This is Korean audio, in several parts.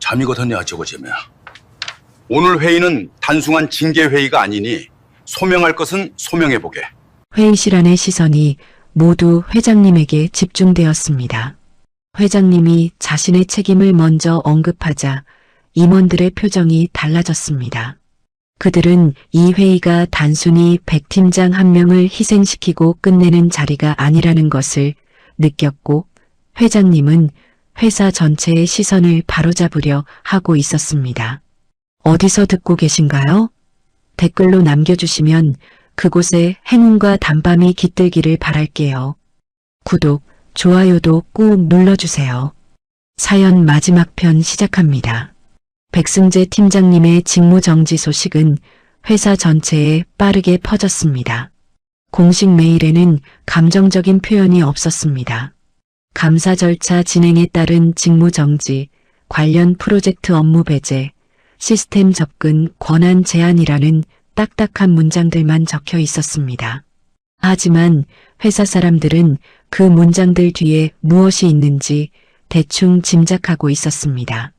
잠이거든요, 저거지면. 오늘 회의는 단순한 징계 회의가 아니니 소명할 것은 소명해보게. 회의실 안의 시선이 모두 회장님에게 집중되었습니다. 회장님이 자신의 책임을 먼저 언급하자 임원들의 표정이 달라졌습니다. 그들은 이 회의가 단순히 백 팀장 한 명을 희생시키고 끝내는 자리가 아니라는 것을 느꼈고 회장님은 회사 전체의 시선을 바로잡으려 하고 있었습니다. 어디서 듣고 계신가요? 댓글로 남겨주시면 그곳에 행운과 단밤이 깃들기를 바랄게요. 구독, 좋아요도 꾹 눌러주세요. 사연 마지막 편 시작합니다. 백승재 팀장님의 직무정지 소식은 회사 전체에 빠르게 퍼졌습니다. 공식 메일에는 감정적인 표현이 없었습니다. 감사 절차 진행에 따른 직무정지, 관련 프로젝트 업무 배제, 시스템 접근 권한 제한이라는 딱딱한 문장들만 적혀 있었습니다. 하지만 회사 사람들은 그 문장들 뒤에 무엇이 있는지 대충 짐작하고 있었습니다.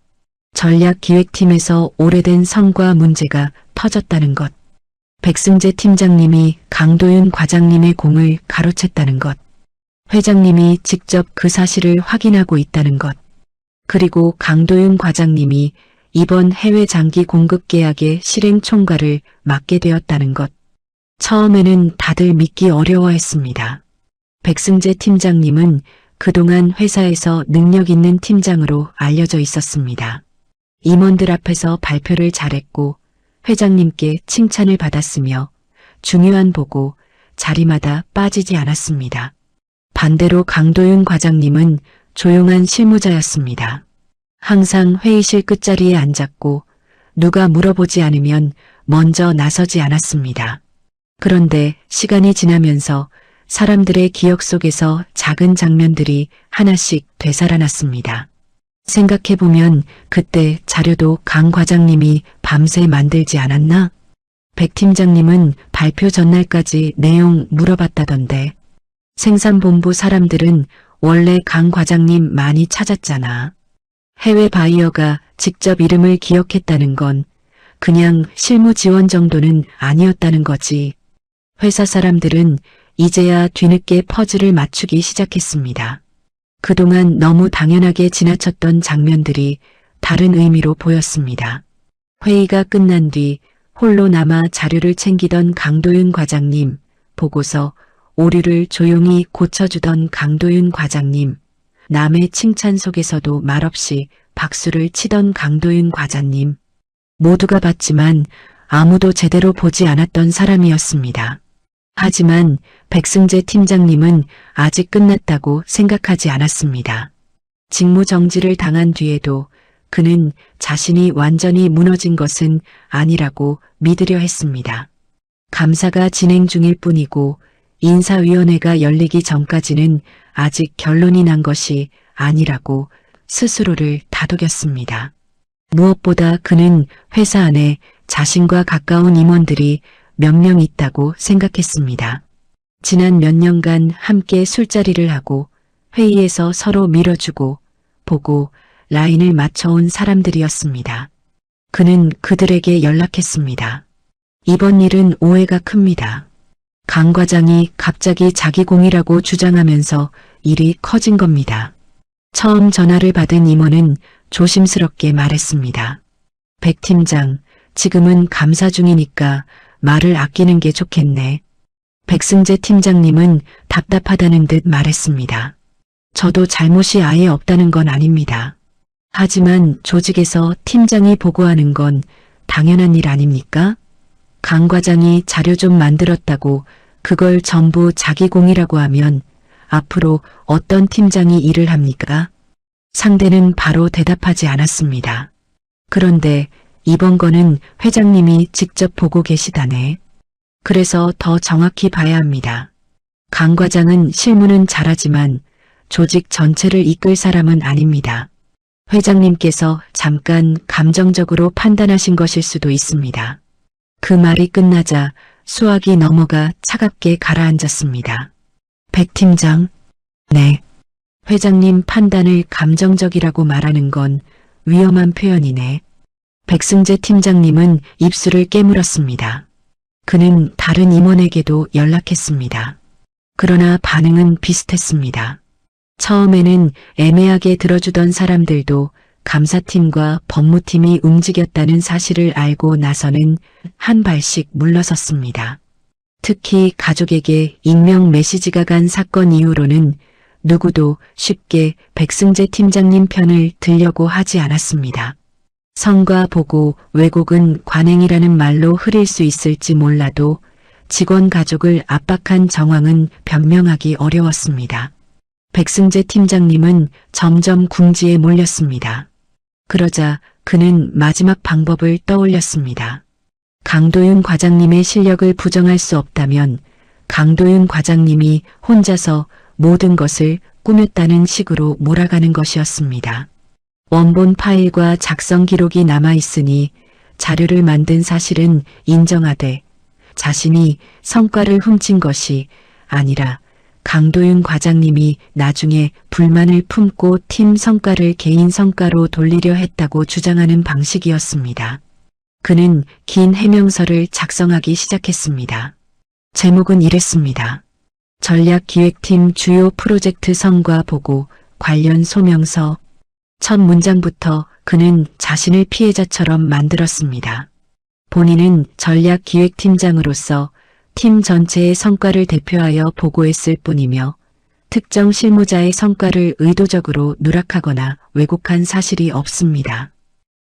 전략기획팀에서 오래된 성과 문제가 터졌다는 것, 백승재 팀장님이 강도윤 과장님의 공을 가로챘다는 것, 회장님이 직접 그 사실을 확인하고 있다는 것, 그리고 강도윤 과장님이 이번 해외 장기 공급 계약의 실행 총괄을 맡게 되었다는 것. 처음에는 다들 믿기 어려워했습니다. 백승재 팀장님은 그동안 회사에서 능력 있는 팀장으로 알려져 있었습니다. 임원들 앞에서 발표를 잘했고 회장님께 칭찬을 받았으며 중요한 보고 자리마다 빠지지 않았습니다. 반대로 강도윤 과장님은 조용한 실무자였습니다. 항상 회의실 끝자리에 앉았고 누가 물어보지 않으면 먼저 나서지 않았습니다. 그런데 시간이 지나면서 사람들의 기억 속에서 작은 장면들이 하나씩 되살아났습니다. 생각해보면 그때 자료도 강 과장님이 밤새 만들지 않았나? 백 팀장님은 발표 전날까지 내용 물어봤다던데. 생산본부 사람들은 원래 강 과장님 많이 찾았잖아. 해외 바이어가 직접 이름을 기억했다는 건 그냥 실무 지원 정도는 아니었다는 거지. 회사 사람들은 이제야 뒤늦게 퍼즐을 맞추기 시작했습니다. 그동안 너무 당연하게 지나쳤던 장면들이 다른 의미로 보였습니다. 회의가 끝난 뒤 홀로 남아 자료를 챙기던 강도윤 과장님, 보고서 오류를 조용히 고쳐주던 강도윤 과장님, 남의 칭찬 속에서도 말없이 박수를 치던 강도윤 과장님, 모두가 봤지만 아무도 제대로 보지 않았던 사람이었습니다. 하지만 백승재 팀장님은 아직 끝났다고 생각하지 않았습니다. 직무정지를 당한 뒤에도 그는 자신이 완전히 무너진 것은 아니라고 믿으려 했습니다. 감사가 진행 중일 뿐이고 인사위원회가 열리기 전까지는 아직 결론이 난 것이 아니라고 스스로를 다독였습니다. 무엇보다 그는 회사 안에 자신과 가까운 임원들이 몇 명 있다고 생각했습니다. 지난 몇 년간 함께 술자리를 하고 회의에서 서로 밀어주고 보고 라인을 맞춰온 사람들이었습니다. 그는 그들에게 연락했습니다. 이번 일은 오해가 큽니다. 강 과장이 갑자기 자기 공이라고 주장하면서 일이 커진 겁니다. 처음 전화를 받은 임원은 조심스럽게 말했습니다. 백 팀장, 지금은 감사 중이니까 말을 아끼는 게 좋겠네. 백승재 팀장님은 답답하다는 듯 말했습니다. 저도 잘못이 아예 없다는 건 아닙니다. 하지만 조직에서 팀장이 보고하는 건 당연한 일 아닙니까? 강 과장이 자료 좀 만들었다고 그걸 전부 자기 공이라고 하면 앞으로 어떤 팀장이 일을 합니까? 상대는 바로 대답하지 않았습니다. 그런데 이번 거는 회장님이 직접 보고 계시다네. 그래서 더 정확히 봐야 합니다. 강 과장은 실무는 잘하지만 조직 전체를 이끌 사람은 아닙니다. 회장님께서 잠깐 감정적으로 판단하신 것일 수도 있습니다. 그 말이 끝나자 수학이 넘어가 차갑게 가라앉았습니다. 백 팀장, 네. 회장님 판단을 감정적이라고 말하는 건 위험한 표현이네. 백승재 팀장님은 입술을 깨물었습니다. 그는 다른 임원에게도 연락했습니다. 그러나 반응은 비슷했습니다. 처음에는 애매하게 들어주던 사람들도 감사팀과 법무팀이 움직였다는 사실을 알고 나서는 한 발씩 물러섰습니다. 특히 가족에게 익명 메시지가 간 사건 이후로는 누구도 쉽게 백승재 팀장님 편을 들려고 하지 않았습니다. 성과 보고 왜곡은 관행이라는 말로 흐릴 수 있을지 몰라도 직원 가족을 압박한 정황은 변명하기 어려웠습니다. 백승재 팀장님은 점점 궁지에 몰렸습니다. 그러자 그는 마지막 방법을 떠올렸습니다. 강도윤 과장님의 실력을 부정할 수 없다면 강도윤 과장님이 혼자서 모든 것을 꾸몄다는 식으로 몰아가는 것이었습니다. 원본 파일과 작성 기록이 남아있으니 자료를 만든 사실은 인정하되 자신이 성과를 훔친 것이 아니라 강도윤 과장님이 나중에 불만을 품고 팀 성과를 개인 성과로 돌리려 했다고 주장하는 방식이었습니다. 그는 긴 해명서를 작성하기 시작했습니다. 제목은 이랬습니다. 전략기획팀 주요 프로젝트 성과 보고 관련 소명서. 첫 문장부터 그는 자신을 피해자처럼 만들었습니다. 본인은 전략기획팀장으로서 팀 전체의 성과를 대표하여 보고했을 뿐이며 특정 실무자의 성과를 의도적으로 누락하거나 왜곡한 사실이 없습니다.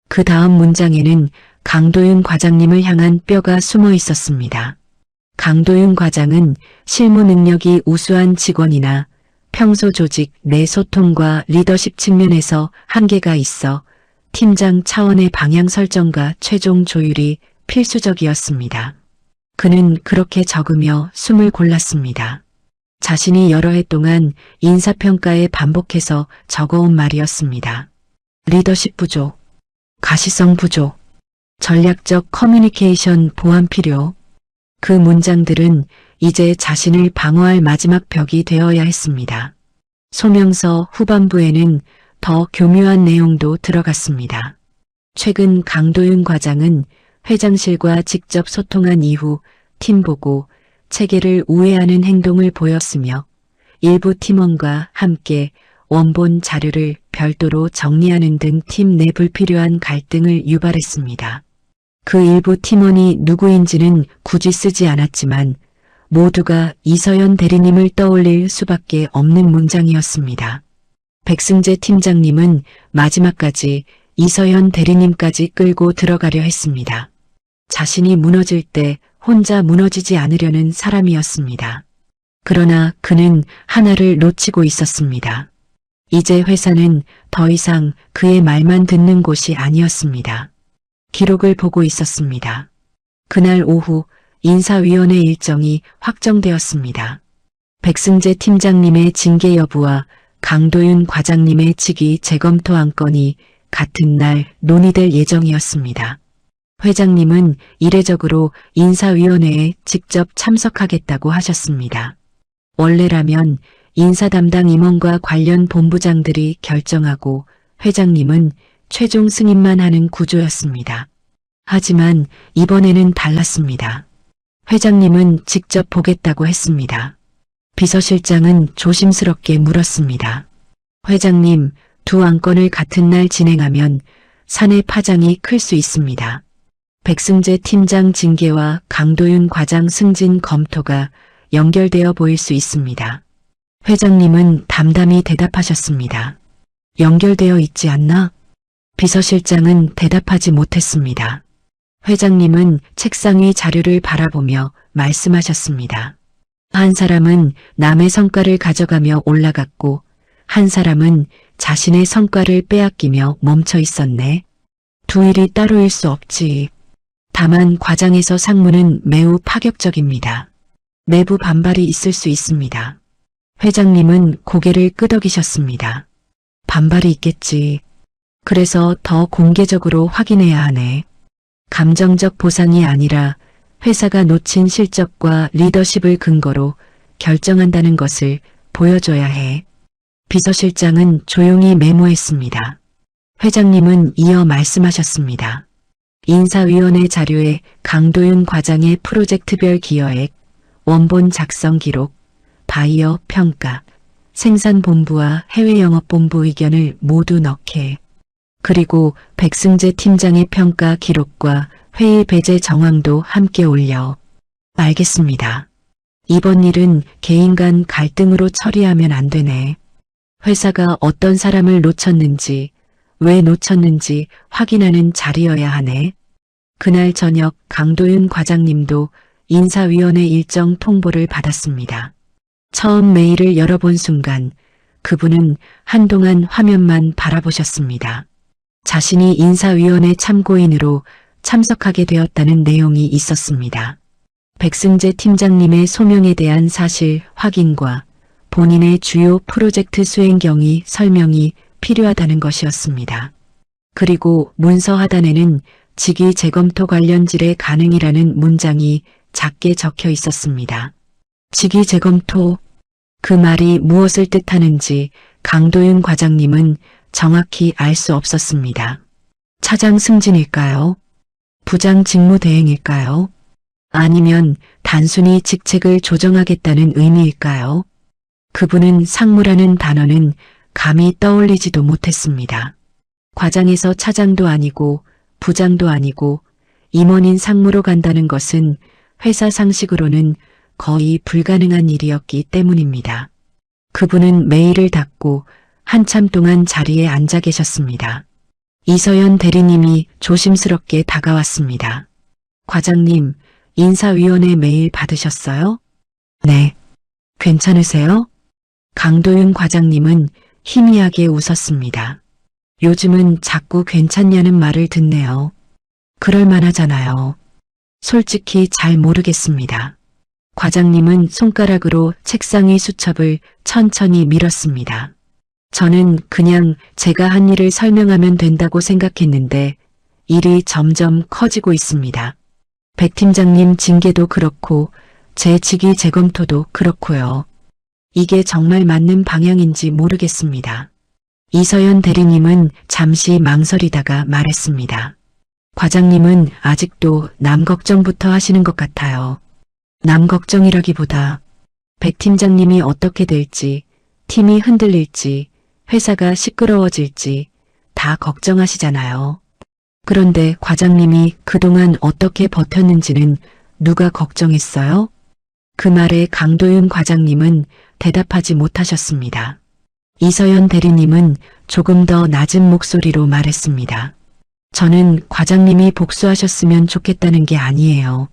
그 다음 문장에는 강도윤 과장님을 향한 뼈가 숨어 있었습니다. 강도윤 과장은 실무 능력이 우수한 직원이나 평소 조직 내 소통과 리더십 측면에서 한계가 있어 팀장 차원의 방향 설정과 최종 조율이 필수적이었습니다. 그는 그렇게 적으며 숨을 골랐습니다. 자신이 여러 해 동안 인사평가에 반복해서 적어온 말이었습니다. 리더십 부족, 가시성 부족, 전략적 커뮤니케이션 보완 필요. 그 문장들은 이제 자신을 방어할 마지막 벽이 되어야 했습니다. 소명서 후반부에는 더 교묘한 내용도 들어갔습니다. 최근 강도윤 과장은 회장실과 직접 소통한 이후 팀 보고 체계를 우회하는 행동을 보였으며 일부 팀원과 함께 원본 자료를 별도로 정리하는 등 팀 내 불필요한 갈등을 유발했습니다. 그 일부 팀원이 누구인지는 굳이 쓰지 않았지만 모두가 이서연 대리님을 떠올릴 수밖에 없는 문장이었습니다. 백승재 팀장님은 마지막까지 이서연 대리님까지 끌고 들어가려 했습니다. 자신이 무너질 때 혼자 무너지지 않으려는 사람이었습니다. 그러나 그는 하나를 놓치고 있었습니다. 이제 회사는 더 이상 그의 말만 듣는 곳이 아니었습니다. 기록을 보고 있었습니다. 그날 오후 인사위원회 일정이 확정되었습니다. 백승재 팀장님의 징계 여부와 강도윤 과장님의 직위 재검토 안건이 같은 날 논의될 예정이었습니다. 회장님은 이례적으로 인사위원회에 직접 참석하겠다고 하셨습니다. 원래라면 인사 담당 임원과 관련 본부장들이 결정하고 회장님은 최종 승인만 하는 구조였습니다. 하지만 이번에는 달랐습니다. 회장님은 직접 보겠다고 했습니다. 비서실장은 조심스럽게 물었습니다. 회장님, 두 안건을 같은 날 진행하면 사내 파장이 클 수 있습니다. 백승재 팀장 징계와 강도윤 과장 승진 검토가 연결되어 보일 수 있습니다. 회장님은 담담히 대답하셨습니다. 연결되어 있지 않나? 비서실장은 대답하지 못했습니다. 회장님은 책상 위 자료를 바라보며 말씀하셨습니다. 한 사람은 남의 성과를 가져가며 올라갔고 한 사람은 자신의 성과를 빼앗기며 멈춰 있었네. 두 일이 따로일 수 없지. 다만 과장에서 상무는 매우 파격적입니다. 내부 반발이 있을 수 있습니다. 회장님은 고개를 끄덕이셨습니다. 반발이 있겠지. 그래서 더 공개적으로 확인해야 하네. 감정적 보상이 아니라 회사가 놓친 실적과 리더십을 근거로 결정한다는 것을 보여줘야 해. 비서실장은 조용히 메모했습니다. 회장님은 이어 말씀하셨습니다. 인사위원회 자료에 강도윤 과장의 프로젝트별 기여액, 원본 작성 기록, 바이어 평가, 생산본부와 해외영업본부 의견을 모두 넣게. 그리고 백승재 팀장의 평가 기록과 회의 배제 정황도 함께 올려. 알겠습니다. 이번 일은 개인 간 갈등으로 처리하면 안 되네. 회사가 어떤 사람을 놓쳤는지, 왜 놓쳤는지 확인하는 자리여야 하네. 그날 저녁 강도윤 과장님도 인사위원회 일정 통보를 받았습니다. 처음 메일을 열어본 순간 그분은 한동안 화면만 바라보셨습니다. 자신이 인사위원회 참고인으로 참석하게 되었다는 내용이 있었습니다. 백승재 팀장님의 소명에 대한 사실 확인과 본인의 주요 프로젝트 수행 경위 설명이 필요하다는 것이었습니다. 그리고 문서 하단에는 직위 재검토 관련 질의 가능이라는 문장이 작게 적혀 있었습니다. 직위 재검토, 그 말이 무엇을 뜻하는지 강도윤 과장님은 정확히 알 수 없었습니다. 차장 승진일까요? 부장 직무 대행일까요? 아니면 단순히 직책을 조정하겠다는 의미일까요? 그분은 상무라는 단어는 감히 떠올리지도 못했습니다. 과장에서 차장도 아니고 부장도 아니고 임원인 상무로 간다는 것은 회사 상식으로는 거의 불가능한 일이었기 때문입니다. 그분은 메일을 닫고 한참 동안 자리에 앉아 계셨습니다. 이서연 대리님이 조심스럽게 다가왔습니다. 과장님, 인사위원회 메일 받으셨어요? 네. 괜찮으세요? 강도윤 과장님은 희미하게 웃었습니다. 요즘은 자꾸 괜찮냐는 말을 듣네요. 그럴 만하잖아요. 솔직히 잘 모르겠습니다. 과장님은 손가락으로 책상 위 수첩을 천천히 밀었습니다. 저는 그냥 제가 한 일을 설명하면 된다고 생각했는데 일이 점점 커지고 있습니다. 백 팀장님 징계도 그렇고 제 직위 재검토도 그렇고요. 이게 정말 맞는 방향인지 모르겠습니다. 이서연 대리님은 잠시 망설이다가 말했습니다. 과장님은 아직도 남 걱정부터 하시는 것 같아요. 남 걱정이라기보다 백 팀장님이 어떻게 될지, 팀이 흔들릴지, 회사가 시끄러워질지 다 걱정하시잖아요. 그런데 과장님이 그동안 어떻게 버텼는지는 누가 걱정했어요? 그 말에 강도윤 과장님은 대답하지 못하셨습니다. 이서연 대리님은 조금 더 낮은 목소리로 말했습니다. 저는 과장님이 복수하셨으면 좋겠다는 게 아니에요.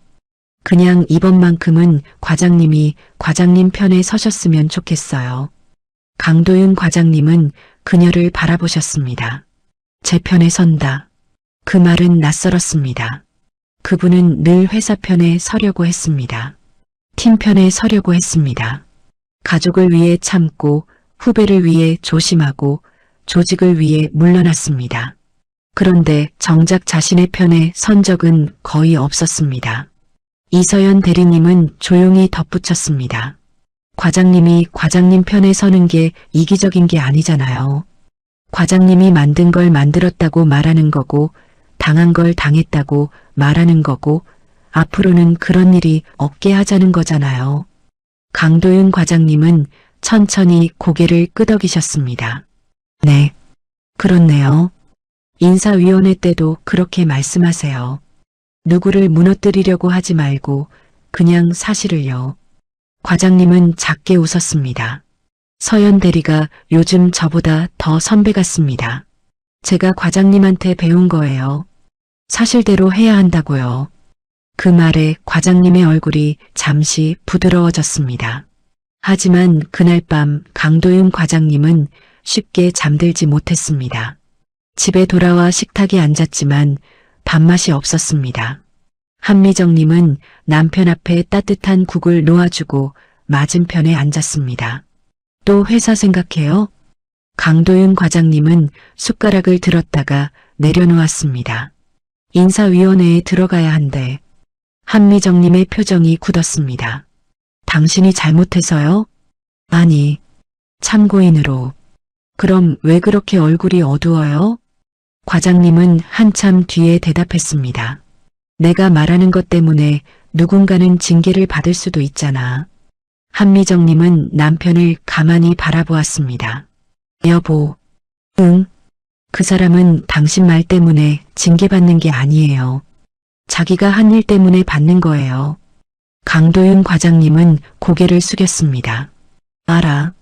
그냥 이번만큼은 과장님이 과장님 편에 서셨으면 좋겠어요. 강도윤 과장님은 그녀를 바라보셨습니다. 제 편에 선다. 그 말은 낯설었습니다. 그분은 늘 회사 편에 서려고 했습니다. 팀 편에 서려고 했습니다. 가족을 위해 참고 후배를 위해 조심하고 조직을 위해 물러났습니다. 그런데 정작 자신의 편에 선 적은 거의 없었습니다. 이서연 대리님은 조용히 덧붙였습니다. 과장님이 과장님 편에 서는 게 이기적인 게 아니잖아요. 과장님이 만든 걸 만들었다고 말하는 거고 당한 걸 당했다고 말하는 거고 앞으로는 그런 일이 없게 하자는 거잖아요. 강도윤 과장님은 천천히 고개를 끄덕이셨습니다. 네, 그렇네요. 인사위원회 때도 그렇게 말씀하세요. 누구를 무너뜨리려고 하지 말고 그냥 사실을요. 과장님은 작게 웃었습니다. 서연 대리가 요즘 저보다 더 선배 같습니다. 제가 과장님한테 배운 거예요. 사실대로 해야 한다고요. 그 말에 과장님의 얼굴이 잠시 부드러워졌습니다. 하지만 그날 밤 강도윤 과장님은 쉽게 잠들지 못했습니다. 집에 돌아와 식탁에 앉았지만 밥맛이 없었습니다. 한미정님은 남편 앞에 따뜻한 국을 놓아주고 맞은편에 앉았습니다. 또 회사 생각해요? 강도윤 과장님은 숟가락을 들었다가 내려놓았습니다. 인사위원회에 들어가야 한대. 한미정님의 표정이 굳었습니다. 당신이 잘못해서요? 아니, 참고인으로. 그럼 왜 그렇게 얼굴이 어두워요? 과장님은 한참 뒤에 대답했습니다. 내가 말하는 것 때문에 누군가는 징계를 받을 수도 있잖아. 한미정님은 남편을 가만히 바라보았습니다. 여보, 응? 그 사람은 당신 말 때문에 징계받는 게 아니에요. 자기가 한 일 때문에 받는 거예요. 강도윤 과장님은 고개를 숙였습니다. 알아.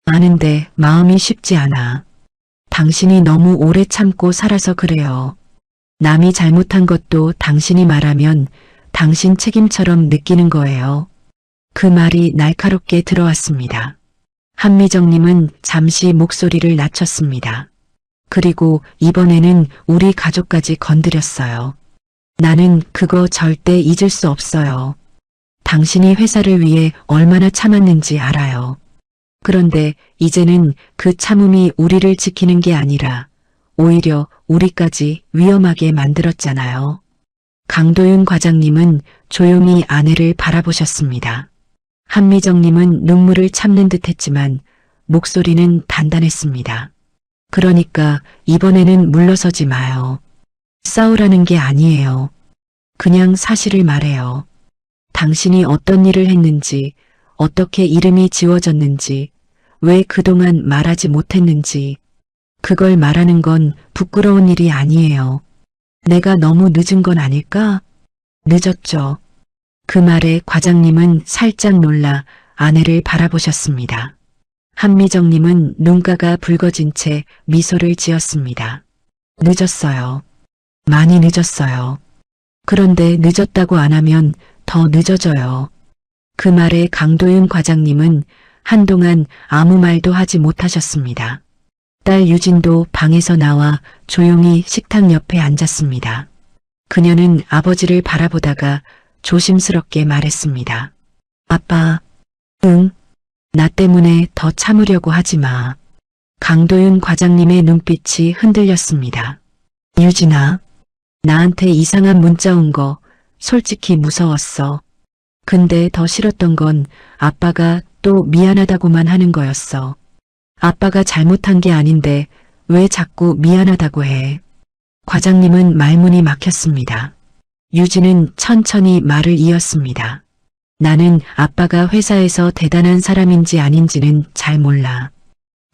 아는데 마음이 쉽지 않아. 당신이 너무 오래 참고 살아서 그래요. 남이 잘못한 것도 당신이 말하면 당신 책임처럼 느끼는 거예요. 그 말이 날카롭게 들어왔습니다. 한미정님은 잠시 목소리를 낮췄습니다. 그리고 이번에는 우리 가족까지 건드렸어요. 나는 그거 절대 잊을 수 없어요. 당신이 회사를 위해 얼마나 참았는지 알아요. 그런데 이제는 그 참음이 우리를 지키는 게 아니라 오히려 우리까지 위험하게 만들었잖아요. 강도윤 과장님은 조용히 아내를 바라보셨습니다. 한미정님은 눈물을 참는 듯 했지만 목소리는 단단했습니다. 그러니까 이번에는 물러서지 마요. 싸우라는 게 아니에요. 그냥 사실을 말해요. 당신이 어떤 일을 했는지, 어떻게 이름이 지워졌는지, 왜 그동안 말하지 못했는지, 그걸 말하는 건 부끄러운 일이 아니에요. 내가 너무 늦은 건 아닐까? 늦었죠. 그 말에 과장님은 살짝 놀라 아내를 바라보셨습니다. 한미정님은 눈가가 붉어진 채 미소를 지었습니다. 늦었어요. 많이 늦었어요. 그런데 늦었다고 안 하면 더 늦어져요. 그 말에 강도윤 과장님은 한동안 아무 말도 하지 못하셨습니다. 딸 유진도 방에서 나와 조용히 식탁 옆에 앉았습니다. 그녀는 아버지를 바라보다가 조심스럽게 말했습니다. 아빠, 응, 나 때문에 더 참으려고 하지 마. 강도윤 과장님의 눈빛이 흔들렸습니다. 유진아, 나한테 이상한 문자 온 거 솔직히 무서웠어. 근데 더 싫었던 건 아빠가 또 미안하다고만 하는 거였어. 아빠가 잘못한 게 아닌데 왜 자꾸 미안하다고 해. 과장님은 말문이 막혔습니다. 유진은 천천히 말을 이었습니다. 나는 아빠가 회사에서 대단한 사람인지 아닌지는 잘 몰라.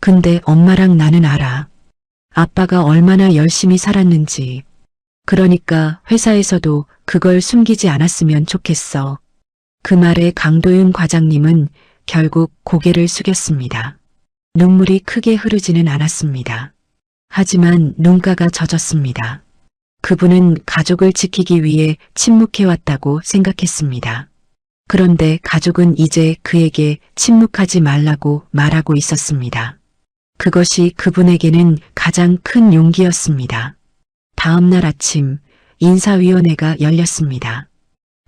근데 엄마랑 나는 알아. 아빠가 얼마나 열심히 살았는지. 그러니까 회사에서도 그걸 숨기지 않았으면 좋겠어. 그 말에 강도윤 과장님은 결국 고개를 숙였습니다. 눈물이 크게 흐르지는 않았습니다. 하지만 눈가가 젖었습니다. 그분은 가족을 지키기 위해 침묵해왔다고 생각했습니다. 그런데 가족은 이제 그에게 침묵하지 말라고 말하고 있었습니다. 그것이 그분에게는 가장 큰 용기였습니다. 다음 날 아침 인사위원회가 열렸습니다.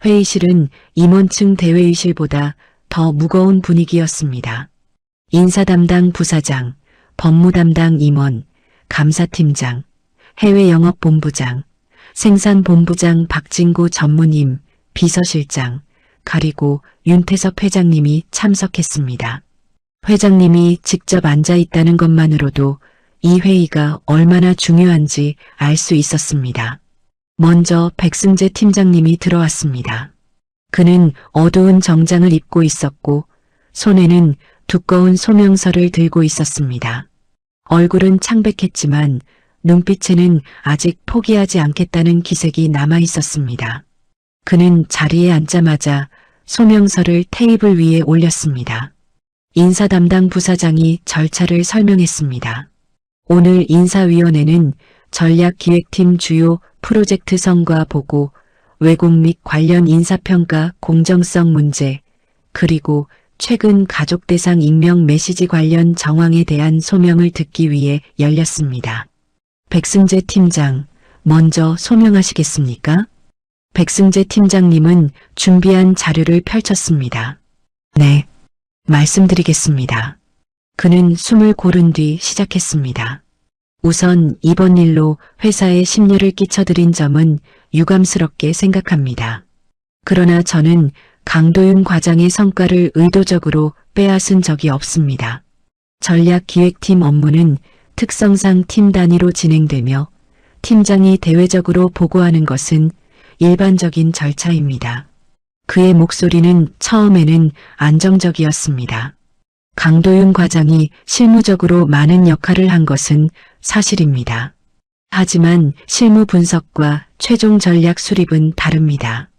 회의실은 임원층 대회의실보다 더 무거운 분위기였습니다. 인사 담당 부사장, 법무 담당 임원, 감사팀장, 해외영업본부장, 생산본부장 박진구 전무님, 비서실장, 그리고 윤태섭 회장님이 참석했습니다. 회장님이 직접 앉아 있다는 것만으로도 이 회의가 얼마나 중요한지 알 수 있었습니다. 먼저 백승재 팀장님이 들어왔습니다. 그는 어두운 정장을 입고 있었고 손에는 두꺼운 소명서를 들고 있었습니다. 얼굴은 창백했지만 눈빛에는 아직 포기하지 않겠다는 기색이 남아 있었습니다. 그는 자리에 앉자마자 소명서를 테이블 위에 올렸습니다. 인사 담당 부사장이 절차를 설명했습니다. 오늘 인사위원회는 전략기획팀 주요 프로젝트 성과 보고, 왜곡 및 관련 인사평가 공정성 문제, 그리고 최근 가족 대상 익명 메시지 관련 정황에 대한 소명을 듣기 위해 열렸습니다. 백승재 팀장, 먼저 소명하시겠습니까? 백승재 팀장님은 준비한 자료를 펼쳤습니다. 네, 말씀드리겠습니다. 그는 숨을 고른 뒤 시작했습니다. 우선 이번 일로 회사에 심려를 끼쳐드린 점은 유감스럽게 생각합니다. 그러나 저는 강도윤 과장의 성과를 의도적으로 빼앗은 적이 없습니다. 전략기획팀 업무는 특성상 팀 단위로 진행되며 팀장이 대외적으로 보고하는 것은 일반적인 절차입니다. 그의 목소리는 처음에는 안정적이었습니다. 강도윤 과장이 실무적으로 많은 역할을 한 것은 사실입니다. 하지만 실무 분석과 최종 전략 수립은 다릅니다.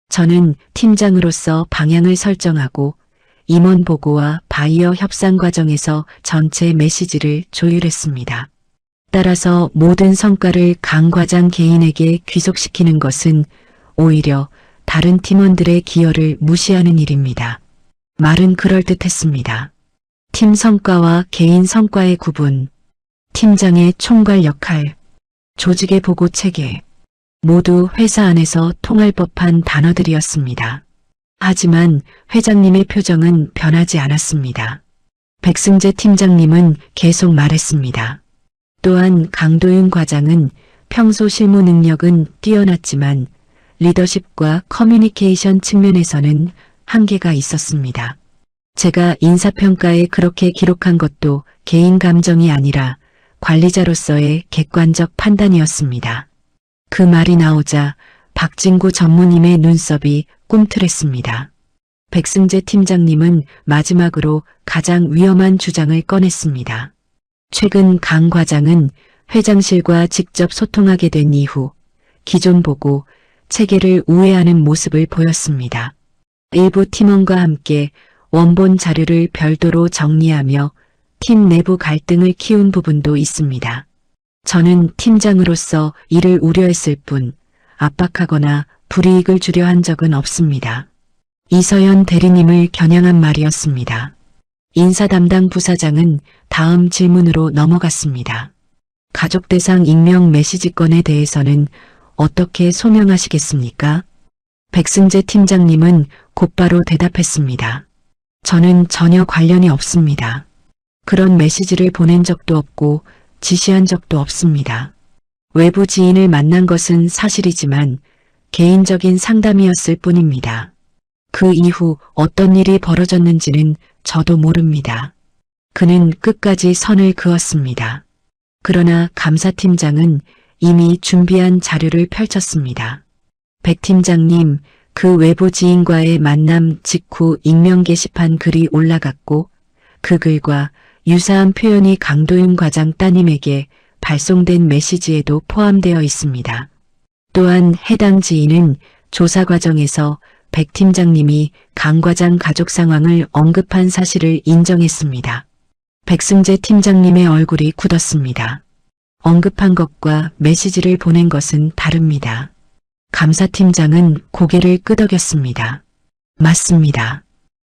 저는 팀장으로서 방향을 설정하고 임원 보고와 바이어 협상 과정에서 전체 메시지를 조율했습니다. 따라서 모든 성과를 강 과장 개인에게 귀속시키는 것은 오히려 다른 팀원들의 기여를 무시하는 일입니다. 말은 그럴듯했습니다. 팀 성과와 개인 성과의 구분, 팀장의 총괄 역할, 조직의 보고 체계, 모두 회사 안에서 통할 법한 단어들이었습니다. 하지만 회장님의 표정은 변하지 않았습니다. 백승재 팀장님은 계속 말했습니다. 또한 강도윤 과장은 평소 실무 능력은 뛰어났지만 리더십과 커뮤니케이션 측면에서는 한계가 있었습니다. 제가 인사평가에 그렇게 기록한 것도 개인 감정이 아니라 관리자로서의 객관적 판단이었습니다. 그 말이 나오자 박진구 전무님의 눈썹이 꿈틀했습니다. 백승재 팀장님은 마지막으로 가장 위험한 주장을 꺼냈습니다. 최근 강 과장은 회장실과 직접 소통하게 된 이후 기존 보고 체계를 우회하는 모습을 보였습니다. 일부 팀원과 함께 원본 자료를 별도로 정리하며 팀 내부 갈등을 키운 부분도 있습니다. 저는 팀장으로서 이를 우려했을 뿐 압박하거나 불이익을 주려 한 적은 없습니다. 이서연 대리님을 겨냥한 말이었습니다. 인사 담당 부사장은 다음 질문으로 넘어갔습니다. 가족 대상 익명 메시지 건에 대해서는 어떻게 소명하시겠습니까? 백승재 팀장님은 곧바로 대답했습니다. 저는 전혀 관련이 없습니다. 그런 메시지를 보낸 적도 없고 지시한 적도 없습니다. 외부 지인을 만난 것은 사실이지만 개인적인 상담이었을 뿐입니다. 그 이후 어떤 일이 벌어졌는지는 저도 모릅니다. 그는 끝까지 선을 그었습니다. 그러나 감사팀장은 이미 준비한 자료를 펼쳤습니다. 백 팀장님, 그 외부 지인과의 만남 직후 익명 게시판 글이 올라갔고 그 글과 유사한 표현이 강도윤 과장 따님에게 발송된 메시지에도 포함되어 있습니다. 또한 해당 지인은 조사 과정에서 백 팀장님이 강 과장 가족 상황을 언급한 사실을 인정했습니다. 백승재 팀장님의 얼굴이 굳었습니다. 언급한 것과 메시지를 보낸 것은 다릅니다. 감사팀장은 고개를 끄덕였습니다. 맞습니다.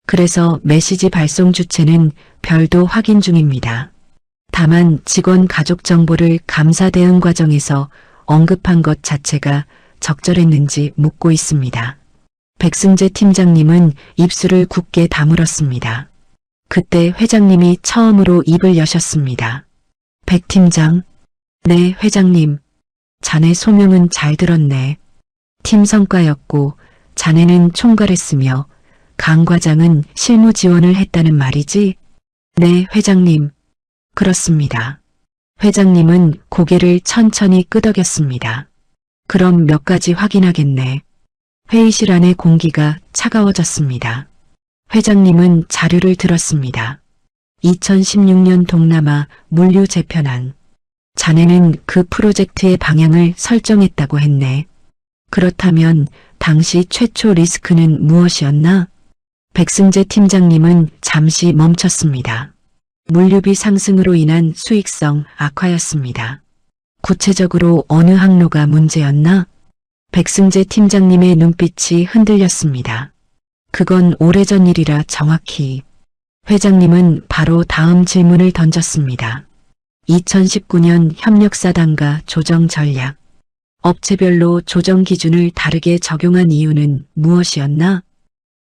그래서 메시지 발송 주체는 별도 확인 중입니다. 다만 직원 가족 정보를 감사 대응 과정에서 언급한 것 자체가 적절했는지 묻고 있습니다. 백승재 팀장님은 입술을 굳게 다물었습니다. 그때 회장님이 처음으로 입을 여셨습니다. 백 팀장. 네, 회장님. 자네 소명은 잘 들었네. 팀 성과였고 자네는 총괄했으며 강 과장은 실무 지원을 했다는 말이지? 네, 회장님. 그렇습니다. 회장님은 고개를 천천히 끄덕였습니다. 그럼 몇 가지 확인하겠네. 회의실 안의 공기가 차가워졌습니다. 회장님은 자료를 들었습니다. 2016년 동남아 물류 재편안. 자네는 그 프로젝트의 방향을 설정했다고 했네. 그렇다면 당시 최초 리스크는 무엇이었나? 백승재 팀장님은 잠시 멈췄습니다. 물류비 상승으로 인한 수익성 악화였습니다. 구체적으로 어느 항로가 문제였나? 백승재 팀장님의 눈빛이 흔들렸습니다. 그건 오래전 일이라 정확히. 회장님은 바로 다음 질문을 던졌습니다. 2019년 협력사단과 조정 전략. 업체별로 조정 기준을 다르게 적용한 이유는 무엇이었나?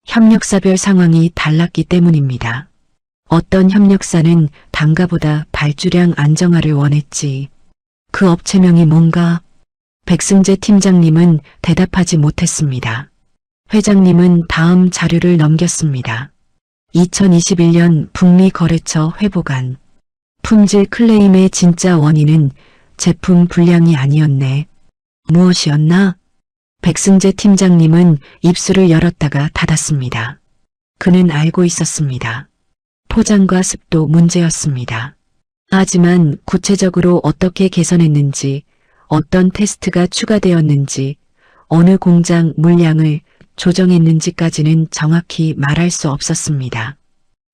협력사별 상황이 달랐기 때문입니다. 어떤 협력사는 단가보다 발주량 안정화를 원했지. 그 업체명이 뭔가? 백승재 팀장님은 대답하지 못했습니다. 회장님은 다음 자료를 넘겼습니다. 2021년 북미 거래처 회복안. 품질 클레임의 진짜 원인은 제품 불량이 아니었네. 무엇이었나? 백승재 팀장님은 입술을 열었다가 닫았습니다. 그는 알고 있었습니다. 포장과 습도 문제였습니다. 하지만 구체적으로 어떻게 개선했는지, 어떤 테스트가 추가되었는지, 어느 공장 물량을 조정했는지까지는 정확히 말할 수 없었습니다.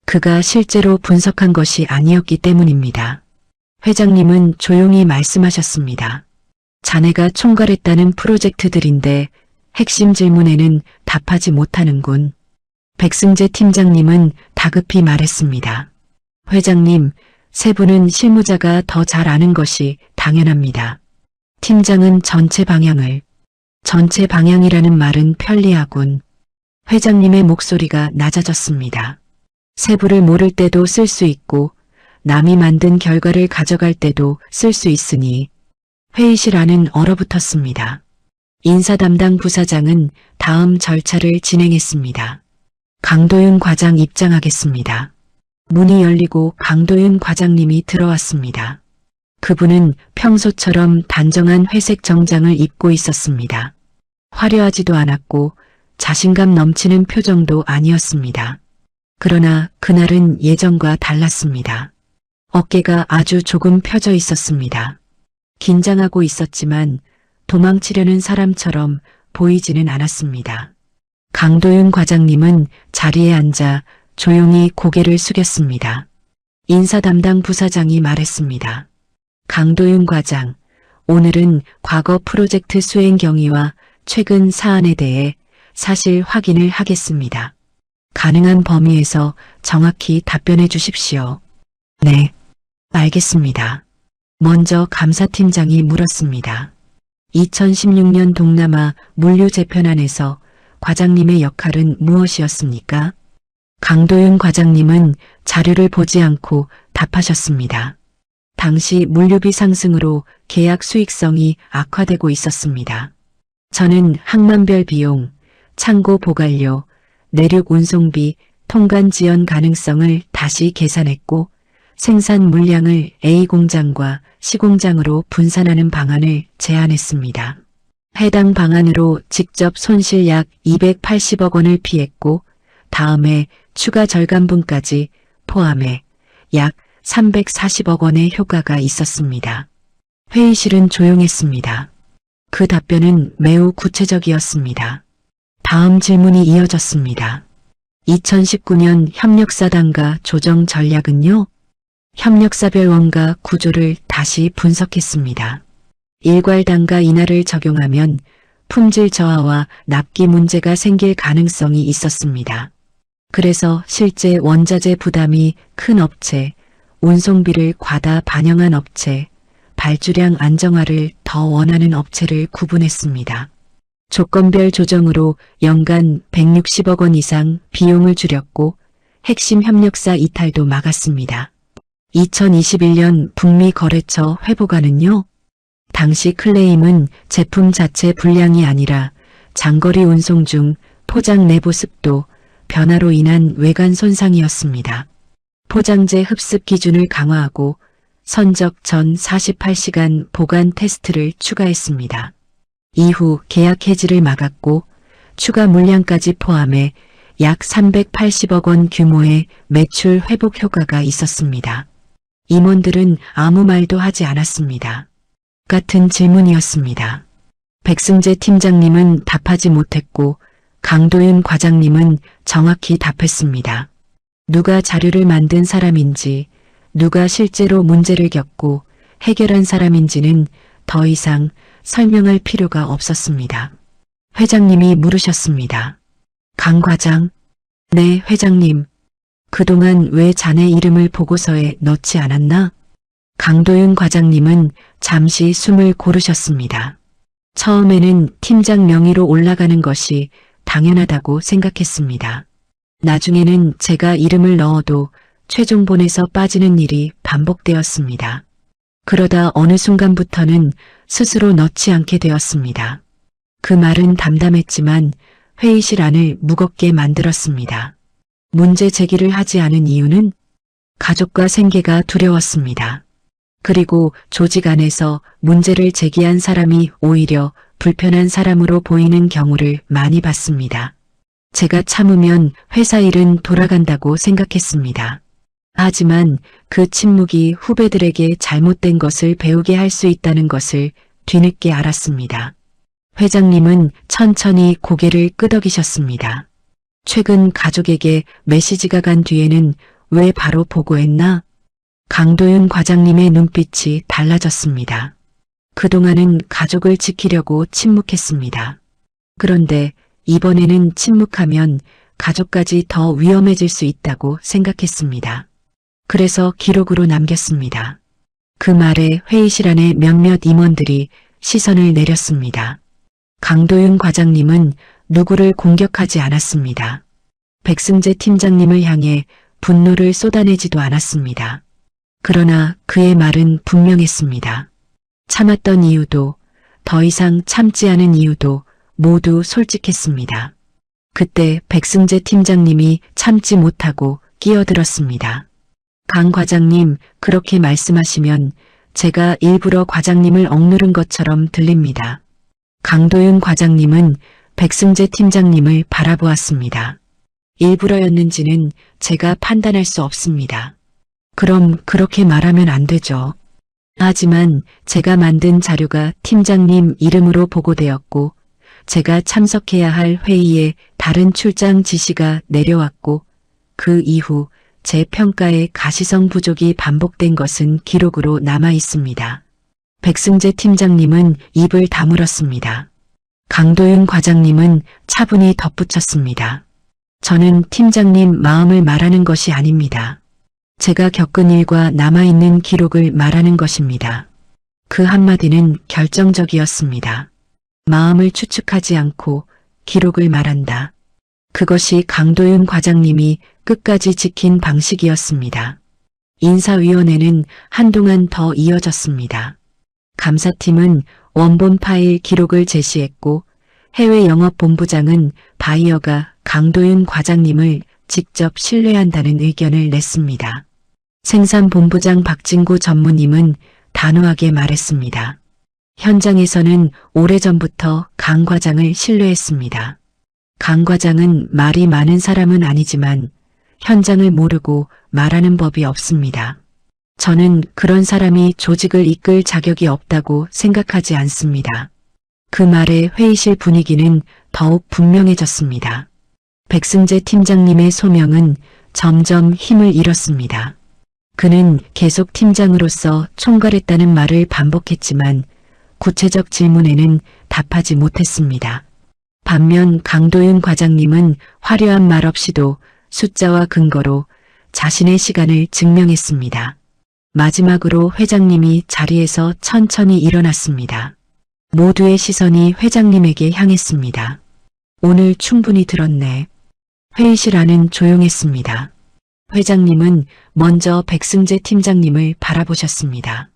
그가 실제로 분석한 것이 아니었기 때문입니다. 회장님은 조용히 말씀하셨습니다. 자네가 총괄했다는 프로젝트들인데 핵심 질문에는 답하지 못하는군. 백승재 팀장님은 다급히 말했습니다. 회장님, 세 분은 실무자가 더 잘 아는 것이 당연합니다. 팀장은 전체 방향이라는 말은 편리하군. 회장님의 목소리가 낮아졌습니다. 세부를 모를 때도 쓸 수 있고 남이 만든 결과를 가져갈 때도 쓸 수 있으니 회의실 안은 얼어붙었습니다. 인사 담당 부사장은 다음 절차를 진행했습니다. 강도윤 과장 입장하겠습니다. 문이 열리고 강도윤 과장님이 들어왔습니다. 그분은 평소처럼 단정한 회색 정장을 입고 있었습니다. 화려하지도 않았고 자신감 넘치는 표정도 아니었습니다. 그러나 그날은 예전과 달랐습니다. 어깨가 아주 조금 펴져 있었습니다. 긴장하고 있었지만 도망치려는 사람처럼 보이지는 않았습니다. 강도윤 과장님은 자리에 앉아 조용히 고개를 숙였습니다. 인사 담당 부사장이 말했습니다. 강도윤 과장, 오늘은 과거 프로젝트 수행 경위와 최근 사안에 대해 사실 확인을 하겠습니다. 가능한 범위에서 정확히 답변해 주십시오. 네, 알겠습니다. 먼저 감사팀장이 물었습니다. 2016년 동남아 물류 재편안에서 과장님의 역할은 무엇이었습니까? 강도윤 과장님은 자료를 보지 않고 답하셨습니다. 당시 물류비 상승으로 계약 수익성이 악화되고 있었습니다. 저는 항만별 비용, 창고 보관료, 내륙 운송비, 통관 지연 가능성을 다시 계산했고 생산 물량을 A 공장과 C 공장으로 분산하는 방안을 제안했습니다. 해당 방안으로 직접 손실 약 280억 원을 피했고 다음에 추가 절감분까지 포함해 약 340억 원의 효과가 있었습니다. 회의실은 조용했습니다. 그 답변은 매우 구체적이었습니다. 다음 질문이 이어졌습니다. 2019년 협력사단과 조정 전략은요? 협력사별 원가 구조를 다시 분석했습니다. 일괄단가 인하를 적용하면 품질 저하와 납기 문제가 생길 가능성이 있었습니다. 그래서 실제 원자재 부담이 큰 업체, 운송비를 과다 반영한 업체, 발주량 안정화를 더 원하는 업체를 구분했습니다. 조건별 조정으로 연간 160억 원 이상 비용을 줄였고 핵심 협력사 이탈도 막았습니다. 2021년 북미 거래처 회복안은요? 당시 클레임은 제품 자체 불량이 아니라 장거리 운송 중 포장 내부 습도, 변화로 인한 외관 손상이었습니다. 포장재 흡습 기준을 강화하고 선적 전 48시간 보관 테스트를 추가했습니다. 이후 계약 해지를 막았고 추가 물량까지 포함해 약 380억 원 규모의 매출 회복 효과가 있었습니다. 임원들은 아무 말도 하지 않았습니다. 같은 질문이었습니다. 백승재 팀장님은 답하지 못했고 강도윤 과장님은 정확히 답했습니다. 누가 자료를 만든 사람인지, 누가 실제로 문제를 겪고 해결한 사람인지는 더 이상 설명할 필요가 없었습니다. 회장님이 물으셨습니다. 강 과장? 네, 회장님. 그동안 왜 자네 이름을 보고서에 넣지 않았나? 강도윤 과장님은 잠시 숨을 고르셨습니다. 처음에는 팀장 명의로 올라가는 것이 당연하다고 생각했습니다. 나중에는 제가 이름을 넣어도 최종본에서 빠지는 일이 반복되었습니다. 그러다 어느 순간부터는 스스로 넣지 않게 되었습니다. 그 말은 담담했지만 회의실 안을 무겁게 만들었습니다. 문제 제기를 하지 않은 이유는 가족과 생계가 두려웠습니다. 그리고 조직 안에서 문제를 제기한 사람이 오히려 불편한 사람으로 보이는 경우를 많이 봤습니다. 제가 참으면 회사 일은 돌아간다고 생각했습니다. 하지만 그 침묵이 후배들에게 잘못된 것을 배우게 할 수 있다는 것을 뒤늦게 알았습니다. 회장님은 천천히 고개를 끄덕이셨습니다. 최근 가족에게 메시지가 간 뒤에는 왜 바로 보고했나? 강도윤 과장님의 눈빛이 달라졌습니다. 그동안은 가족을 지키려고 침묵했습니다. 그런데 이번에는 침묵하면 가족까지 더 위험해질 수 있다고 생각했습니다. 그래서 기록으로 남겼습니다. 그 말에 회의실 안에 몇몇 임원들이 시선을 내렸습니다. 강도윤 과장님은 누구를 공격하지 않았습니다. 백승재 팀장님을 향해 분노를 쏟아내지도 않았습니다. 그러나 그의 말은 분명했습니다. 참았던 이유도, 더 이상 참지 않은 이유도 모두 솔직했습니다. 그때 백승재 팀장님이 참지 못하고 끼어들었습니다. 강 과장님, 그렇게 말씀하시면 제가 일부러 과장님을 억누른 것처럼 들립니다. 강도윤 과장님은 백승재 팀장님을 바라보았습니다. 일부러였는지는 제가 판단할 수 없습니다. 그럼 그렇게 말하면 안 되죠. 하지만 제가 만든 자료가 팀장님 이름으로 보고되었고 제가 참석해야 할 회의에 다른 출장 지시가 내려왔고 그 이후 제 평가에 가시성 부족이 반복된 것은 기록으로 남아 있습니다. 백승재 팀장님은 입을 다물었습니다. 강도윤 과장님은 차분히 덧붙였습니다. 저는 팀장님 마음을 말하는 것이 아닙니다. 제가 겪은 일과 남아있는 기록을 말하는 것입니다. 그 한마디는 결정적이었습니다. 마음을 추측하지 않고 기록을 말한다. 그것이 강도윤 과장님이 끝까지 지킨 방식이었습니다. 인사위원회는 한동안 더 이어졌습니다. 감사팀은 원본 파일 기록을 제시했고 해외 영업본부장은 바이어가 강도윤 과장님을 직접 신뢰한다는 의견을 냈습니다. 생산본부장 박진구 전무님은 단호하게 말했습니다. 현장에서는 오래전부터 강 과장을 신뢰했습니다. 강 과장은 말이 많은 사람은 아니지만 현장을 모르고 말하는 법이 없습니다. 저는 그런 사람이 조직을 이끌 자격이 없다고 생각하지 않습니다. 그 말에 회의실 분위기는 더욱 분명해졌습니다. 백승재 팀장님의 소명은 점점 힘을 잃었습니다. 그는 계속 팀장으로서 총괄했다는 말을 반복했지만 구체적 질문에는 답하지 못했습니다. 반면 강도윤 과장님은 화려한 말 없이도 숫자와 근거로 자신의 시간을 증명했습니다. 마지막으로 회장님이 자리에서 천천히 일어났습니다. 모두의 시선이 회장님에게 향했습니다. 오늘 충분히 들었네. 회의실 안은 조용했습니다. 회장님은 먼저 백승재 팀장님을 바라보셨습니다.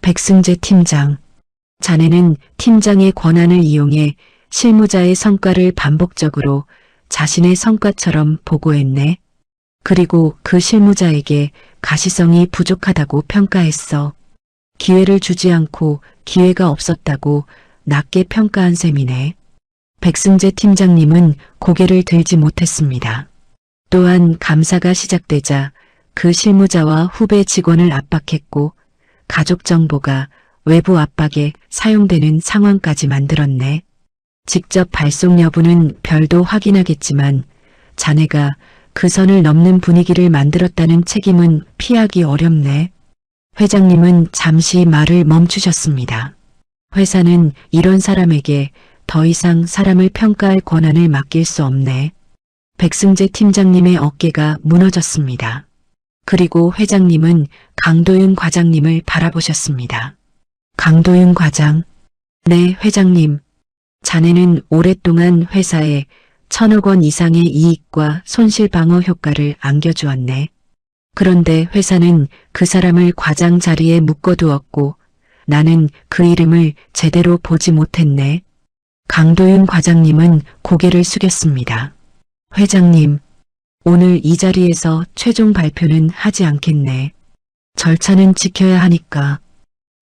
백승재 팀장, 자네는 팀장의 권한을 이용해 실무자의 성과를 반복적으로 자신의 성과처럼 보고했네. 그리고 그 실무자에게 가시성이 부족하다고 평가했어. 기회를 주지 않고 기회가 없었다고 낮게 평가한 셈이네. 백승재 팀장님은 고개를 들지 못했습니다. 또한 감사가 시작되자 그 실무자와 후배 직원을 압박했고 가족 정보가 외부 압박에 사용되는 상황까지 만들었네. 직접 발송 여부는 별도 확인하겠지만 자네가 그 선을 넘는 분위기를 만들었다는 책임은 피하기 어렵네. 회장님은 잠시 말을 멈추셨습니다. 회사는 이런 사람에게 더 이상 사람을 평가할 권한을 맡길 수 없네. 백승재 팀장님의 어깨가 무너졌습니다. 그리고 회장님은 강도윤 과장님을 바라보셨습니다. 강도윤 과장. 네, 회장님. 자네는 오랫동안 회사에 1,000억 원 이상의 이익과 손실 방어 효과를 안겨주었네. 그런데 회사는 그 사람을 과장 자리에 묶어두었고 나는 그 이름을 제대로 보지 못했네. 강도윤 과장님은 고개를 숙였습니다. 회장님, 오늘 이 자리에서 최종 발표는 하지 않겠네. 절차는 지켜야 하니까.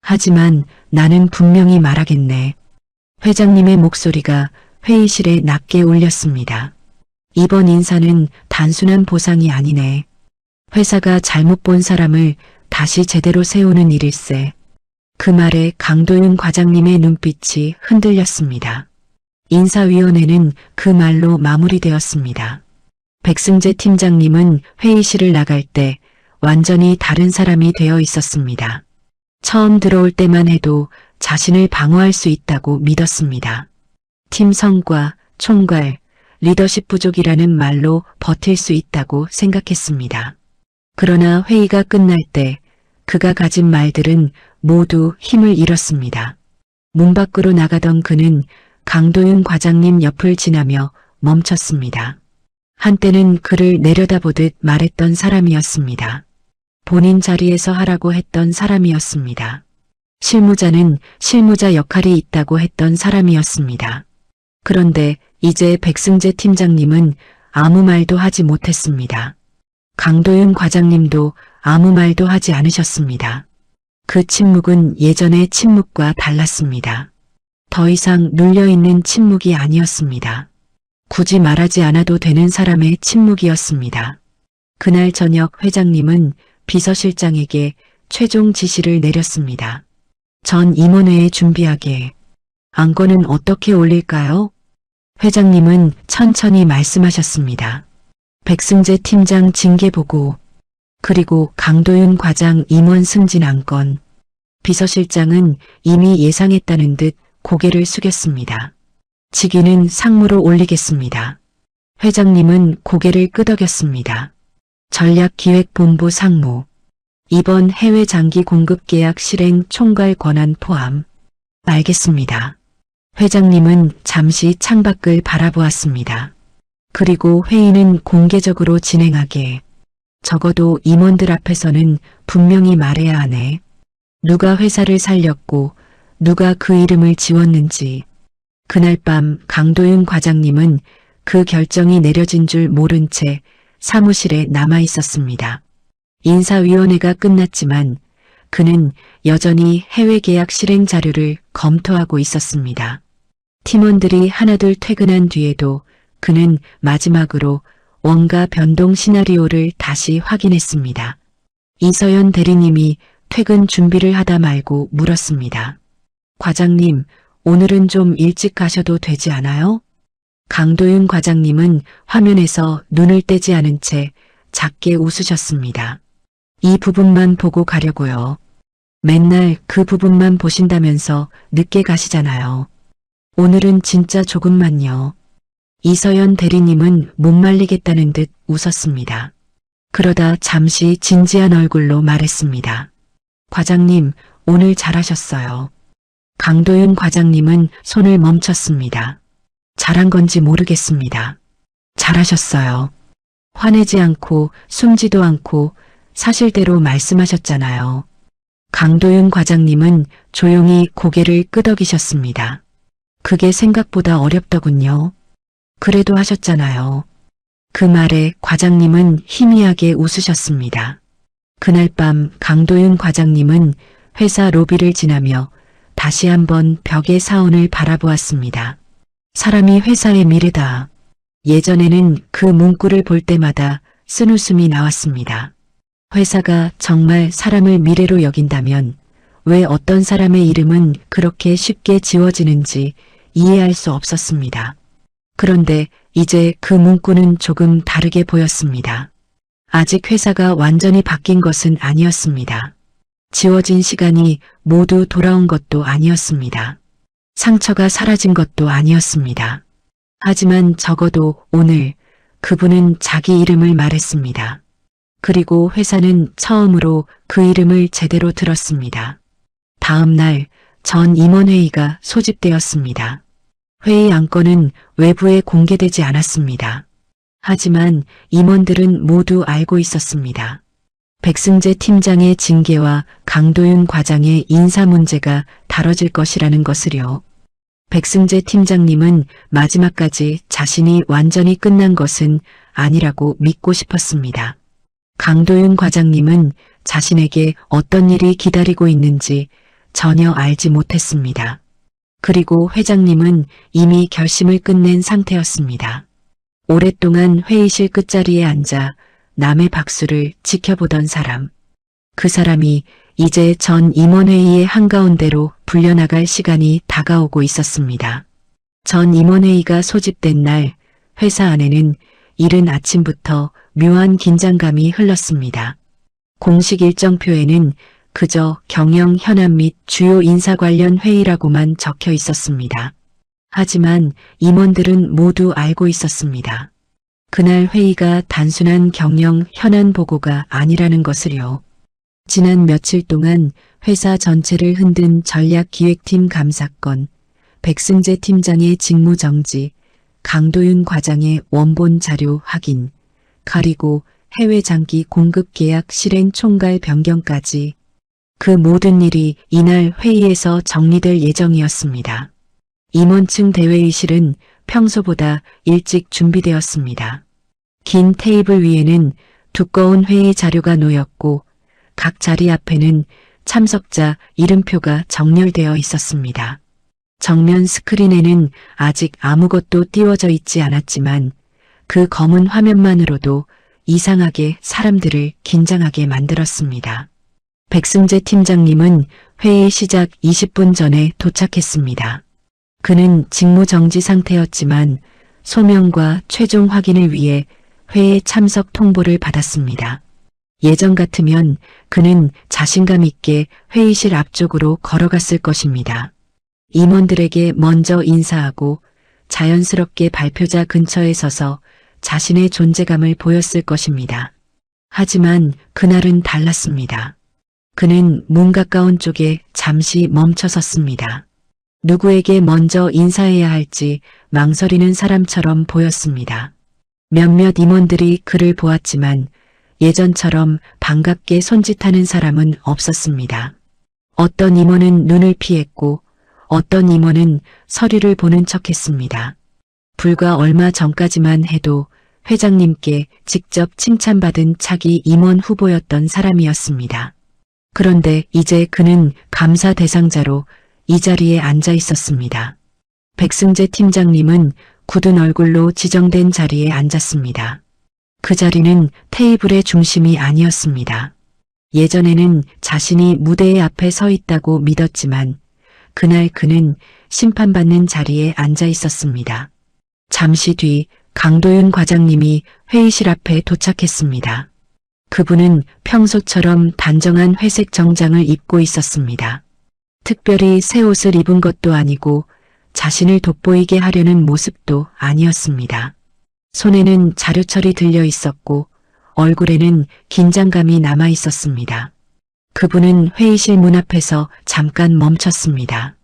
하지만 나는 분명히 말하겠네. 회장님의 목소리가 회의실에 낮게 울렸습니다. 이번 인사는 단순한 보상이 아니네. 회사가 잘못 본 사람을 다시 제대로 세우는 일일세. 그 말에 강도윤 과장님의 눈빛이 흔들렸습니다. 인사위원회는 그 말로 마무리되었습니다. 백승재 팀장님은 회의실을 나갈 때 완전히 다른 사람이 되어 있었습니다. 처음 들어올 때만 해도 자신을 방어할 수 있다고 믿었습니다. 팀 성과, 총괄, 리더십 부족이라는 말로 버틸 수 있다고 생각했습니다. 그러나 회의가 끝날 때 그가 가진 말들은 모두 힘을 잃었습니다. 문 밖으로 나가던 그는 강도윤 과장님 옆을 지나며 멈췄습니다. 한때는 그를 내려다보듯 말했던 사람이었습니다. 본인 자리에서 하라고 했던 사람이었습니다. 실무자는 실무자 역할이 있다고 했던 사람이었습니다. 그런데 이제 백승재 팀장님은 아무 말도 하지 못했습니다. 강도윤 과장님도 아무 말도 하지 않으셨습니다. 그 침묵은 예전의 침묵과 달랐습니다. 더 이상 눌려있는 침묵이 아니었습니다. 굳이 말하지 않아도 되는 사람의 침묵이었습니다. 그날 저녁 회장님은 비서실장에게 최종 지시를 내렸습니다. 전 임원회에 준비하게. 안건은 어떻게 올릴까요? 회장님은 천천히 말씀하셨습니다. 백승재 팀장 징계보고, 그리고 강도윤 과장 임원 승진 안건. 비서실장은 이미 예상했다는 듯 고개를 숙였습니다. 직위는 상무로 올리겠습니다. 회장님은 고개를 끄덕였습니다. 전략기획본부 상무. 이번 해외 장기 공급 계약 실행 총괄 권한 포함. 알겠습니다. 회장님은 잠시 창밖을 바라보았습니다. 그리고 회의는 공개적으로 진행하게. 적어도 임원들 앞에서는 분명히 말해야 하네. 누가 회사를 살렸고 누가 그 이름을 지웠는지. 그날 밤 강도윤 과장님은 그 결정이 내려진 줄 모른 채 사무실에 남아 있었습니다. 인사위원회가 끝났지만 그는 여전히 해외 계약 실행 자료를 검토하고 있었습니다. 팀원들이 하나둘 퇴근한 뒤에도 그는 마지막으로 원가 변동 시나리오를 다시 확인했습니다. 이서연 대리님이 퇴근 준비를 하다 말고 물었습니다. 과장님, 오늘은 좀 일찍 가셔도 되지 않아요? 강도윤 과장님은 화면에서 눈을 떼지 않은 채 작게 웃으셨습니다. 이 부분만 보고 가려고요. 맨날 그 부분만 보신다면서 늦게 가시잖아요. 오늘은 진짜 조금만요. 이서연 대리님은 못 말리겠다는 듯 웃었습니다. 그러다 잠시 진지한 얼굴로 말했습니다. 과장님, 오늘 잘하셨어요. 강도윤 과장님은 손을 멈췄습니다. 잘한 건지 모르겠습니다. 잘하셨어요. 화내지 않고 숨지도 않고 사실대로 말씀하셨잖아요. 강도윤 과장님은 조용히 고개를 끄덕이셨습니다. 그게 생각보다 어렵더군요. 그래도 하셨잖아요. 그 말에 과장님은 희미하게 웃으셨습니다. 그날 밤 강도윤 과장님은 회사 로비를 지나며 다시 한번 벽의 사원을 바라보았습니다. 사람이 회사의 미래다. 예전에는 그 문구를 볼 때마다 쓴웃음이 나왔습니다. 회사가 정말 사람을 미래로 여긴다면 왜 어떤 사람의 이름은 그렇게 쉽게 지워지는지 이해할 수 없었습니다. 그런데 이제 그 문구는 조금 다르게 보였습니다. 아직 회사가 완전히 바뀐 것은 아니었습니다. 지워진 시간이 모두 돌아온 것도 아니었습니다. 상처가 사라진 것도 아니었습니다. 하지만 적어도 오늘 그분은 자기 이름을 말했습니다. 그리고 회사는 처음으로 그 이름을 제대로 들었습니다. 다음 날 전 임원회의가 소집되었습니다. 회의 안건은 외부에 공개되지 않았습니다. 하지만 임원들은 모두 알고 있었습니다. 백승재 팀장의 징계와 강도윤 과장의 인사 문제가 다뤄질 것이라는 것을요. 백승재 팀장님은 마지막까지 자신이 완전히 끝난 것은 아니라고 믿고 싶었습니다. 강도윤 과장님은 자신에게 어떤 일이 기다리고 있는지 전혀 알지 못했습니다. 그리고 회장님은 이미 결심을 끝낸 상태였습니다. 오랫동안 회의실 끝자리에 앉아 남의 박수를 지켜보던 사람. 그 사람이 이제 전 임원회의의 한가운데로 불려나갈 시간이 다가오고 있었습니다. 전 임원회의가 소집된 날 회사 안에는 이른 아침부터 묘한 긴장감이 흘렀습니다. 공식 일정표에는 그저 경영 현안 및 주요 인사 관련 회의라고만 적혀 있었습니다. 하지만 임원들은 모두 알고 있었습니다. 그날 회의가 단순한 경영 현안 보고가 아니라는 것을요. 지난 며칠 동안 회사 전체를 흔든 전략기획팀 감사건, 백승재 팀장의 직무정지, 강도윤 과장의 원본 자료 확인, 그리고 해외 장기 공급 계약 실행 총괄 변경까지 그 모든 일이 이날 회의에서 정리될 예정이었습니다. 임원층 대회의실은 평소보다 일찍 준비되었습니다. 긴 테이블 위에는 두꺼운 회의 자료가 놓였고 각 자리 앞에는 참석자 이름표가 정렬되어 있었습니다. 정면 스크린에는 아직 아무것도 띄워져 있지 않았지만 그 검은 화면만으로도 이상하게 사람들을 긴장하게 만들었습니다. 백승재 팀장님은 회의 시작 20분 전에 도착했습니다. 그는 직무정지 상태였지만 소명과 최종 확인을 위해 회의 참석 통보를 받았습니다. 예전 같으면 그는 자신감 있게 회의실 앞쪽으로 걸어갔을 것입니다. 임원들에게 먼저 인사하고 자연스럽게 발표자 근처에 서서 자신의 존재감을 보였을 것입니다. 하지만 그날은 달랐습니다. 그는 문 가까운 쪽에 잠시 멈춰 섰습니다. 누구에게 먼저 인사해야 할지 망설이는 사람처럼 보였습니다. 몇몇 임원들이 그를 보았지만 예전처럼 반갑게 손짓하는 사람은 없었습니다. 어떤 임원은 눈을 피했고 어떤 임원은 서류를 보는 척했습니다. 불과 얼마 전까지만 해도 회장님께 직접 칭찬받은 차기 임원 후보였던 사람이었습니다. 그런데 이제 그는 감사 대상자로 이 자리에 앉아 있었습니다. 백승재 팀장님은 굳은 얼굴로 지정된 자리에 앉았습니다. 그 자리는 테이블의 중심이 아니었습니다. 예전에는 자신이 무대 앞에 서 있다고 믿었지만 그날 그는 심판받는 자리에 앉아 있었습니다. 잠시 뒤 강도윤 과장님이 회의실 앞에 도착했습니다. 그분은 평소처럼 단정한 회색 정장을 입고 있었습니다. 특별히 새 옷을 입은 것도 아니고 자신을 돋보이게 하려는 모습도 아니었습니다. 손에는 자료철이 들려 있었고 얼굴에는 긴장감이 남아 있었습니다. 그분은 회의실 문 앞에서 잠깐 멈췄습니다.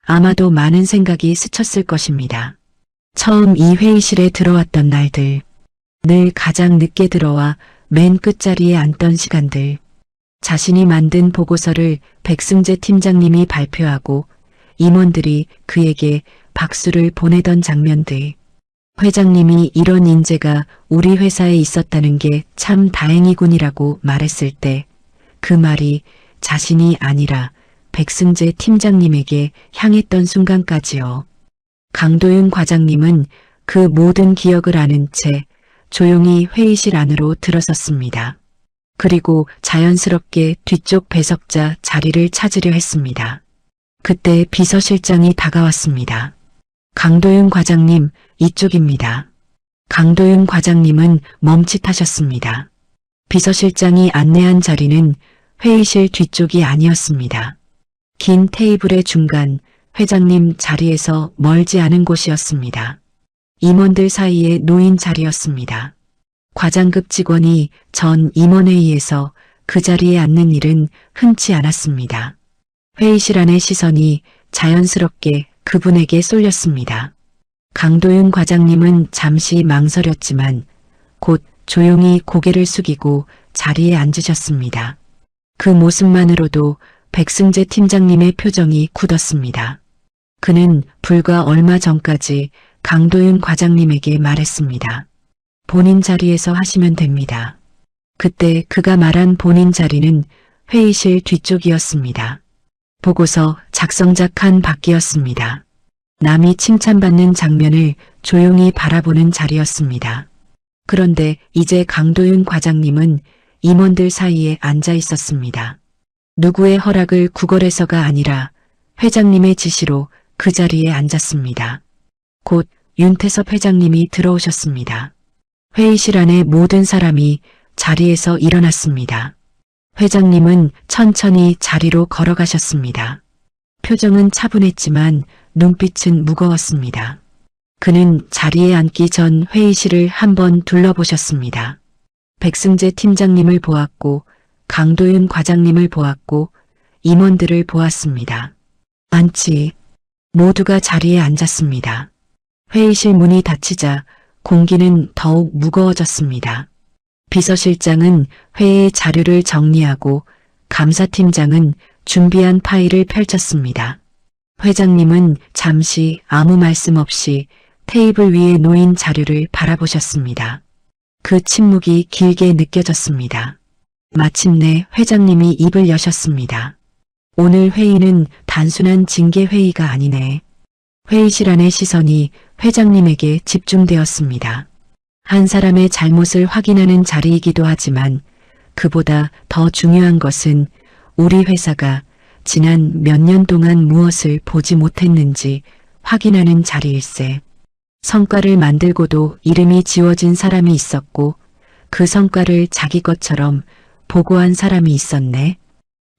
아마도 많은 생각이 스쳤을 것입니다. 처음 이 회의실에 들어왔던 날들, 늘 가장 늦게 들어와 맨 끝자리에 앉던 시간들, 자신이 만든 보고서를 백승재 팀장님이 발표하고 임원들이 그에게 박수를 보내던 장면들, 회장님이 이런 인재가 우리 회사에 있었다는 게 참 다행이군이라고 말했을 때 그 말이 자신이 아니라 백승재 팀장님에게 향했던 순간까지요. 강도윤 과장님은 그 모든 기억을 아는 채 조용히 회의실 안으로 들어섰습니다. 그리고 자연스럽게 뒤쪽 배석자 자리를 찾으려 했습니다. 그때 비서실장이 다가왔습니다. 강도윤 과장님, 이쪽입니다. 강도윤 과장님은 멈칫하셨습니다. 비서실장이 안내한 자리는 회의실 뒤쪽이 아니었습니다. 긴 테이블의 중간, 회장님 자리에서 멀지 않은 곳이었습니다. 임원들 사이에 놓인 자리였습니다. 과장급 직원이 전 임원회의에서 그 자리에 앉는 일은 흔치 않았습니다. 회의실 안의 시선이 자연스럽게 그분에게 쏠렸습니다. 강도윤 과장님은 잠시 망설였지만 곧 조용히 고개를 숙이고 자리에 앉으셨습니다. 그 모습만으로도 백승재 팀장님의 표정이 굳었습니다. 그는 불과 얼마 전까지 강도윤 과장님에게 말했습니다. 본인 자리에서 하시면 됩니다. 그때 그가 말한 본인 자리는 회의실 뒤쪽이었습니다. 보고서 작성자 칸 밖이었습니다. 남이 칭찬받는 장면을 조용히 바라보는 자리였습니다. 그런데 이제 강도윤 과장님은 임원들 사이에 앉아 있었습니다. 누구의 허락을 구걸해서가 아니라 회장님의 지시로 그 자리에 앉았습니다. 곧 윤태섭 회장님이 들어오셨습니다. 회의실 안에 모든 사람이 자리에서 일어났습니다. 회장님은 천천히 자리로 걸어가셨습니다. 표정은 차분했지만 눈빛은 무거웠습니다. 그는 자리에 앉기 전 회의실을 한번 둘러보셨습니다. 백승재 팀장님을 보았고 강도윤 과장님을 보았고 임원들을 보았습니다. 안치 모두가 자리에 앉았습니다. 회의실 문이 닫히자 공기는 더욱 무거워졌습니다. 비서실장은 회의 자료를 정리하고 감사팀장은 준비한 파일을 펼쳤습니다. 회장님은 잠시 아무 말씀 없이 테이블 위에 놓인 자료를 바라보셨습니다. 그 침묵이 길게 느껴졌습니다. 마침내 회장님이 입을 여셨습니다. 오늘 회의는 단순한 징계 회의가 아니네. 회의실 안의 시선이 회장님에게 집중되었습니다. 한 사람의 잘못을 확인하는 자리이기도 하지만 그보다 더 중요한 것은 우리 회사가 지난 몇 년 동안 무엇을 보지 못했는지 확인하는 자리일세. 성과를 만들고도 이름이 지워진 사람이 있었고 그 성과를 자기 것처럼 보고한 사람이 있었네.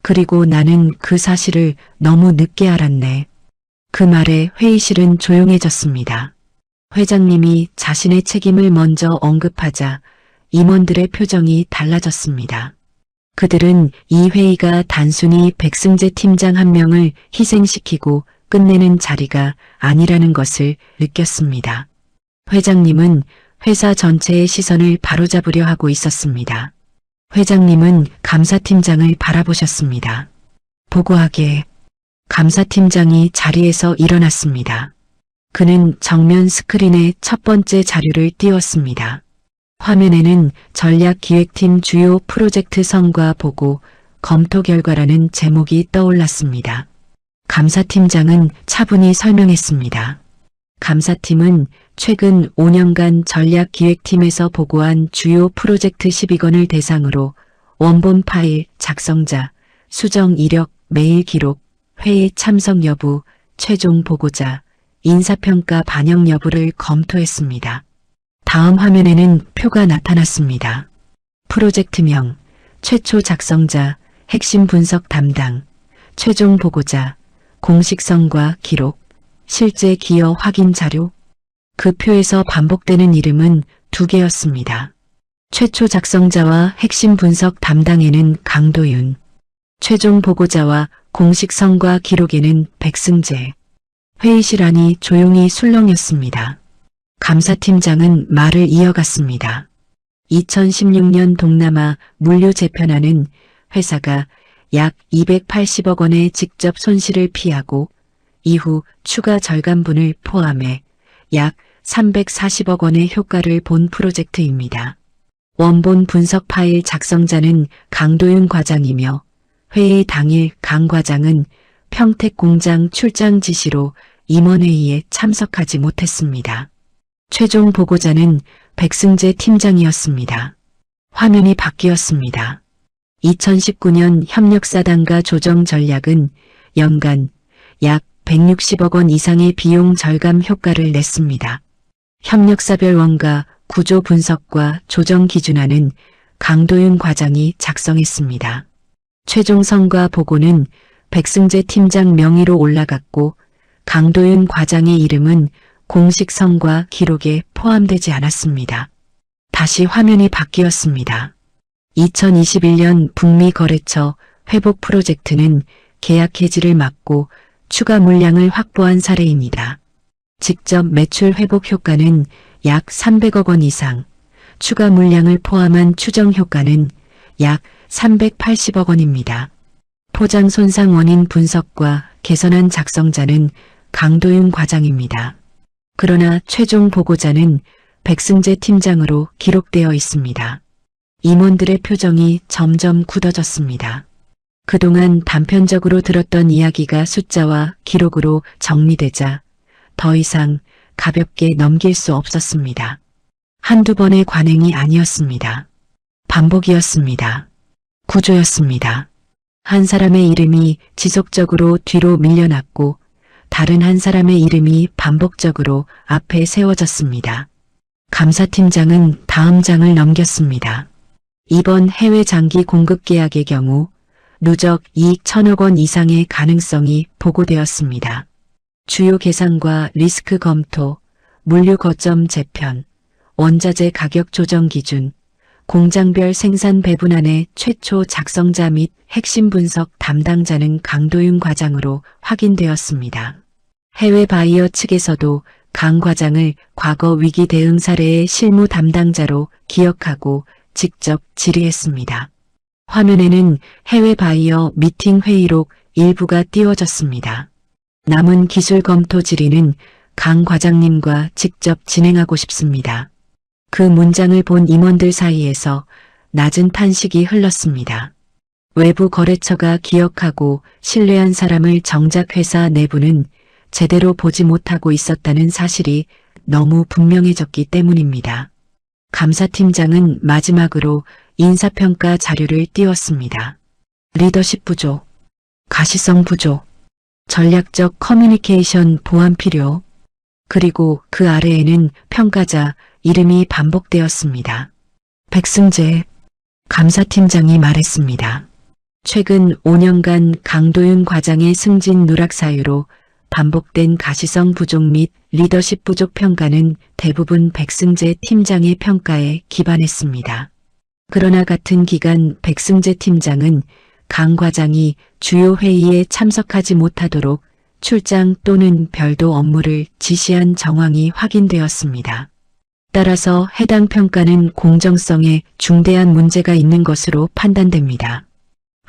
그리고 나는 그 사실을 너무 늦게 알았네. 그 말에 회의실은 조용해졌습니다. 회장님이 자신의 책임을 먼저 언급하자 임원들의 표정이 달라졌습니다. 그들은 이 회의가 단순히 백승재 팀장 한 명을 희생시키고 끝내는 자리가 아니라는 것을 느꼈습니다. 회장님은 회사 전체의 시선을 바로잡으려 하고 있었습니다. 회장님은 감사팀장을 바라보셨습니다. 보고하게. 감사팀장이 자리에서 일어났습니다. 그는 정면 스크린에 첫 번째 자료를 띄웠습니다. 화면에는 전략기획팀 주요 프로젝트 성과 보고 검토 결과라는 제목이 떠올랐습니다. 감사팀장은 차분히 설명했습니다. 감사팀은 최근 5년간 전략기획팀에서 보고한 주요 프로젝트 12건을 대상으로 원본 파일 작성자, 수정 이력, 메일 기록, 회의 참석 여부, 최종 보고자, 인사평가 반영 여부를 검토했습니다. 다음 화면에는 표가 나타났습니다. 프로젝트명, 최초 작성자, 핵심 분석 담당, 최종 보고자, 공식 성과 기록, 실제 기여 확인 자료. 그 표에서 반복되는 이름은 두 개였습니다. 최초 작성자와 핵심 분석 담당에는 강도윤, 최종 보고자와 공식 성과 기록에는 백승재. 회의실 안이 조용히 술렁였습니다. 감사팀장은 말을 이어갔습니다. 2016년 동남아 물류 재편하는 회사가 약 280억 원의 직접 손실을 피하고 이후 추가 절감분을 포함해 약 340억 원의 효과를 본 프로젝트입니다. 원본 분석 파일 작성자는 강도윤 과장이며 회의 당일 강 과장은 평택 공장 출장 지시로 임원회의에 참석하지 못했습니다. 최종 보고자는 백승재 팀장이었습니다. 화면이 바뀌었습니다. 2019년 협력사단과 조정 전략은 연간 약 160억 원 이상의 비용 절감 효과를 냈습니다. 협력사별 원가 구조 분석과 조정 기준안은 강도윤 과장이 작성했습니다. 최종 성과 보고는 백승재 팀장 명의로 올라갔고 강도윤 과장의 이름은 공식 성과 기록에 포함되지 않았습니다. 다시 화면이 바뀌었습니다. 2021년 북미 거래처 회복 프로젝트는 계약 해지를 막고 추가 물량을 확보한 사례입니다. 직접 매출 회복 효과는 약 300억 원 이상, 추가 물량을 포함한 추정 효과는 약 380억 원입니다. 포장 손상 원인 분석과 개선한 작성자는 강도윤 과장입니다. 그러나 최종 보고자는 백승재 팀장으로 기록되어 있습니다. 임원들의 표정이 점점 굳어졌습니다. 그동안 단편적으로 들었던 이야기가 숫자와 기록으로 정리되자 더 이상 가볍게 넘길 수 없었습니다. 한두 번의 관행이 아니었습니다. 반복이었습니다. 구조였습니다. 한 사람의 이름이 지속적으로 뒤로 밀려났고 다른 한 사람의 이름이 반복적으로 앞에 세워졌습니다. 감사팀장은 다음 장을 넘겼습니다. 이번 해외 장기 공급 계약의 경우 누적 이익 1,000억 원 이상의 가능성이 보고되었습니다. 주요 계산과 리스크 검토, 물류 거점 재편, 원자재 가격 조정 기준, 공장별 생산 배분안의 최초 작성자 및 핵심 분석 담당자는 강도윤 과장으로 확인되었습니다. 해외 바이어 측에서도 강 과장을 과거 위기 대응 사례의 실무 담당자로 기억하고 직접 질의했습니다. 화면에는 해외 바이어 미팅 회의록 일부가 띄워졌습니다. 남은 기술 검토 질의는 강 과장님과 직접 진행하고 싶습니다. 그 문장을 본 임원들 사이에서 낮은 탄식이 흘렀습니다. 외부 거래처가 기억하고 신뢰한 사람을 정작 회사 내부는 제대로 보지 못하고 있었다는 사실이 너무 분명해졌기 때문입니다. 감사팀장은 마지막으로 인사평가 자료를 띄웠습니다. 리더십 부족, 가시성 부족, 전략적 커뮤니케이션 보완 필요, 그리고 그 아래에는 평가자 이름이 반복되었습니다. 백승재 감사팀장이 말했습니다. 최근 5년간 강도윤 과장의 승진 누락 사유로 반복된 가시성 부족 및 리더십 부족 평가는 대부분 백승재 팀장의 평가에 기반했습니다. 그러나 같은 기간 백승재 팀장은 강 과장이 주요 회의에 참석하지 못하도록 출장 또는 별도 업무를 지시한 정황이 확인되었습니다. 따라서 해당 평가는 공정성에 중대한 문제가 있는 것으로 판단됩니다.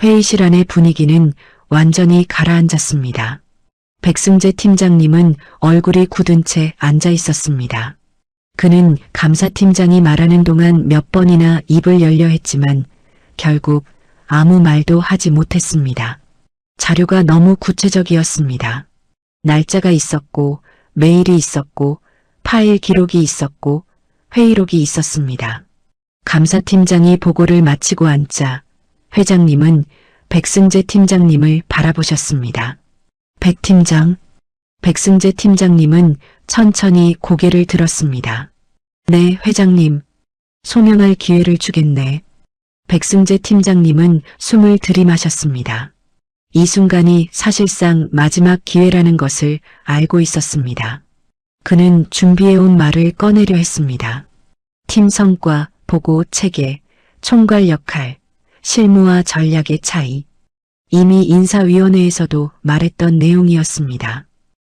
회의실 안의 분위기는 완전히 가라앉았습니다. 백승재 팀장님은 얼굴이 굳은 채 앉아 있었습니다. 그는 감사팀장이 말하는 동안 몇 번이나 입을 열려 했지만 결국 아무 말도 하지 못했습니다. 자료가 너무 구체적이었습니다. 날짜가 있었고 메일이 있었고 파일 기록이 있었고 회의록이 있었습니다. 감사팀장이 보고를 마치고 앉자 회장님은 백승재 팀장님을 바라보셨습니다. 백 팀장, 백승재 팀장님은 천천히 고개를 들었습니다. 네, 회장님. 소명할 기회를 주겠네. 백승재 팀장님은 숨을 들이마셨습니다. 이 순간이 사실상 마지막 기회라는 것을 알고 있었습니다. 그는 준비해온 말을 꺼내려 했습니다. 팀 성과, 보고 체계, 총괄 역할, 실무와 전략의 차이. 이미 인사위원회에서도 말했던 내용이었습니다.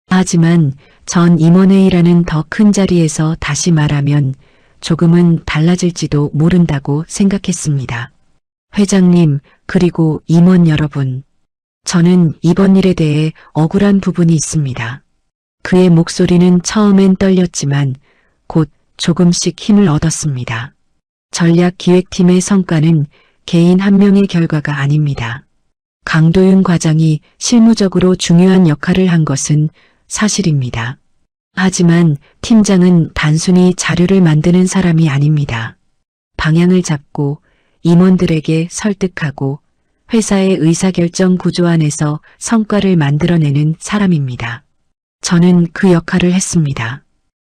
하지만 전 임원회의라는 더 큰 자리에서 다시 말하면 조금은 달라질지도 모른다고 생각했습니다. 회장님, 그리고 임원 여러분. 저는 이번 일에 대해 억울한 부분이 있습니다. 그의 목소리는 처음엔 떨렸지만 곧 조금씩 힘을 얻었습니다. 전략기획팀의 성과는 개인 한 명의 결과가 아닙니다. 강도윤 과장이 실무적으로 중요한 역할을 한 것은 사실입니다. 하지만 팀장은 단순히 자료를 만드는 사람이 아닙니다. 방향을 잡고 임원들에게 설득하고 회사의 의사결정 구조 안에서 성과를 만들어내는 사람입니다. 저는 그 역할을 했습니다.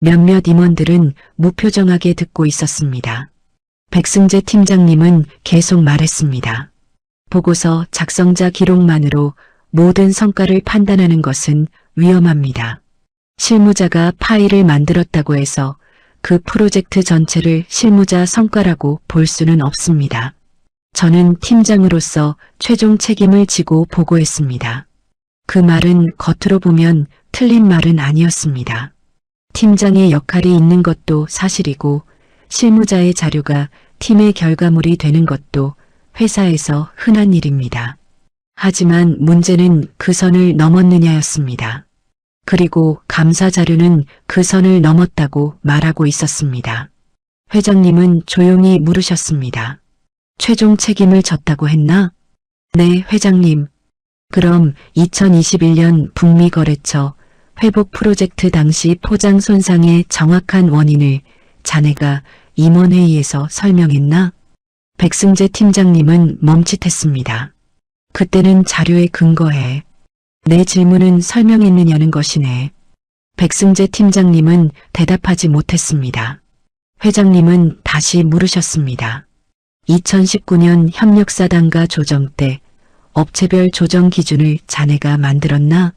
몇몇 임원들은 무표정하게 듣고 있었습니다. 백승재 팀장님은 계속 말했습니다. 보고서 작성자 기록만으로 모든 성과를 판단하는 것은 위험합니다. 실무자가 파일을 만들었다고 해서 그 프로젝트 전체를 실무자 성과라고 볼 수는 없습니다. 저는 팀장으로서 최종 책임을 지고 보고했습니다. 그 말은 겉으로 보면 틀린 말은 아니었습니다. 팀장의 역할이 있는 것도 사실이고 실무자의 자료가 팀의 결과물이 되는 것도 회사에서 흔한 일입니다. 하지만 문제는 그 선을 넘었느냐였습니다. 그리고 감사 자료는 그 선을 넘었다고 말하고 있었습니다. 회장님은 조용히 물으셨습니다. 최종 책임을 졌다고 했나? 네, 회장님. 그럼 2021년 북미 거래처 회복 프로젝트 당시 포장 손상의 정확한 원인을 자네가 임원회의에서 설명했나? 백승재 팀장님은 멈칫했습니다. 그때는 자료에 근거해 내 질문은 설명했느냐는 것이네. 백승재 팀장님은 대답하지 못했습니다. 회장님은 다시 물으셨습니다. 2019년 협력사단과 조정 때 업체별 조정 기준을 자네가 만들었나?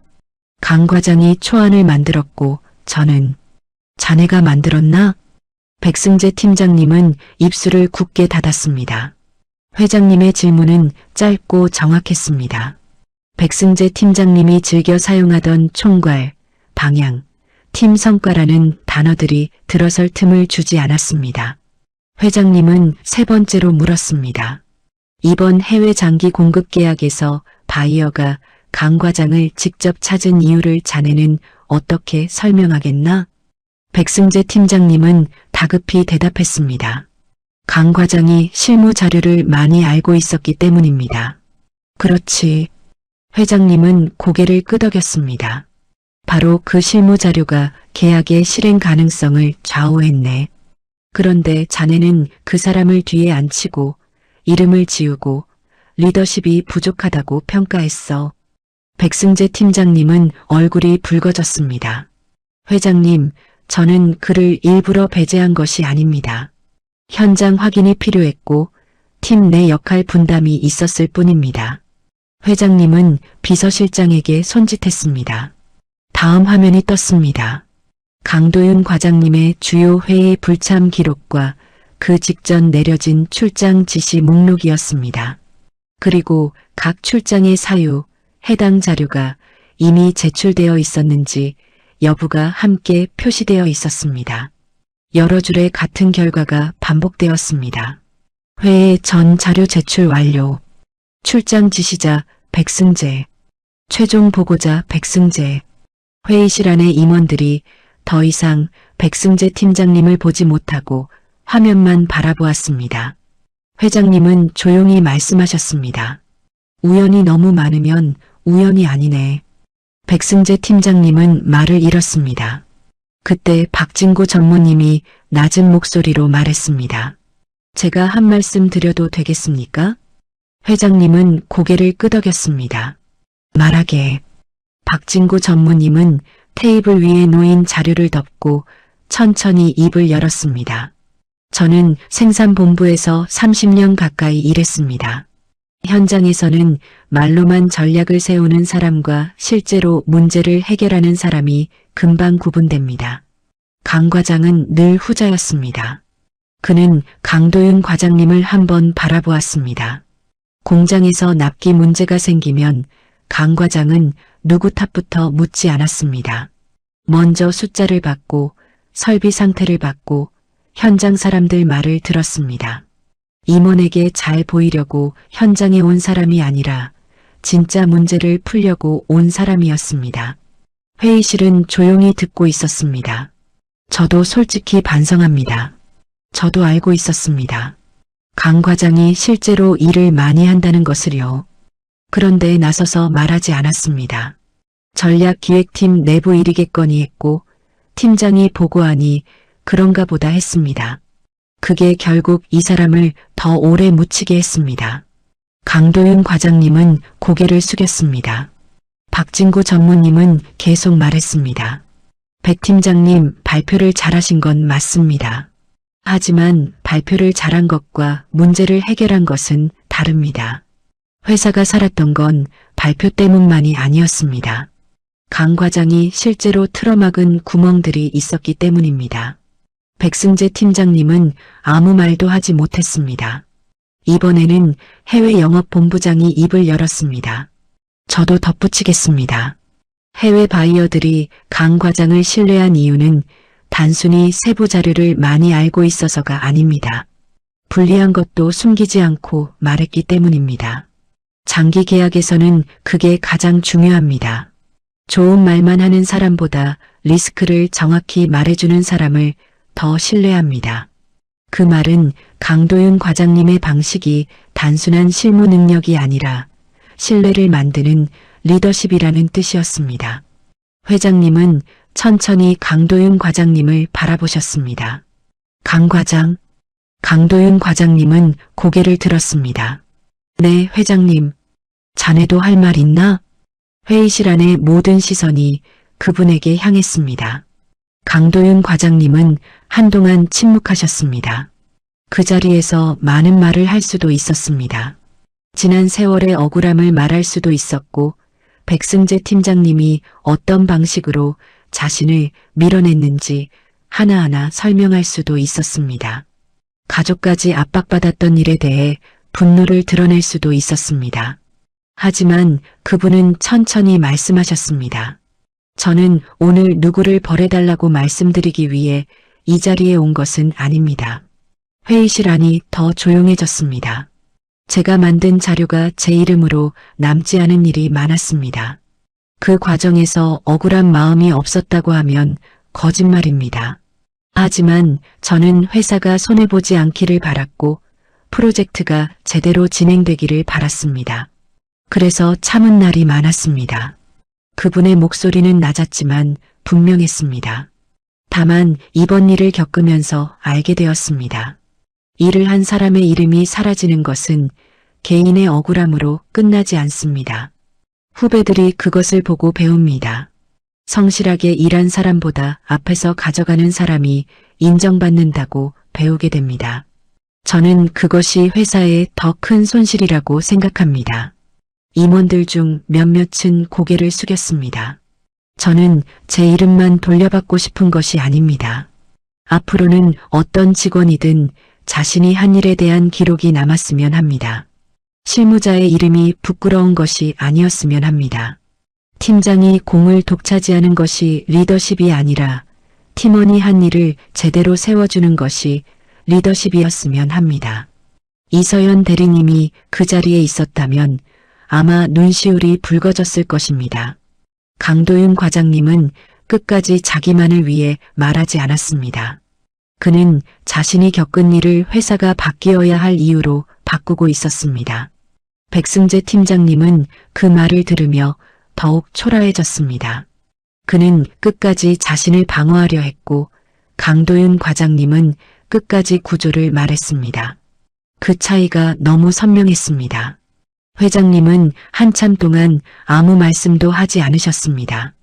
강 과장이 초안을 만들었고 저는 자네가 만들었나? 백승재 팀장님은 입술을 굳게 닫았습니다. 회장님의 질문은 짧고 정확했습니다. 백승재 팀장님이 즐겨 사용하던 총괄, 방향, 팀 성과라는 단어들이 들어설 틈을 주지 않았습니다. 회장님은 세 번째로 물었습니다. 이번 해외 장기 공급 계약에서 바이어가 강 과장을 직접 찾은 이유를 자네는 어떻게 설명하겠나? 백승재 팀장님은 다급히 대답했습니다. 강 과장이 실무 자료를 많이 알고 있었기 때문입니다. 그렇지. 회장님은 고개를 끄덕였습니다. 바로 그 실무 자료가 계약의 실행 가능성을 좌우했네. 그런데 자네는 그 사람을 뒤에 앉히고 이름을 지우고 리더십이 부족하다고 평가했어. 백승재 팀장님은 얼굴이 붉어졌습니다. 회장님, 저는 그를 일부러 배제한 것이 아닙니다. 현장 확인이 필요했고 팀 내 역할 분담이 있었을 뿐입니다. 회장님은 비서실장에게 손짓했습니다. 다음 화면이 떴습니다. 강도윤 과장님의 주요 회의 불참 기록과 그 직전 내려진 출장 지시 목록이었습니다. 그리고 각 출장의 사유, 해당 자료가 이미 제출되어 있었는지 여부가 함께 표시되어 있었습니다. 여러 줄의 같은 결과가 반복되었습니다. 회의 전 자료 제출 완료. 출장 지시자 백승재. 최종 보고자 백승재. 회의실 안의 임원들이 더 이상 백승재 팀장님을 보지 못하고 화면만 바라보았습니다. 회장님은 조용히 말씀하셨습니다. 우연이 너무 많으면 우연이 아니네. 백승재 팀장님은 말을 잃었습니다. 그때 박진구 전무님이 낮은 목소리로 말했습니다. 제가 한 말씀 드려도 되겠습니까? 회장님은 고개를 끄덕였습니다. 말하게. 박진구 전무님은 테이블 위에 놓인 자료를 덮고 천천히 입을 열었습니다. 저는 생산본부에서 30년 가까이 일했습니다. 현장에서는 말로만 전략을 세우는 사람과 실제로 문제를 해결하는 사람이 금방 구분됩니다. 강 과장은 늘 후자였습니다. 그는 강도윤 과장님을 한번 바라보았습니다. 공장에서 납기 문제가 생기면 강 과장은 누구 탓부터 묻지 않았습니다. 먼저 숫자를 받고 설비 상태를 받고 현장 사람들 말을 들었습니다. 임원에게 잘 보이려고 현장에 온 사람이 아니라 진짜 문제를 풀려고 온 사람이었습니다. 회의실은 조용히 듣고 있었습니다. 저도 솔직히 반성합니다. 저도 알고 있었습니다. 강 과장이 실제로 일을 많이 한다는 것을요. 그런데 나서서 말하지 않았습니다. 전략기획팀 내부 일이겠거니 했고 팀장이 보고하니 그런가 보다 했습니다. 그게 결국 이 사람을 더 오래 묻히게 했습니다. 강도윤 과장님은 고개를 숙였습니다. 박진구 전무님은 계속 말했습니다. 백 팀장님 발표를 잘하신 건 맞습니다. 하지만 발표를 잘한 것과 문제를 해결한 것은 다릅니다. 회사가 살았던 건 발표 때문만이 아니었습니다. 강 과장이 실제로 틀어막은 구멍들이 있었기 때문입니다. 백승재 팀장님은 아무 말도 하지 못했습니다. 이번에는 해외 영업본부장이 입을 열었습니다. 저도 덧붙이겠습니다. 해외 바이어들이 강 과장을 신뢰한 이유는 단순히 세부 자료를 많이 알고 있어서가 아닙니다. 불리한 것도 숨기지 않고 말했기 때문입니다. 장기 계약에서는 그게 가장 중요합니다. 좋은 말만 하는 사람보다 리스크를 정확히 말해주는 사람을 더 신뢰합니다. 그 말은 강도윤 과장님의 방식이 단순한 실무 능력이 아니라 신뢰를 만드는 리더십이라는 뜻이었습니다. 회장님은 천천히 강도윤 과장님을 바라보셨습니다. 강 과장. 강도윤 과장님은 고개를 들었습니다. 네, 회장님. 자네도 할 말 있나? 회의실 안의 모든 시선이 그분에게 향했습니다. 강도윤 과장님은 한동안 침묵하셨습니다. 그 자리에서 많은 말을 할 수도 있었습니다. 지난 세월의 억울함을 말할 수도 있었고, 백승재 팀장님이 어떤 방식으로 자신을 밀어냈는지 하나하나 설명할 수도 있었습니다. 가족까지 압박받았던 일에 대해 분노를 드러낼 수도 있었습니다. 하지만 그분은 천천히 말씀하셨습니다. 저는 오늘 누구를 벌해달라고 말씀드리기 위해 이 자리에 온 것은 아닙니다. 회의실 안이 더 조용해졌습니다. 제가 만든 자료가 제 이름으로 남지 않은 일이 많았습니다. 그 과정에서 억울한 마음이 없었다고 하면 거짓말입니다. 하지만 저는 회사가 손해보지 않기를 바랐고 프로젝트가 제대로 진행되기를 바랐습니다. 그래서 참은 날이 많았습니다. 그분의 목소리는 낮았지만 분명했습니다. 다만 이번 일을 겪으면서 알게 되었습니다. 일을 한 사람의 이름이 사라지는 것은 개인의 억울함으로 끝나지 않습니다. 후배들이 그것을 보고 배웁니다. 성실하게 일한 사람보다 앞에서 가져가는 사람이 인정받는다고 배우게 됩니다. 저는 그것이 회사의 더 큰 손실이라고 생각합니다. 임원들 중 몇몇은 고개를 숙였습니다. 저는 제 이름만 돌려받고 싶은 것이 아닙니다. 앞으로는 어떤 직원이든 자신이 한 일에 대한 기록이 남았으면 합니다. 실무자의 이름이 부끄러운 것이 아니었으면 합니다. 팀장이 공을 독차지하는 것이 리더십이 아니라 팀원이 한 일을 제대로 세워주는 것이 리더십이었으면 합니다. 이서연 대리님이 그 자리에 있었다면 아마 눈시울이 붉어졌을 것입니다. 강도윤 과장님은 끝까지 자기만을 위해 말하지 않았습니다. 그는 자신이 겪은 일을 회사가 바뀌어야 할 이유로 바꾸고 있었습니다. 백승재 팀장님은 그 말을 들으며 더욱 초라해졌습니다. 그는 끝까지 자신을 방어하려 했고 강도윤 과장님은 끝까지 구조를 말했습니다. 그 차이가 너무 선명했습니다. 회장님은 한참 동안 아무 말씀도 하지 않으셨습니다.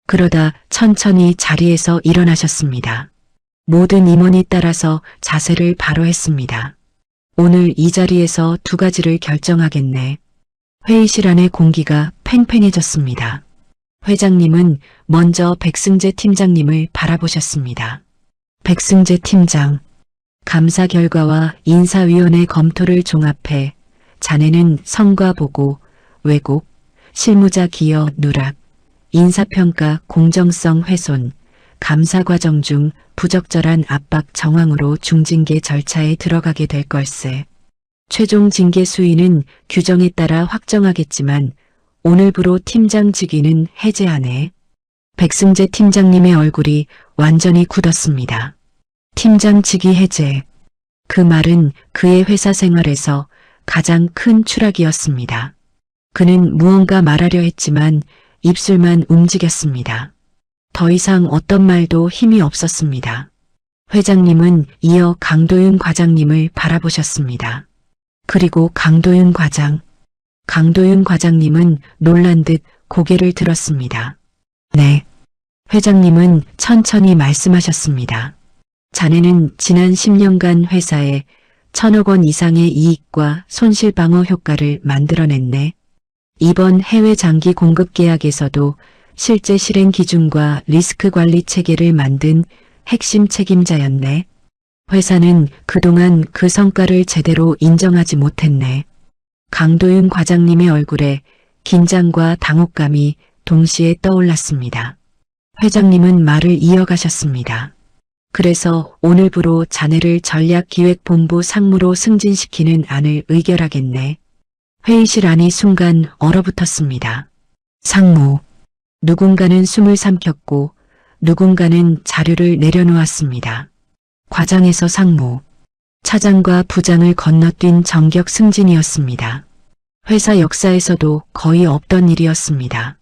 그러다 천천히 자리에서 일어나셨습니다. 모든 임원이 따라서 자세를 바로 했습니다. 오늘 이 자리에서 두 가지를 결정하겠네. 회의실 안의 공기가 팽팽해졌습니다. 회장님은 먼저 백승재 팀장님을 바라보셨습니다. 백승재 팀장, 감사 결과와 인사위원회 검토를 종합해 자네는 성과 보고, 왜곡, 실무자 기여 누락, 인사평가 공정성 훼손, 감사 과정 중 부적절한 압박 정황으로 중징계 절차에 들어가게 될 걸세. 최종 징계 수위는 규정에 따라 확정하겠지만 오늘부로 팀장 직위는 해제하네. 백승재 팀장님의 얼굴이 완전히 굳었습니다. 팀장 직위 해제. 그 말은 그의 회사 생활에서 가장 큰 추락이었습니다. 그는 무언가 말하려 했지만 입술만 움직였습니다. 더 이상 어떤 말도 힘이 없었습니다. 회장님은 이어 강도윤 과장님을 바라보셨습니다. 그리고 강도윤 과장. 강도윤 과장님은 놀란 듯 고개를 들었습니다. 네. 회장님은 천천히 말씀하셨습니다. 자네는 지난 10년간 회사에 1,000억 원 이상의 이익과 손실 방어 효과를 만들어냈네. 이번 해외 장기 공급 계약에서도 실제 실행 기준과 리스크 관리 체계를 만든 핵심 책임자였네. 회사는 그동안 그 성과를 제대로 인정하지 못했네. 강도윤 과장님의 얼굴에 긴장과 당혹감이 동시에 떠올랐습니다. 회장님은 말을 이어가셨습니다. 그래서 오늘부로 자네를 전략기획본부 상무로 승진시키는 안을 의결하겠네. 회의실 안이 순간 얼어붙었습니다. 상무. 누군가는 숨을 삼켰고 누군가는 자료를 내려놓았습니다. 과장에서 상무. 차장과 부장을 건너뛴 정격 승진이었습니다. 회사 역사에서도 거의 없던 일이었습니다.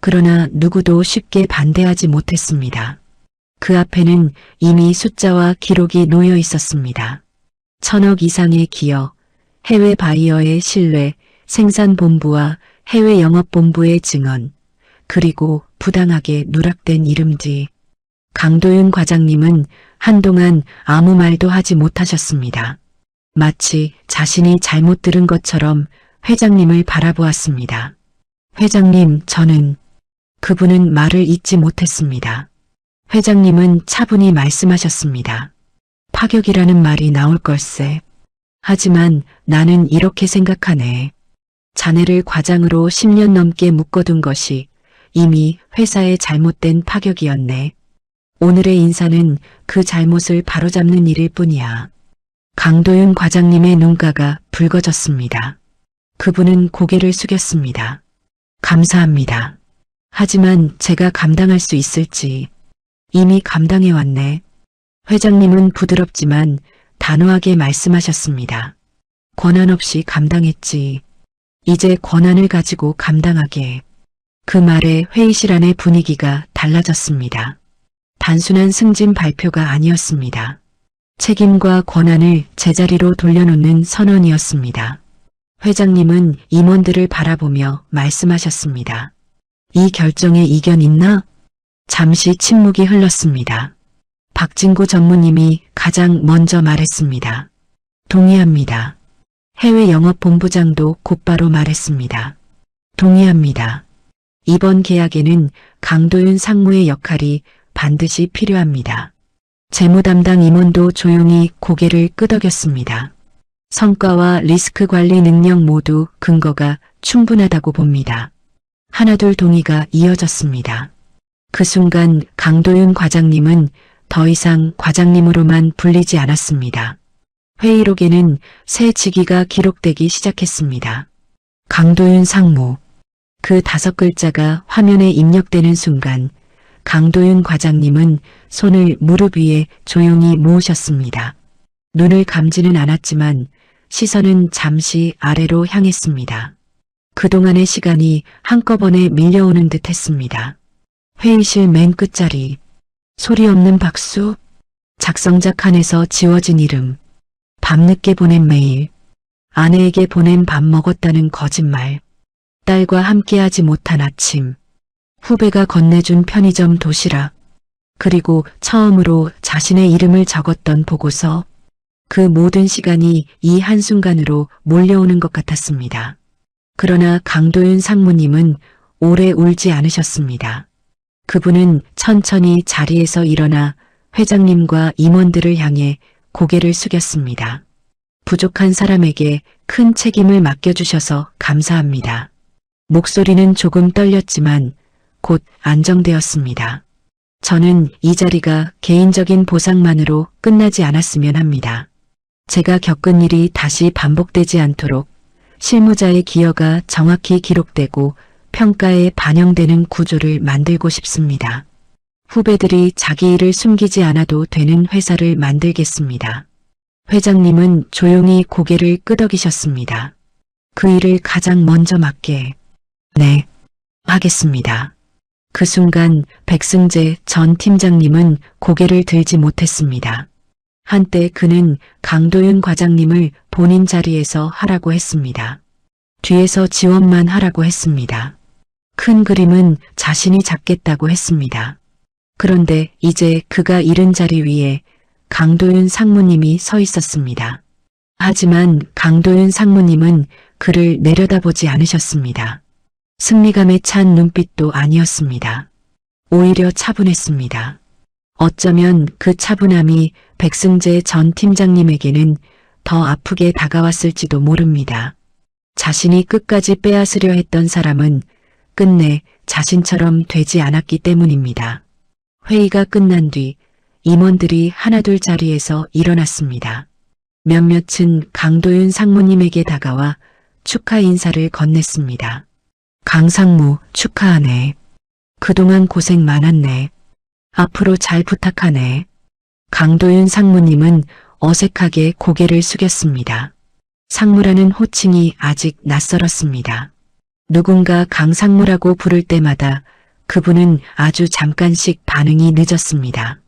그러나 누구도 쉽게 반대하지 못했습니다. 그 앞에는 이미 숫자와 기록이 놓여 있었습니다. 1,000억 이상의 기여, 해외 바이어의 신뢰, 생산본부와 해외 영업본부의 증언, 그리고 부당하게 누락된 이름지. 강도윤 과장님은 한동안 아무 말도 하지 못하셨습니다. 마치 자신이 잘못 들은 것처럼 회장님을 바라보았습니다. 회장님, 저는... 그분은 말을 잇지 못했습니다. 회장님은 차분히 말씀하셨습니다. 파격이라는 말이 나올 걸세. 하지만 나는 이렇게 생각하네. 자네를 과장으로 10년 넘게 묶어둔 것이 이미 회사의 잘못된 파격이었네. 오늘의 인사는 그 잘못을 바로잡는 일일 뿐이야. 강도윤 과장님의 눈가가 붉어졌습니다. 그분은 고개를 숙였습니다. 감사합니다. 하지만 제가 감당할 수 있을지. 이미 감당해왔네. 회장님은 부드럽지만 단호하게 말씀하셨습니다. 권한 없이 감당했지. 이제 권한을 가지고 감당하게. 그 말에 회의실 안의 분위기가 달라졌습니다. 단순한 승진 발표가 아니었습니다. 책임과 권한을 제자리로 돌려놓는 선언이었습니다. 회장님은 임원들을 바라보며 말씀하셨습니다. 이 결정에 이견 있나? 잠시 침묵이 흘렀습니다. 박진구 전무님이 가장 먼저 말했습니다. 동의합니다. 해외 영업본부장도 곧바로 말했습니다. 동의합니다. 이번 계약에는 강도윤 상무의 역할이 반드시 필요합니다. 재무 담당 임원도 조용히 고개를 끄덕였습니다. 성과와 리스크 관리 능력 모두 근거가 충분하다고 봅니다. 하나둘 동의가 이어졌습니다. 그 순간 강도윤 과장님은 더 이상 과장님으로만 불리지 않았습니다. 회의록에는 새 직위가 기록되기 시작했습니다. 강도윤 상무. 그 5글자가 화면에 입력되는 순간 강도윤 과장님은 손을 무릎 위에 조용히 모으셨습니다. 눈을 감지는 않았지만 시선은 잠시 아래로 향했습니다. 그동안의 시간이 한꺼번에 밀려오는 듯 했습니다. 회의실 맨 끝자리. 소리 없는 박수. 작성자 칸에서 지워진 이름. 밤늦게 보낸 메일. 아내에게 보낸 밥 먹었다는 거짓말. 딸과 함께하지 못한 아침. 후배가 건네준 편의점 도시락. 그리고 처음으로 자신의 이름을 적었던 보고서. 그 모든 시간이 이 한순간으로 몰려오는 것 같았습니다. 그러나 강도윤 상무님은 오래 울지 않으셨습니다. 그분은 천천히 자리에서 일어나 회장님과 임원들을 향해 고개를 숙였습니다. 부족한 사람에게 큰 책임을 맡겨주셔서 감사합니다. 목소리는 조금 떨렸지만 곧 안정되었습니다. 저는 이 자리가 개인적인 보상만으로 끝나지 않았으면 합니다. 제가 겪은 일이 다시 반복되지 않도록 실무자의 기여가 정확히 기록되고 평가에 반영되는 구조를 만들고 싶습니다. 후배들이 자기 일을 숨기지 않아도 되는 회사를 만들겠습니다. 회장님은 조용히 고개를 끄덕이셨습니다. 그 일을 가장 먼저 맡게. 네, 하겠습니다. 그 순간 백승재 전 팀장님은 고개를 들지 못했습니다. 한때 그는 강도윤 과장님을 본인 자리에서 하라고 했습니다. 뒤에서 지원만 하라고 했습니다. 큰 그림은 자신이 잡겠다고 했습니다. 그런데 이제 그가 잃은 자리 위에 강도윤 상무님이 서 있었습니다. 하지만 강도윤 상무님은 그를 내려다보지 않으셨습니다. 승리감에 찬 눈빛도 아니었습니다. 오히려 차분했습니다. 어쩌면 그 차분함이 백승재 전 팀장님에게는 더 아프게 다가왔을지도 모릅니다. 자신이 끝까지 빼앗으려 했던 사람은 끝내 자신처럼 되지 않았기 때문입니다. 회의가 끝난 뒤 임원들이 하나둘 자리에서 일어났습니다. 몇몇은 강도윤 상무님에게 다가와 축하 인사를 건넸습니다. 강상무 축하하네. 그동안 고생 많았네. 앞으로 잘 부탁하네. 강도윤 상무님은 어색하게 고개를 숙였습니다. 상무라는 호칭이 아직 낯설었습니다. 누군가 강상무라고 부를 때마다 그분은 아주 잠깐씩 반응이 늦었습니다.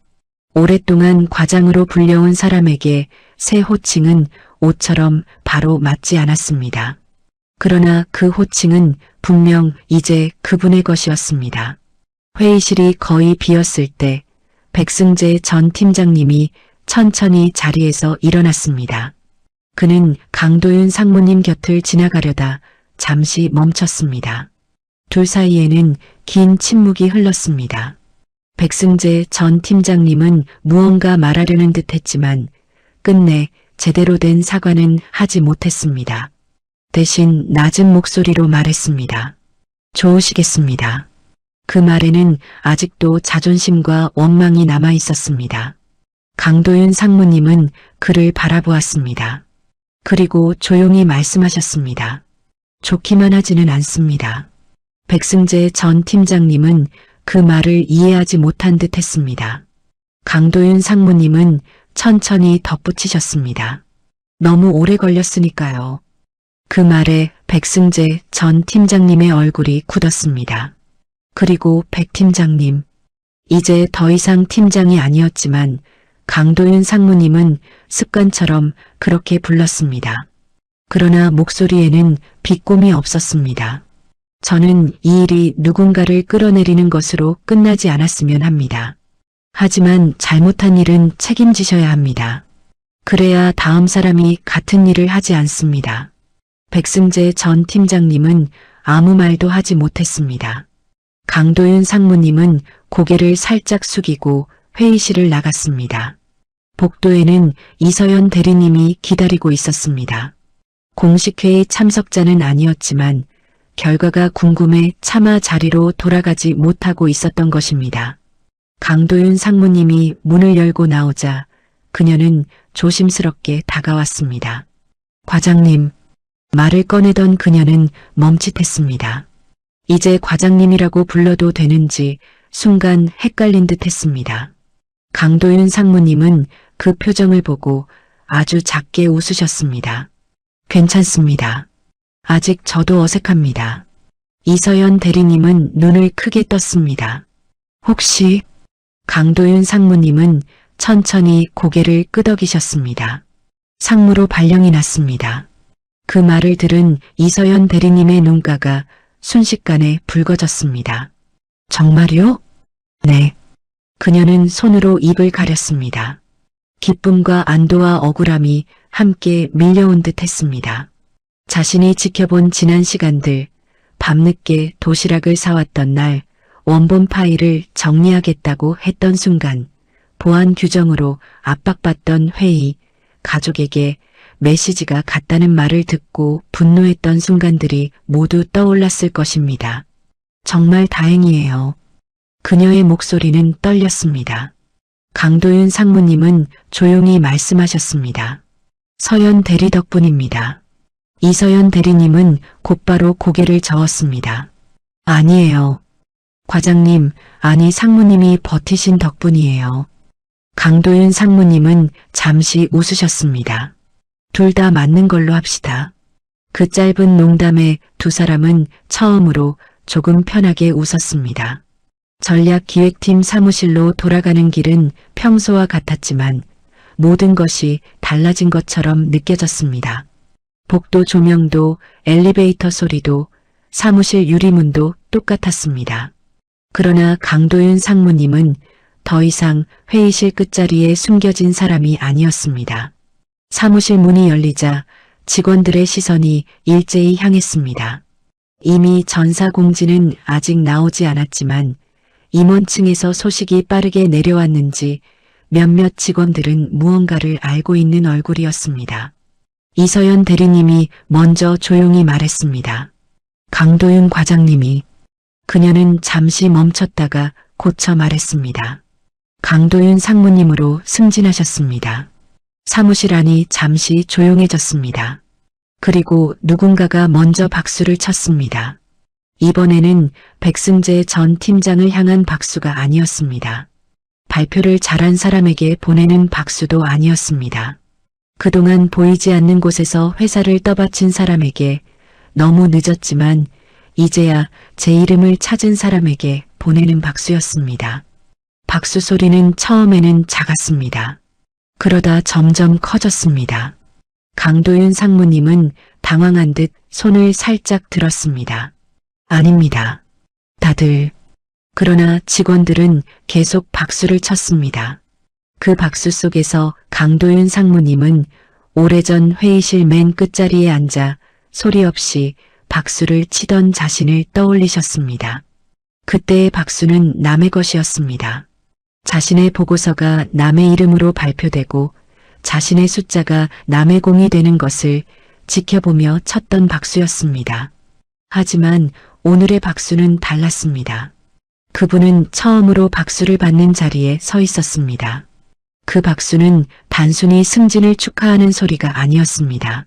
오랫동안 과장으로 불려온 사람에게 새 호칭은 옷처럼 바로 맞지 않았습니다. 그러나 그 호칭은 분명 이제 그분의 것이었습니다. 회의실이 거의 비었을 때 백승재 전 팀장님이 천천히 자리에서 일어났습니다. 그는 강도윤 상무님 곁을 지나가려다 잠시 멈췄습니다. 둘 사이에는 긴 침묵이 흘렀습니다. 백승재 전 팀장님은 무언가 말하려는 듯 했지만 끝내 제대로 된 사과는 하지 못했습니다. 대신 낮은 목소리로 말했습니다. 좋으시겠습니다. 그 말에는 아직도 자존심과 원망이 남아 있었습니다. 강도윤 상무님은 그를 바라보았습니다. 그리고 조용히 말씀하셨습니다. 좋기만 하지는 않습니다. 백승재 전 팀장님은 그 말을 이해하지 못한 듯 했습니다. 강도윤 상무님은 천천히 덧붙이셨습니다. 너무 오래 걸렸으니까요. 그 말에 백승재 전 팀장님의 얼굴이 굳었습니다. 그리고 백 팀장님, 이제 더 이상 팀장이 아니었지만 강도윤 상무님은 습관처럼 그렇게 불렀습니다. 그러나 목소리에는 비꼼이 없었습니다. 저는 이 일이 누군가를 끌어내리는 것으로 끝나지 않았으면 합니다. 하지만 잘못한 일은 책임지셔야 합니다. 그래야 다음 사람이 같은 일을 하지 않습니다. 백승재 전 팀장님은 아무 말도 하지 못했습니다. 강도윤 상무님은 고개를 살짝 숙이고 회의실을 나갔습니다. 복도에는 이서연 대리님이 기다리고 있었습니다. 공식 회의 참석자는 아니었지만 결과가 궁금해 차마 자리로 돌아가지 못하고 있었던 것입니다. 강도윤 상무님이 문을 열고 나오자 그녀는 조심스럽게 다가왔습니다. 과장님, 말을 꺼내던 그녀는 멈칫했습니다. 이제 과장님이라고 불러도 되는지 순간 헷갈린 듯 했습니다. 강도윤 상무님은 그 표정을 보고 아주 작게 웃으셨습니다. 괜찮습니다. 아직 저도 어색합니다. 이서연 대리님은 눈을 크게 떴습니다. 혹시 강도윤 상무님은 천천히 고개를 끄덕이셨습니다. 상무로 발령이 났습니다. 그 말을 들은 이서연 대리님의 눈가가 순식간에 붉어졌습니다. 정말요? 네. 그녀는 손으로 입을 가렸습니다. 기쁨과 안도와 억울함이 함께 밀려온 듯 했습니다. 자신이 지켜본 지난 시간들, 밤늦게 도시락을 사왔던 날, 원본 파일을 정리하겠다고 했던 순간, 보안 규정으로 압박받던 회의, 가족에게 메시지가 갔다는 말을 듣고 분노했던 순간들이 모두 떠올랐을 것입니다. 정말 다행이에요. 그녀의 목소리는 떨렸습니다. 강도윤 상무님은 조용히 말씀하셨습니다. 서연 대리 덕분입니다. 이서연 대리님은 곧바로 고개를 저었습니다. 아니에요. 과장님, 아니 상무님이 버티신 덕분이에요. 강도윤 상무님은 잠시 웃으셨습니다. 둘 다 맞는 걸로 합시다. 그 짧은 농담에 두 사람은 처음으로 조금 편하게 웃었습니다. 전략기획팀 사무실로 돌아가는 길은 평소와 같았지만 모든 것이 달라진 것처럼 느껴졌습니다. 복도 조명도 엘리베이터 소리도 사무실 유리문도 똑같았습니다. 그러나 강도윤 상무님은 더 이상 회의실 끝자리에 숨겨진 사람이 아니었습니다. 사무실 문이 열리자 직원들의 시선이 일제히 향했습니다. 이미 전사공지는 아직 나오지 않았지만 임원층에서 소식이 빠르게 내려왔는지 몇몇 직원들은 무언가를 알고 있는 얼굴이었습니다. 이서연 대리님이 먼저 조용히 말했습니다. 강도윤 과장님이. 그녀는 잠시 멈췄다가 고쳐 말했습니다. 강도윤 상무님으로 승진하셨습니다. 사무실 안이 잠시 조용해졌습니다. 그리고 누군가가 먼저 박수를 쳤습니다. 이번에는 백승재 전 팀장을 향한 박수가 아니었습니다. 발표를 잘한 사람에게 보내는 박수도 아니었습니다. 그동안 보이지 않는 곳에서 회사를 떠받친 사람에게 너무 늦었지만 이제야 제 이름을 찾은 사람에게 보내는 박수였습니다. 박수 소리는 처음에는 작았습니다. 그러다 점점 커졌습니다. 강도윤 상무님은 당황한 듯 손을 살짝 들었습니다. 아닙니다. 다들. 그러나 직원들은 계속 박수를 쳤습니다. 그 박수 속에서 강도윤 상무님은 오래전 회의실 맨 끝자리에 앉아 소리 없이 박수를 치던 자신을 떠올리셨습니다. 그때의 박수는 남의 것이었습니다. 자신의 보고서가 남의 이름으로 발표되고 자신의 숫자가 남의 공이 되는 것을 지켜보며 쳤던 박수였습니다. 하지만 오늘의 박수는 달랐습니다. 그분은 처음으로 박수를 받는 자리에 서 있었습니다. 그 박수는 단순히 승진을 축하하는 소리가 아니었습니다.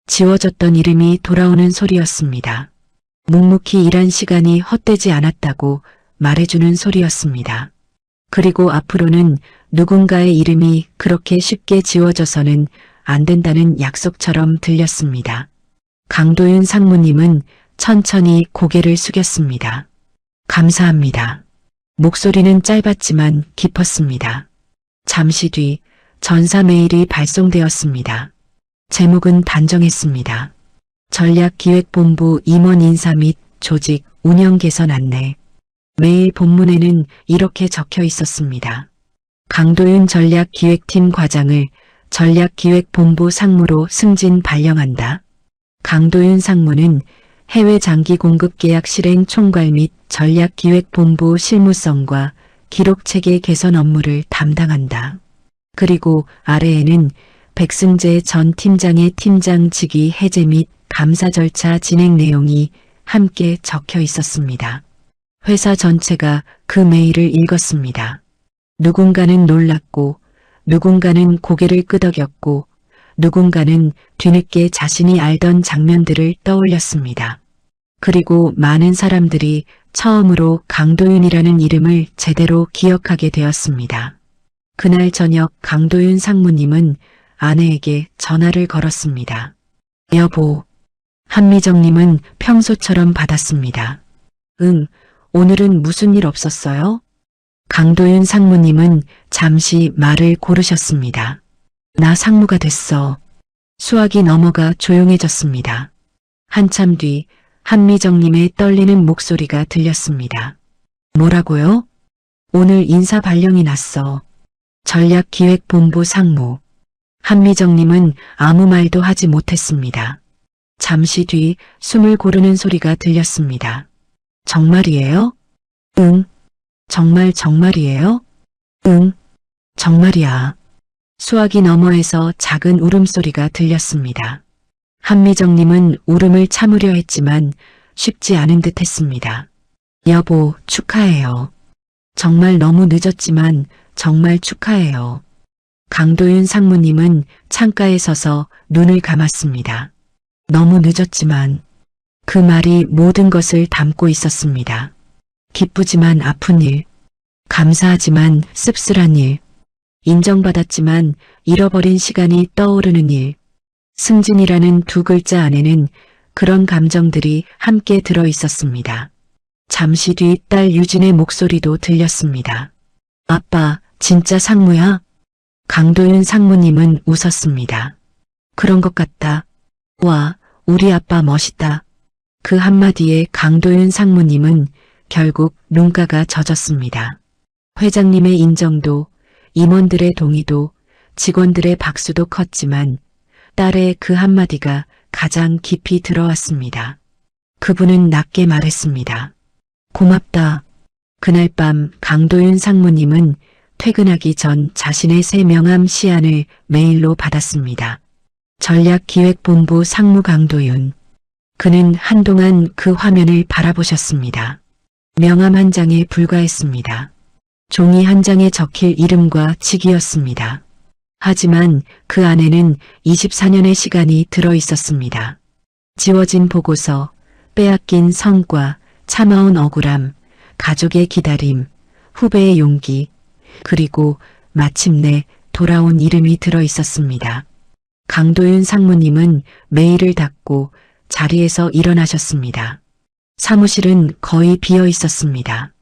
지워졌던 이름이 돌아오는 소리였습니다. 묵묵히 일한 시간이 헛되지 않았다고 말해주는 소리였습니다. 그리고 앞으로는 누군가의 이름이 그렇게 쉽게 지워져서는 안 된다는 약속처럼 들렸습니다. 강도윤 상무님은 천천히 고개를 숙였습니다. 감사합니다. 목소리는 짧았지만 깊었습니다. 잠시 뒤 전사 메일이 발송되었습니다. 제목은 단정했습니다. 전략기획본부 임원 인사 및 조직 운영 개선 안내. 메일 본문에는 이렇게 적혀 있었습니다. 강도윤 전략기획팀 과장을 전략기획본부 상무로 승진 발령한다. 강도윤 상무는 해외 장기 공급 계약 실행 총괄 및 전략기획본부 실무성과 기록체계 개선 업무를 담당한다. 그리고 아래에는 백승재 전 팀장의 팀장 직위 해제 및 감사 절차 진행 내용이 함께 적혀 있었습니다. 회사 전체가 그 메일을 읽었습니다. 누군가는 놀랐고, 누군가는 고개를 끄덕였고, 누군가는 뒤늦게 자신이 알던 장면들을 떠올렸습니다. 그리고 많은 사람들이 처음으로 강도윤이라는 이름을 제대로 기억하게 되었습니다. 그날 저녁 강도윤 상무님은 아내에게 전화를 걸었습니다. 여보. 한미정님은 평소처럼 받았습니다. 응, 오늘은 무슨 일 없었어요? 강도윤 상무님은 잠시 말을 고르셨습니다. 나 상무가 됐어. 수학이 넘어가 조용해졌습니다. 한참 뒤 한미정님의 떨리는 목소리가 들렸습니다. 뭐라고요? 오늘 인사 발령이 났어. 전략기획본부 상무. 한미정님은 아무 말도 하지 못했습니다. 잠시 뒤 숨을 고르는 소리가 들렸습니다. 정말이에요? 응. 정말이에요? 응. 정말이야. 수화기 너머에서 작은 울음소리가 들렸습니다. 한미정님은 울음을 참으려 했지만 쉽지 않은 듯 했습니다. 여보, 축하해요. 정말 너무 늦었지만 정말 축하해요. 강도윤 상무님은 창가에 서서 눈을 감았습니다. 너무 늦었지만 그 말이 모든 것을 담고 있었습니다. 기쁘지만 아픈 일, 감사하지만 씁쓸한 일, 인정받았지만 잃어버린 시간이 떠오르는 일, 승진이라는 두 글자 안에는 그런 감정들이 함께 들어 있었습니다. 잠시 뒤 딸 유진의 목소리도 들렸습니다. 아빠, 진짜 상무야? 강도윤 상무님은 웃었습니다. 그런 것 같다. 와, 우리 아빠 멋있다. 그 한마디에 강도윤 상무님은 결국 눈가가 젖었습니다. 회장님의 인정도, 임원들의 동의도, 직원들의 박수도 컸지만 딸의 그 한마디가 가장 깊이 들어왔습니다. 그분은 낮게 말했습니다. 고맙다. 그날 밤 강도윤 상무님은 퇴근하기 전 자신의 새 명함 시안을 메일로 받았습니다. 전략기획본부 상무 강도윤. 그는 한동안 그 화면을 바라보셨습니다. 명함 한 장에 불과했습니다. 종이 한 장에 적힐 이름과 직위였습니다. 하지만 그 안에는 24년의 시간이 들어 있었습니다. 지워진 보고서, 빼앗긴 성과, 참아온 억울함, 가족의 기다림, 후배의 용기, 그리고 마침내 돌아온 이름이 들어 있었습니다. 강도윤 상무님은 메일을 닫고 자리에서 일어나셨습니다. 사무실은 거의 비어 있었습니다.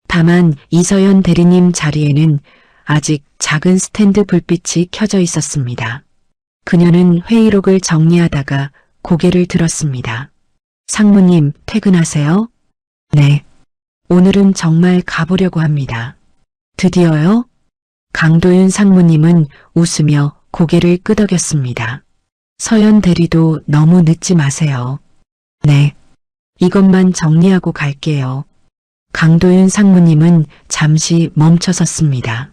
다만 이서연 대리님 자리에는 아직 작은 스탠드 불빛이 켜져 있었습니다. 그녀는 회의록을 정리하다가 고개를 들었습니다. 상무님, 퇴근하세요? 네. 오늘은 정말 가보려고 합니다. 드디어요? 강도윤 상무님은 웃으며 고개를 끄덕였습니다. 서연 대리도 너무 늦지 마세요. 네. 이것만 정리하고 갈게요. 강도윤 상무님은 잠시 멈춰섰습니다.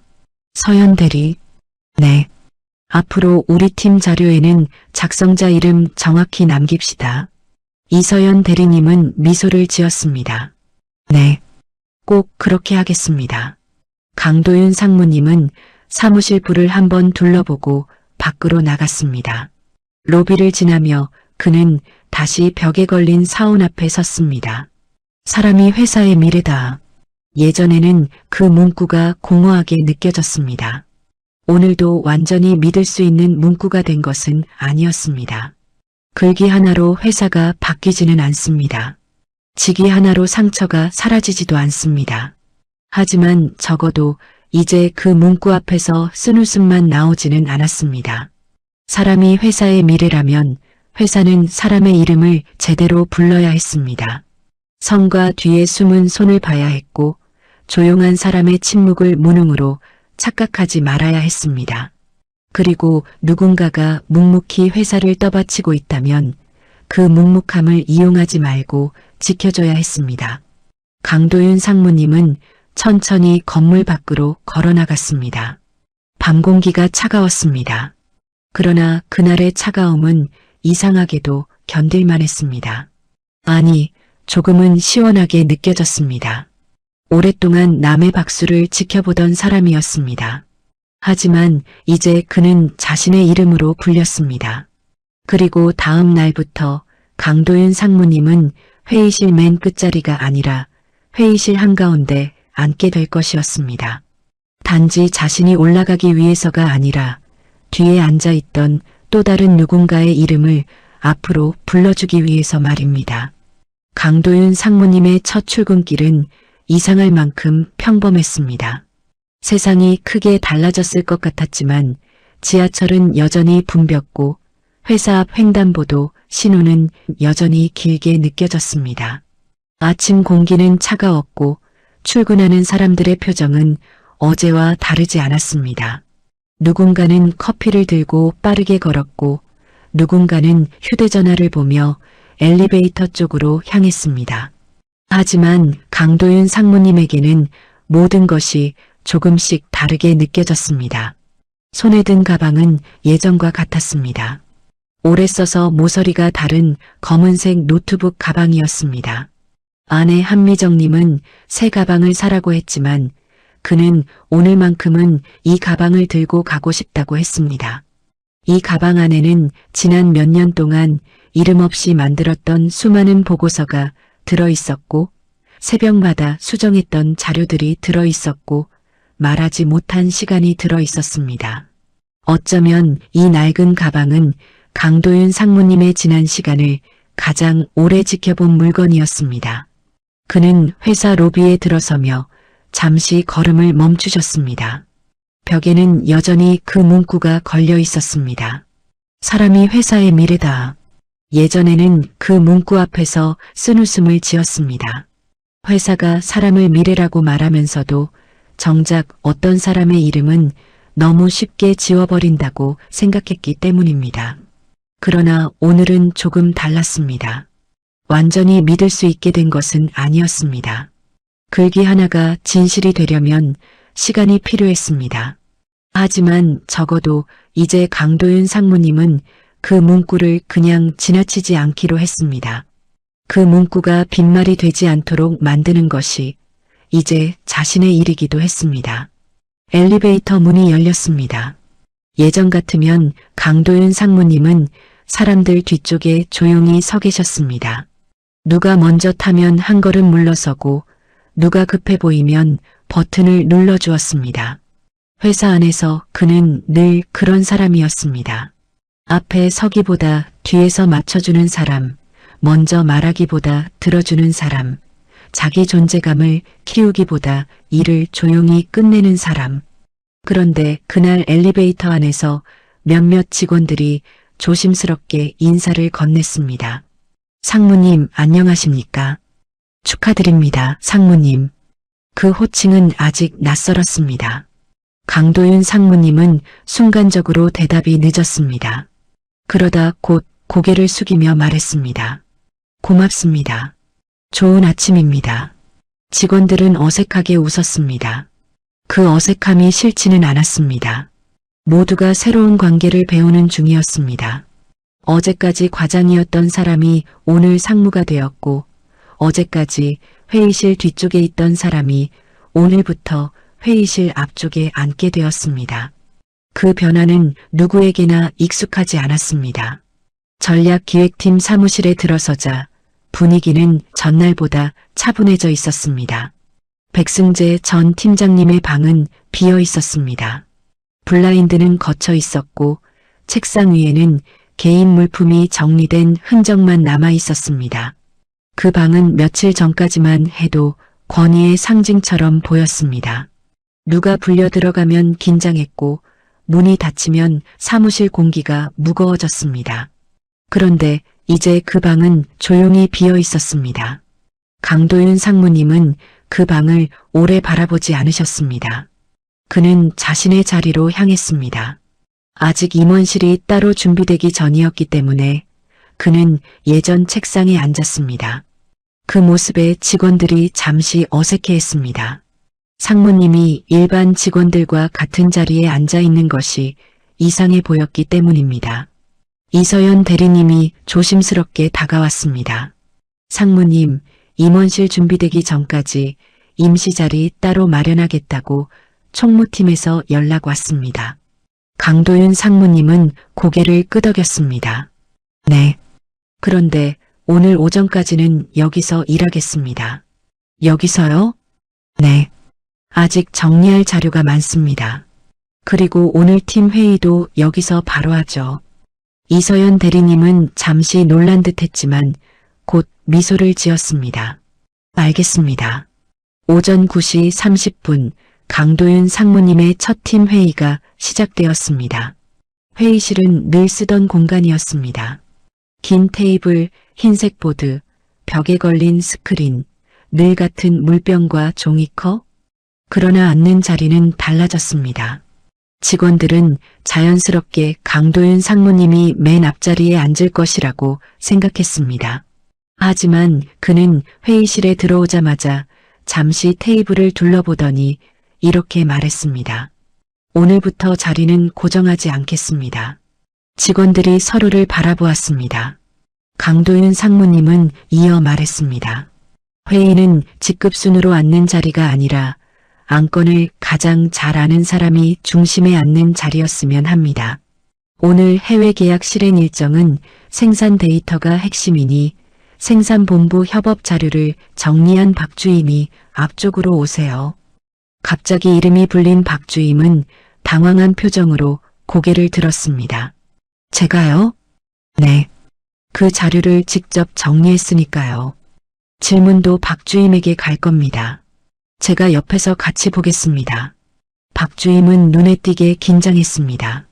서연 대리. 네. 앞으로 우리 팀 자료에는 작성자 이름 정확히 남깁시다. 이서연 대리님은 미소를 지었습니다. 네. 꼭 그렇게 하겠습니다. 강도윤 상무님은 사무실 불을 한번 둘러보고 밖으로 나갔습니다. 로비를 지나며 그는 다시 벽에 걸린 사원 앞에 섰습니다. 사람이 회사의 미래다. 예전에는 그 문구가 공허하게 느껴졌습니다. 오늘도 완전히 믿을 수 있는 문구가 된 것은 아니었습니다. 글귀 하나로 회사가 바뀌지는 않습니다. 직위 하나로 상처가 사라지지도 않습니다. 하지만 적어도 이제 그 문구 앞에서 쓴웃음만 나오지는 않았습니다. 사람이 회사의 미래라면 회사는 사람의 이름을 제대로 불러야 했습니다. 성과 뒤에 숨은 손을 봐야 했고 조용한 사람의 침묵을 무능으로 착각하지 말아야 했습니다. 그리고 누군가가 묵묵히 회사를 떠받치고 있다면 그 묵묵함을 이용하지 말고 지켜줘야 했습니다. 강도윤 상무님은 천천히 건물 밖으로 걸어나갔습니다. 밤 공기가 차가웠습니다. 그러나 그날의 차가움은 이상하게도 견딜만 했습니다. 아니, 조금은 시원하게 느껴졌습니다. 오랫동안 남의 박수를 지켜보던 사람이었습니다. 하지만 이제 그는 자신의 이름으로 불렸습니다. 그리고 다음 날부터 강도윤 상무님은 회의실 맨 끝자리가 아니라 회의실 한가운데 앉게 될 것이었습니다. 단지 자신이 올라가기 위해서가 아니라 뒤에 앉아있던 또 다른 누군가의 이름을 앞으로 불러주기 위해서 말입니다. 강도윤 상무님의 첫 출근길은 이상할 만큼 평범했습니다. 세상이 크게 달라졌을 것 같았지만 지하철은 여전히 붐볐고 회사 앞 횡단보도 신호는 여전히 길게 느껴졌습니다. 아침 공기는 차가웠고 출근하는 사람들의 표정은 어제와 다르지 않았습니다. 누군가는 커피를 들고 빠르게 걸었고 누군가는 휴대전화를 보며 엘리베이터 쪽으로 향했습니다. 하지만 강도윤 상무님에게는 모든 것이 조금씩 다르게 느껴졌습니다. 손에 든 가방은 예전과 같았습니다. 오래 써서 모서리가 다른 검은색 노트북 가방이었습니다. 아내 한미정님은 새 가방을 사라고 했지만 그는 오늘만큼은 이 가방을 들고 가고 싶다고 했습니다. 이 가방 안에는 지난 몇 년 동안 이름 없이 만들었던 수많은 보고서가 들어있었고 새벽마다 수정했던 자료들이 들어있었고 말하지 못한 시간이 들어있었습니다. 어쩌면 이 낡은 가방은 강도윤 상무님의 지난 시간을 가장 오래 지켜본 물건이었습니다. 그는 회사 로비에 들어서며 잠시 걸음을 멈추셨습니다. 벽에는 여전히 그 문구가 걸려 있었습니다. 사람이 회사의 미래다. 예전에는 그 문구 앞에서 쓴웃음을 지었습니다. 회사가 사람을 미래라고 말하면서도 정작 어떤 사람의 이름은 너무 쉽게 지워버린다고 생각했기 때문입니다. 그러나 오늘은 조금 달랐습니다. 완전히 믿을 수 있게 된 것은 아니었습니다. 글귀 하나가 진실이 되려면 시간이 필요했습니다. 하지만 적어도 이제 강도윤 상무님은 그 문구를 그냥 지나치지 않기로 했습니다. 그 문구가 빈말이 되지 않도록 만드는 것이 이제 자신의 일이기도 했습니다. 엘리베이터 문이 열렸습니다. 예전 같으면 강도윤 상무님은 사람들 뒤쪽에 조용히 서 계셨습니다. 누가 먼저 타면 한 걸음 물러서고 누가 급해 보이면 버튼을 눌러주었습니다. 회사 안에서 그는 늘 그런 사람이었습니다. 앞에 서기보다 뒤에서 맞춰주는 사람, 먼저 말하기보다 들어주는 사람, 자기 존재감을 키우기보다 일을 조용히 끝내는 사람. 그런데 그날 엘리베이터 안에서 몇몇 직원들이 조심스럽게 인사를 건넸습니다. 상무님, 안녕하십니까? 축하드립니다, 상무님. 그 호칭은 아직 낯설었습니다. 강도윤 상무님은 순간적으로 대답이 늦었습니다. 그러다 곧 고개를 숙이며 말했습니다. 고맙습니다. 좋은 아침입니다. 직원들은 어색하게 웃었습니다. 그 어색함이 싫지는 않았습니다. 모두가 새로운 관계를 배우는 중이었습니다. 어제까지 과장이었던 사람이 오늘 상무가 되었고, 어제까지 회의실 뒤쪽에 있던 사람이 오늘부터 회의실 앞쪽에 앉게 되었습니다. 그 변화는 누구에게나 익숙하지 않았습니다. 전략기획팀 사무실에 들어서자 분위기는 전날보다 차분해져 있었습니다. 백승재 전 팀장님의 방은 비어 있었습니다. 블라인드는 걷혀 있었고 책상 위에는 개인 물품이 정리된 흔적만 남아 있었습니다. 그 방은 며칠 전까지만 해도 권위의 상징처럼 보였습니다. 누가 불려 들어가면 긴장했고 문이 닫히면 사무실 공기가 무거워졌습니다. 그런데 이제 그 방은 조용히 비어 있었습니다. 강도윤 상무님은 그 방을 오래 바라보지 않으셨습니다. 그는 자신의 자리로 향했습니다. 아직 임원실이 따로 준비되기 전이었기 때문에 그는 예전 책상에 앉았습니다. 그 모습에 직원들이 잠시 어색해했습니다. 상무님이 일반 직원들과 같은 자리에 앉아 있는 것이 이상해 보였기 때문입니다. 이서연 대리님이 조심스럽게 다가왔습니다. 상무님, 임원실 준비되기 전까지 임시 자리 따로 마련하겠다고 총무팀에서 연락 왔습니다. 강도윤 상무님은 고개를 끄덕였습니다. 네. 그런데 오늘 오전까지는 여기서 일하겠습니다. 여기서요? 네. 아직 정리할 자료가 많습니다. 그리고 오늘 팀 회의도 여기서 바로 하죠. 이서연 대리님은 잠시 놀란 듯 했지만 곧 미소를 지었습니다. 알겠습니다. 오전 9시 30분 강도윤 상무님의 첫 팀 회의가 시작되었습니다. 회의실은 늘 쓰던 공간이었습니다. 긴 테이블, 흰색 보드, 벽에 걸린 스크린, 늘 같은 물병과 종이컵. 그러나 앉는 자리는 달라졌습니다. 직원들은 자연스럽게 강도윤 상무님이 맨 앞자리에 앉을 것이라고 생각했습니다. 하지만 그는 회의실에 들어오자마자 잠시 테이블을 둘러보더니 이렇게 말했습니다. 오늘부터 자리는 고정하지 않겠습니다. 직원들이 서로를 바라보았습니다. 강도윤 상무님은 이어 말했습니다. 회의는 직급순으로 앉는 자리가 아니라 안건을 가장 잘 아는 사람이 중심에 앉는 자리였으면 합니다. 오늘 해외 계약 실행 일정은 생산 데이터가 핵심이니 생산본부 협업 자료를 정리한 박주임이 앞쪽으로 오세요. 갑자기 이름이 불린 박주임은 당황한 표정으로 고개를 들었습니다. 제가요? 네. 그 자료를 직접 정리했으니까요. 질문도 박주임에게 갈 겁니다. 제가 옆에서 같이 보겠습니다. 박주임은 눈에 띄게 긴장했습니다.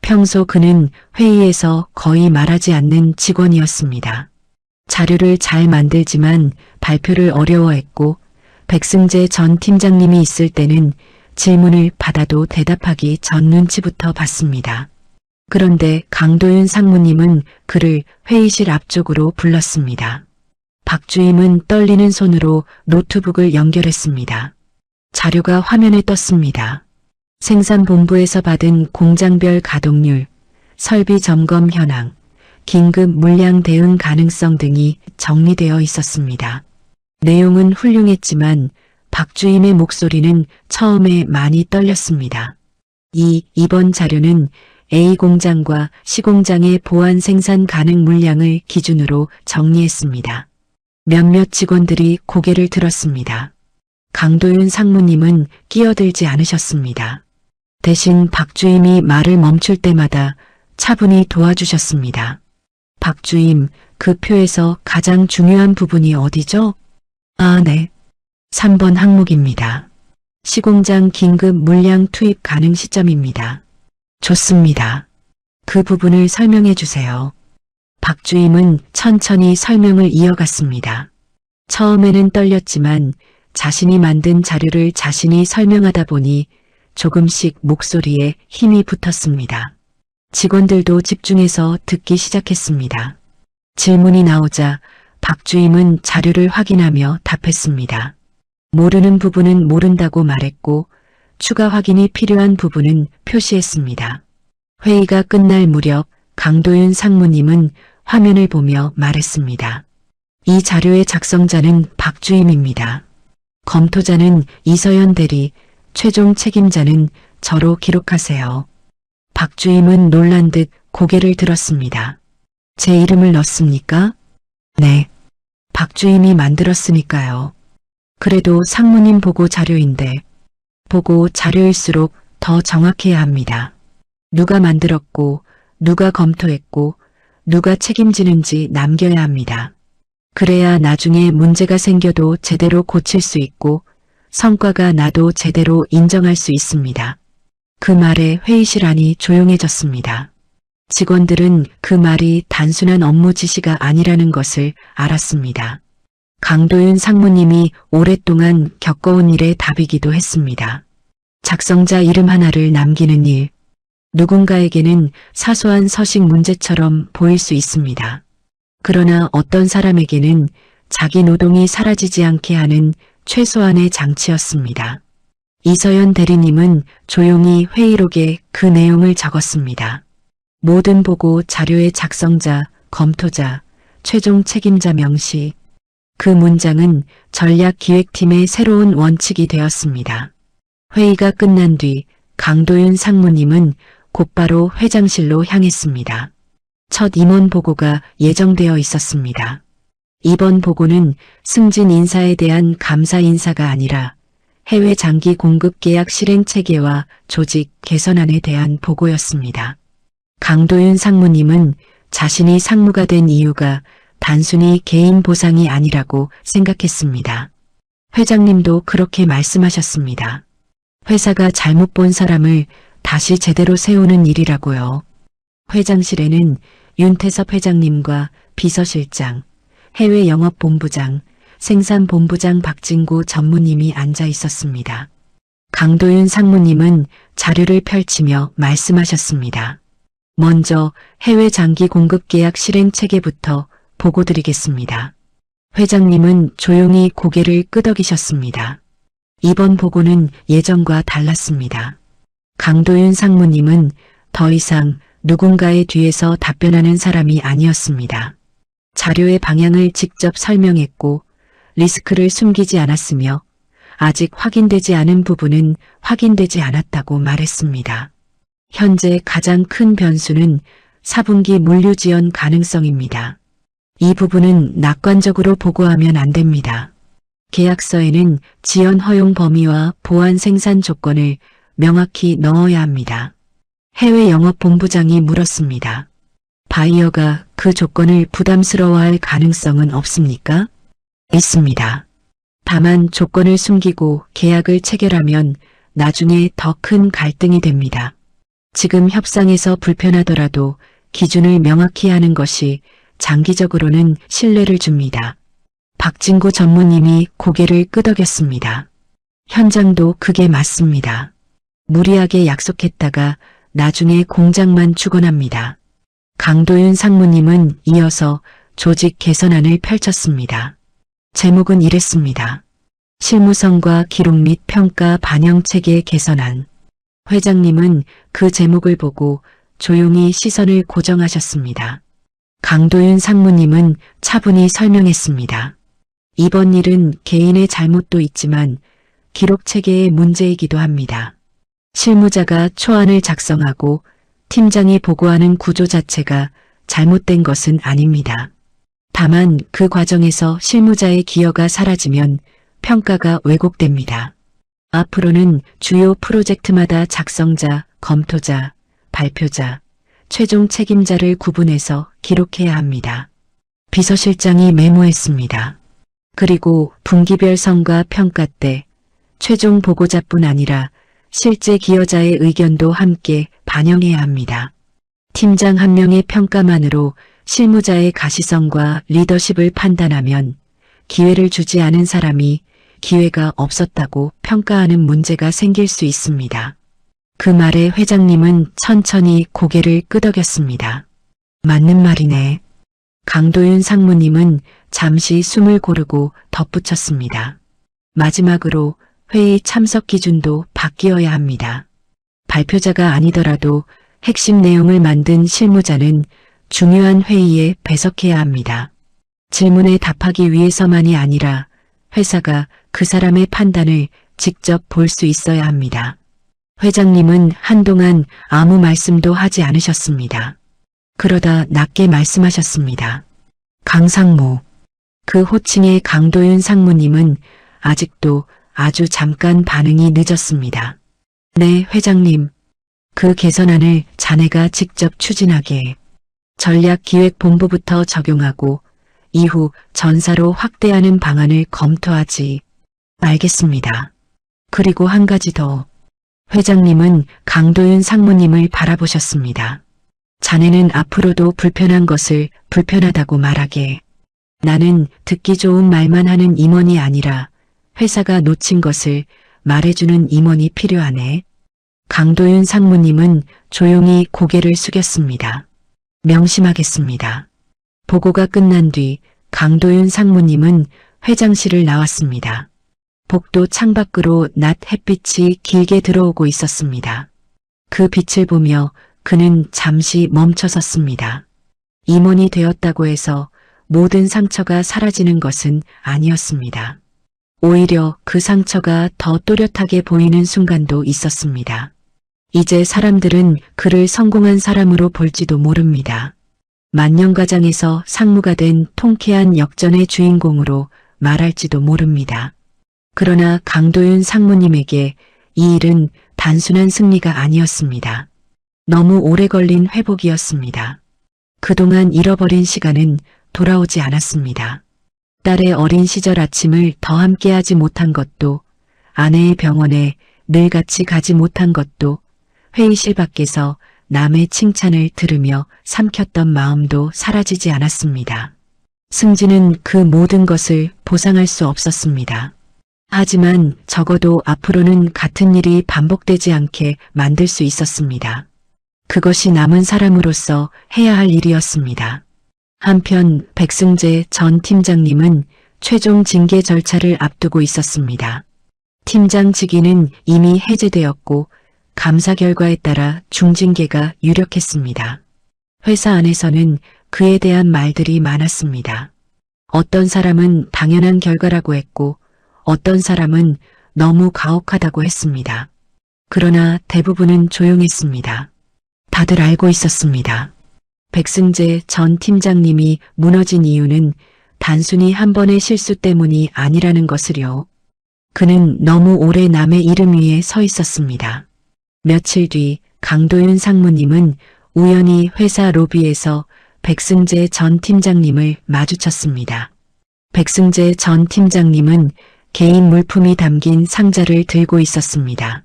평소 그는 회의에서 거의 말하지 않는 직원이었습니다. 자료를 잘 만들지만 발표를 어려워했고 백승재 전 팀장님이 있을 때는 질문을 받아도 대답하기 전 눈치부터 봤습니다. 그런데 강도윤 상무님은 그를 회의실 앞쪽으로 불렀습니다. 박주임은 떨리는 손으로 노트북을 연결했습니다. 자료가 화면에 떴습니다. 생산본부에서 받은 공장별 가동률, 설비 점검 현황, 긴급 물량 대응 가능성 등이 정리되어 있었습니다. 내용은 훌륭했지만 박주임의 목소리는 처음에 많이 떨렸습니다. 이번 자료는 A 공장과 C 공장의 보안 생산 가능 물량을 기준으로 정리했습니다. 몇몇 직원들이 고개를 들었습니다. 강도윤 상무님은 끼어들지 않으셨습니다. 대신 박주임이 말을 멈출 때마다 차분히 도와주셨습니다. 박 주임, 그 표에서 가장 중요한 부분이 어디죠? 아, 네. 3번 항목입니다. 시공장 긴급 물량 투입 가능 시점입니다. 좋습니다. 그 부분을 설명해 주세요. 박 주임은 천천히 설명을 이어갔습니다. 처음에는 떨렸지만 자신이 만든 자료를 자신이 설명하다 보니 조금씩 목소리에 힘이 붙었습니다. 직원들도 집중해서 듣기 시작했습니다. 질문이 나오자 박 주임은 자료를 확인하며 답했습니다. 모르는 부분은 모른다고 말했고 추가 확인이 필요한 부분은 표시했습니다. 회의가 끝날 무렵 강도윤 상무님은 화면을 보며 말했습니다. 이 자료의 작성자는 박 주임입니다. 검토자는 이서연 대리, 최종 책임자는 저로 기록하세요. 박 주임은 놀란 듯 고개를 들었습니다. 제 이름을 넣습니까? 네. 박 주임이 만들었으니까요. 그래도 상무님 보고 자료인데 보고 자료일수록 더 정확해야 합니다. 누가 만들었고 누가 검토했고 누가 책임지는지 남겨야 합니다. 그래야 나중에 문제가 생겨도 제대로 고칠 수 있고 성과가 나도 제대로 인정할 수 있습니다. 그 말에 회의실 안이 조용해졌습니다. 직원들은 그 말이 단순한 업무 지시가 아니라는 것을 알았습니다. 강도윤 상무님이 오랫동안 겪어온 일의 답이기도 했습니다. 작성자 이름 하나를 남기는 일. 누군가에게는 사소한 서식 문제처럼 보일 수 있습니다. 그러나 어떤 사람에게는 자기 노동이 사라지지 않게 하는 최소한의 장치였습니다. 이서연 대리님은 조용히 회의록에 그 내용을 적었습니다. 모든 보고 자료의 작성자, 검토자, 최종 책임자 명시. 그 문장은 전략기획팀의 새로운 원칙이 되었습니다. 회의가 끝난 뒤 강도윤 상무님은 곧바로 회장실로 향했습니다. 첫 임원 보고가 예정되어 있었습니다. 이번 보고는 승진 인사에 대한 감사 인사가 아니라 해외 장기 공급 계약 실행 체계와 조직 개선안에 대한 보고였습니다. 강도윤 상무님은 자신이 상무가 된 이유가 단순히 개인 보상이 아니라고 생각했습니다. 회장님도 그렇게 말씀하셨습니다. 회사가 잘못 본 사람을 다시 제대로 세우는 일이라고요. 회장실에는 윤태섭 회장님과 비서실장, 해외 영업본부장, 생산본부장 박진구 전무님이 앉아 있었습니다. 강도윤 상무님은 자료를 펼치며 말씀하셨습니다. 먼저 해외 장기 공급 계약 실행 체계부터 보고드리겠습니다. 회장님은 조용히 고개를 끄덕이셨습니다. 이번 보고는 예전과 달랐습니다. 강도윤 상무님은 더 이상 누군가의 뒤에서 답변하는 사람이 아니었습니다. 자료의 방향을 직접 설명했고 리스크를 숨기지 않았으며 아직 확인되지 않은 부분은 확인되지 않았다고 말했습니다. 현재 가장 큰 변수는 4분기 물류 지연 가능성입니다. 이 부분은 낙관적으로 보고하면 안 됩니다. 계약서에는 지연 허용 범위와 보안 생산 조건을 명확히 넣어야 합니다. 해외 영업본부장이 물었습니다. 바이어가 그 조건을 부담스러워할 가능성은 없습니까? 있습니다. 다만 조건을 숨기고 계약을 체결하면 나중에 더 큰 갈등이 됩니다. 지금 협상에서 불편하더라도 기준을 명확히 하는 것이 장기적으로는 신뢰를 줍니다. 박진구 전무님이 고개를 끄덕였습니다. 현장도 그게 맞습니다. 무리하게 약속했다가 나중에 공장만 축원합니다. 강도윤 상무님은 이어서 조직 개선안을 펼쳤습니다. 제목은 이랬습니다. 실무성과 기록 및 평가 반영 체계 개선안. 회장님은 그 제목을 보고 조용히 시선을 고정하셨습니다. 강도윤 상무님은 차분히 설명했습니다. 이번 일은 개인의 잘못도 있지만 기록 체계의 문제이기도 합니다. 실무자가 초안을 작성하고 팀장이 보고하는 구조 자체가 잘못된 것은 아닙니다. 다만 그 과정에서 실무자의 기여가 사라지면 평가가 왜곡됩니다. 앞으로는 주요 프로젝트마다 작성자, 검토자, 발표자, 최종 책임자를 구분해서 기록해야 합니다. 비서실장이 메모했습니다. 그리고 분기별 성과 평가 때 최종 보고자뿐 아니라 실제 기여자의 의견도 함께 반영해야 합니다. 팀장 한 명의 평가만으로 실무자의 가시성과 리더십을 판단하면 기회를 주지 않은 사람이 기회가 없었다고 평가하는 문제가 생길 수 있습니다. 그 말에 회장님은 천천히 고개를 끄덕였습니다. 맞는 말이네. 강도윤 상무님은 잠시 숨을 고르고 덧붙였습니다. 마지막으로 회의 참석 기준도 바뀌어야 합니다. 발표자가 아니더라도 핵심 내용을 만든 실무자는 중요한 회의에 배석해야 합니다. 질문에 답하기 위해서만이 아니라 회사가 그 사람의 판단을 직접 볼 수 있어야 합니다. 회장님은 한동안 아무 말씀도 하지 않으셨습니다. 그러다 낮게 말씀하셨습니다. 강상무. 그 호칭의 강도윤 상무님은 아직도 아주 잠깐 반응이 늦었습니다. 네, 회장님. 그 개선안을 자네가 직접 추진하게. 전략기획본부부터 적용하고 이후 전사로 확대하는 방안을 검토하지. 알겠습니다. 그리고 한 가지 더. 회장님은 강도윤 상무님을 바라보셨습니다. 자네는 앞으로도 불편한 것을 불편하다고 말하게. 나는 듣기 좋은 말만 하는 임원이 아니라 회사가 놓친 것을 말해주는 임원이 필요하네. 강도윤 상무님은 조용히 고개를 숙였습니다. 명심하겠습니다. 보고가 끝난 뒤 강도윤 상무님은 회장실을 나왔습니다. 복도 창밖으로 낮 햇빛이 길게 들어오고 있었습니다. 그 빛을 보며 그는 잠시 멈춰섰습니다. 임원이 되었다고 해서 모든 상처가 사라지는 것은 아니었습니다. 오히려 그 상처가 더 또렷하게 보이는 순간도 있었습니다. 이제 사람들은 그를 성공한 사람으로 볼지도 모릅니다. 만년가장에서 상무가 된 통쾌한 역전의 주인공으로 말할지도 모릅니다. 그러나 강도윤 상무님에게 이 일은 단순한 승리가 아니었습니다. 너무 오래 걸린 회복이었습니다. 그동안 잃어버린 시간은 돌아오지 않았습니다. 딸의 어린 시절 아침을 더 함께하지 못한 것도, 아내의 병원에 늘 같이 가지 못한 것도, 회의실 밖에서 남의 칭찬을 들으며 삼켰던 마음도 사라지지 않았습니다. 승진은 그 모든 것을 보상할 수 없었습니다. 하지만 적어도 앞으로는 같은 일이 반복되지 않게 만들 수 있었습니다. 그것이 남은 사람으로서 해야 할 일이었습니다. 한편 백승재 전 팀장님은 최종 징계 절차를 앞두고 있었습니다. 팀장 직위는 이미 해제되었고 감사 결과에 따라 중징계가 유력했습니다. 회사 안에서는 그에 대한 말들이 많았습니다. 어떤 사람은 당연한 결과라고 했고 어떤 사람은 너무 가혹하다고 했습니다. 그러나 대부분은 조용했습니다. 다들 알고 있었습니다. 백승재 전 팀장님이 무너진 이유는 단순히 한 번의 실수 때문이 아니라는 것을요. 그는 너무 오래 남의 이름 위에 서 있었습니다. 며칠 뒤 강도윤 상무님은 우연히 회사 로비에서 백승재 전 팀장님을 마주쳤습니다. 백승재 전 팀장님은 개인 물품이 담긴 상자를 들고 있었습니다.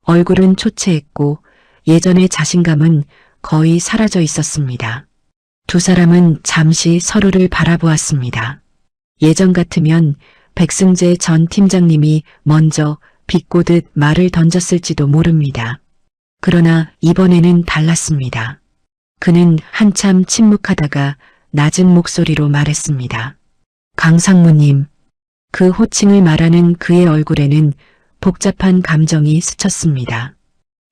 얼굴은 초췌했고 예전의 자신감은 거의 사라져 있었습니다. 두 사람은 잠시 서로를 바라보았습니다. 예전 같으면 백승재 전 팀장님이 먼저 비꼬듯 말을 던졌을지도 모릅니다. 그러나 이번에는 달랐습니다. 그는 한참 침묵하다가 낮은 목소리로 말했습니다. 강상무님. 그 호칭을 말하는 그의 얼굴에는 복잡한 감정이 스쳤습니다.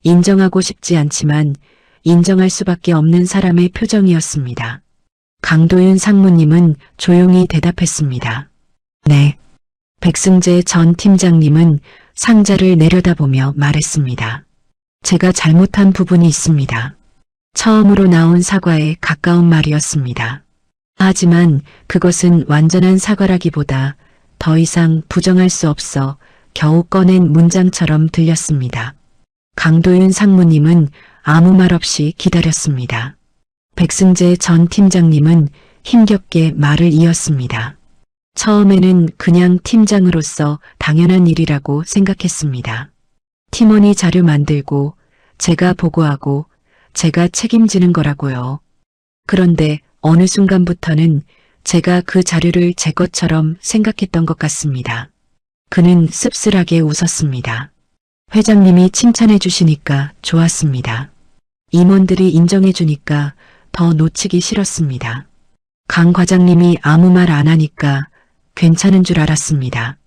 인정하고 싶지 않지만 인정할 수밖에 없는 사람의 표정이었습니다. 강도윤 상무님은 조용히 대답했습니다. 네. 백승재 전 팀장님은 상자를 내려다보며 말했습니다. 제가 잘못한 부분이 있습니다. 처음으로 나온 사과에 가까운 말이었습니다. 하지만 그것은 완전한 사과라기보다 더 이상 부정할 수 없어 겨우 꺼낸 문장처럼 들렸습니다. 강도윤 상무님은 아무 말 없이 기다렸습니다. 백승재 전 팀장님은 힘겹게 말을 이었습니다. 처음에는 그냥 팀장으로서 당연한 일이라고 생각했습니다. 팀원이 자료 만들고 제가 보고하고 제가 책임지는 거라고요. 그런데 어느 순간부터는 제가 그 자료를 제 것처럼 생각했던 것 같습니다. 그는 씁쓸하게 웃었습니다. 회장님이 칭찬해 주시니까 좋았습니다. 임원들이 인정해 주니까 더 놓치기 싫었습니다. 강 과장님이 아무 말 안 하니까 괜찮은 줄 알았습니다.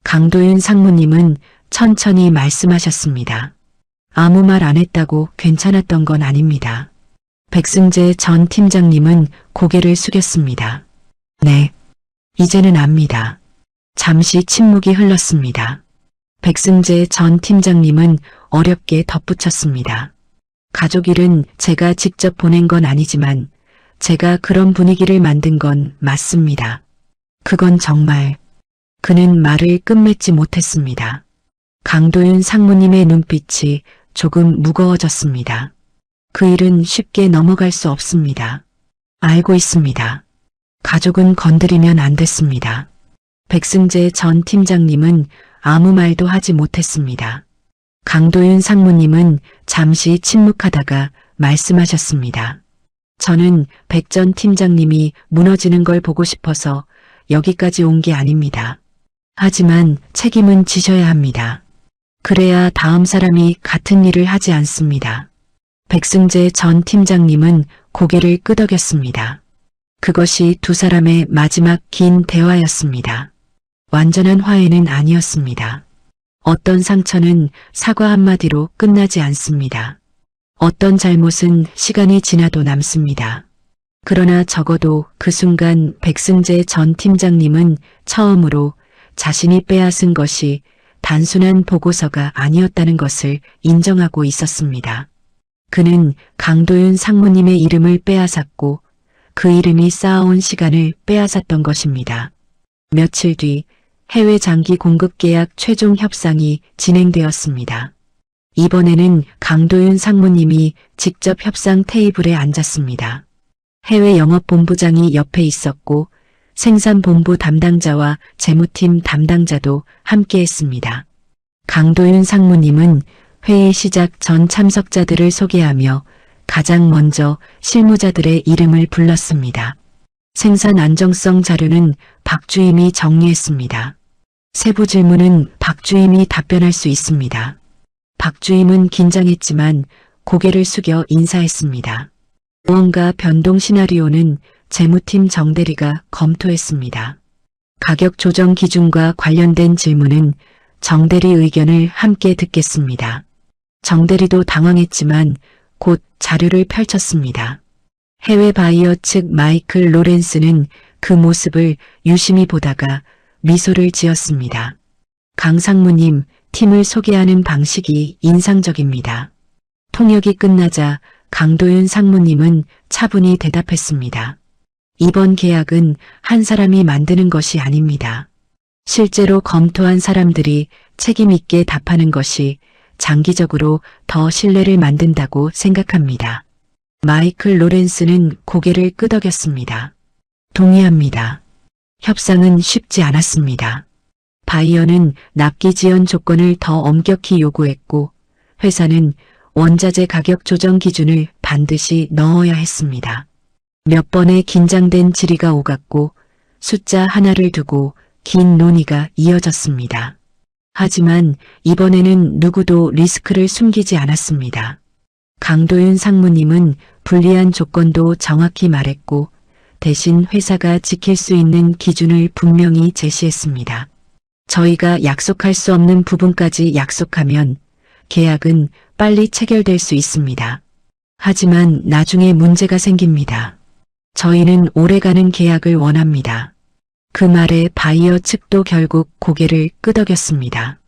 강도윤 상무님은 천천히 말씀하셨습니다. 아무 말 안 했다고 괜찮았던 건 아닙니다. 백승재 전 팀장님은 고개를 숙였습니다. 네, 이제는 압니다. 잠시 침묵이 흘렀습니다. 백승재 전 팀장님은 어렵게 덧붙였습니다. 가족 일은 제가 직접 보낸 건 아니지만 제가 그런 분위기를 만든 건 맞습니다. 그건 정말... 그는 말을 끝맺지 못했습니다. 강도윤 상무님의 눈빛이 조금 무거워졌습니다. 그 일은 쉽게 넘어갈 수 없습니다. 알고 있습니다. 가족은 건드리면 안 됐습니다. 백승재 전 팀장님은 아무 말도 하지 못했습니다. 강도윤 상무님은 잠시 침묵하다가 말씀하셨습니다. 저는 백 전 팀장님이 무너지는 걸 보고 싶어서 여기까지 온 게 아닙니다. 하지만 책임은 지셔야 합니다. 그래야 다음 사람이 같은 일을 하지 않습니다. 백승재 전 팀장님은 고개를 끄덕였습니다. 그것이 두 사람의 마지막 긴 대화였습니다. 완전한 화해는 아니었습니다. 어떤 상처는 사과 한마디로 끝나지 않습니다. 어떤 잘못은 시간이 지나도 남습니다. 그러나 적어도 그 순간 백승재 전 팀장님은 처음으로 자신이 빼앗은 것이 단순한 보고서가 아니었다는 것을 인정하고 있었습니다. 그는 강도윤 상무님의 이름을 빼앗았고 그 이름이 쌓아온 시간을 빼앗았던 것입니다. 며칠 뒤 해외 장기 공급 계약 최종 협상이 진행되었습니다. 이번에는 강도윤 상무님이 직접 협상 테이블에 앉았습니다. 해외 영업본부장이 옆에 있었고 생산본부 담당자와 재무팀 담당자도 함께했습니다. 강도윤 상무님은 회의 시작 전 참석자들을 소개하며 가장 먼저 실무자들의 이름을 불렀습니다. 생산 안정성 자료는 박주임이 정리했습니다. 세부 질문은 박주임이 답변할 수 있습니다. 박주임은 긴장했지만 고개를 숙여 인사했습니다. 무언가 변동 시나리오는 재무팀 정대리가 검토했습니다. 가격 조정 기준과 관련된 질문은 정대리 의견을 함께 듣겠습니다. 정대리도 당황했지만 곧 자료를 펼쳤습니다. 해외 바이어 측 마이클 로렌스는 그 모습을 유심히 보다가 미소를 지었습니다. 강 상무님, 팀을 소개하는 방식이 인상적입니다. 통역이 끝나자 강도윤 상무님은 차분히 대답했습니다. 이번 계약은 한 사람이 만드는 것이 아닙니다. 실제로 검토한 사람들이 책임 있게 답하는 것이 장기적으로 더 신뢰를 만든다고 생각합니다. 마이클 로렌스는 고개를 끄덕였습니다. 동의합니다. 협상은 쉽지 않았습니다. 바이어는 납기 지연 조건을 더 엄격히 요구했고 회사는 원자재 가격 조정 기준을 반드시 넣어야 했습니다. 몇 번의 긴장된 질의가 오갔고 숫자 하나를 두고 긴 논의가 이어졌습니다. 하지만 이번에는 누구도 리스크를 숨기지 않았습니다. 강도윤 상무님은 불리한 조건도 정확히 말했고 대신 회사가 지킬 수 있는 기준을 분명히 제시했습니다. 저희가 약속할 수 없는 부분까지 약속하면 계약은 빨리 체결될 수 있습니다. 하지만 나중에 문제가 생깁니다. 저희는 오래가는 계약을 원합니다. 그 말에 바이어 측도 결국 고개를 끄덕였습니다.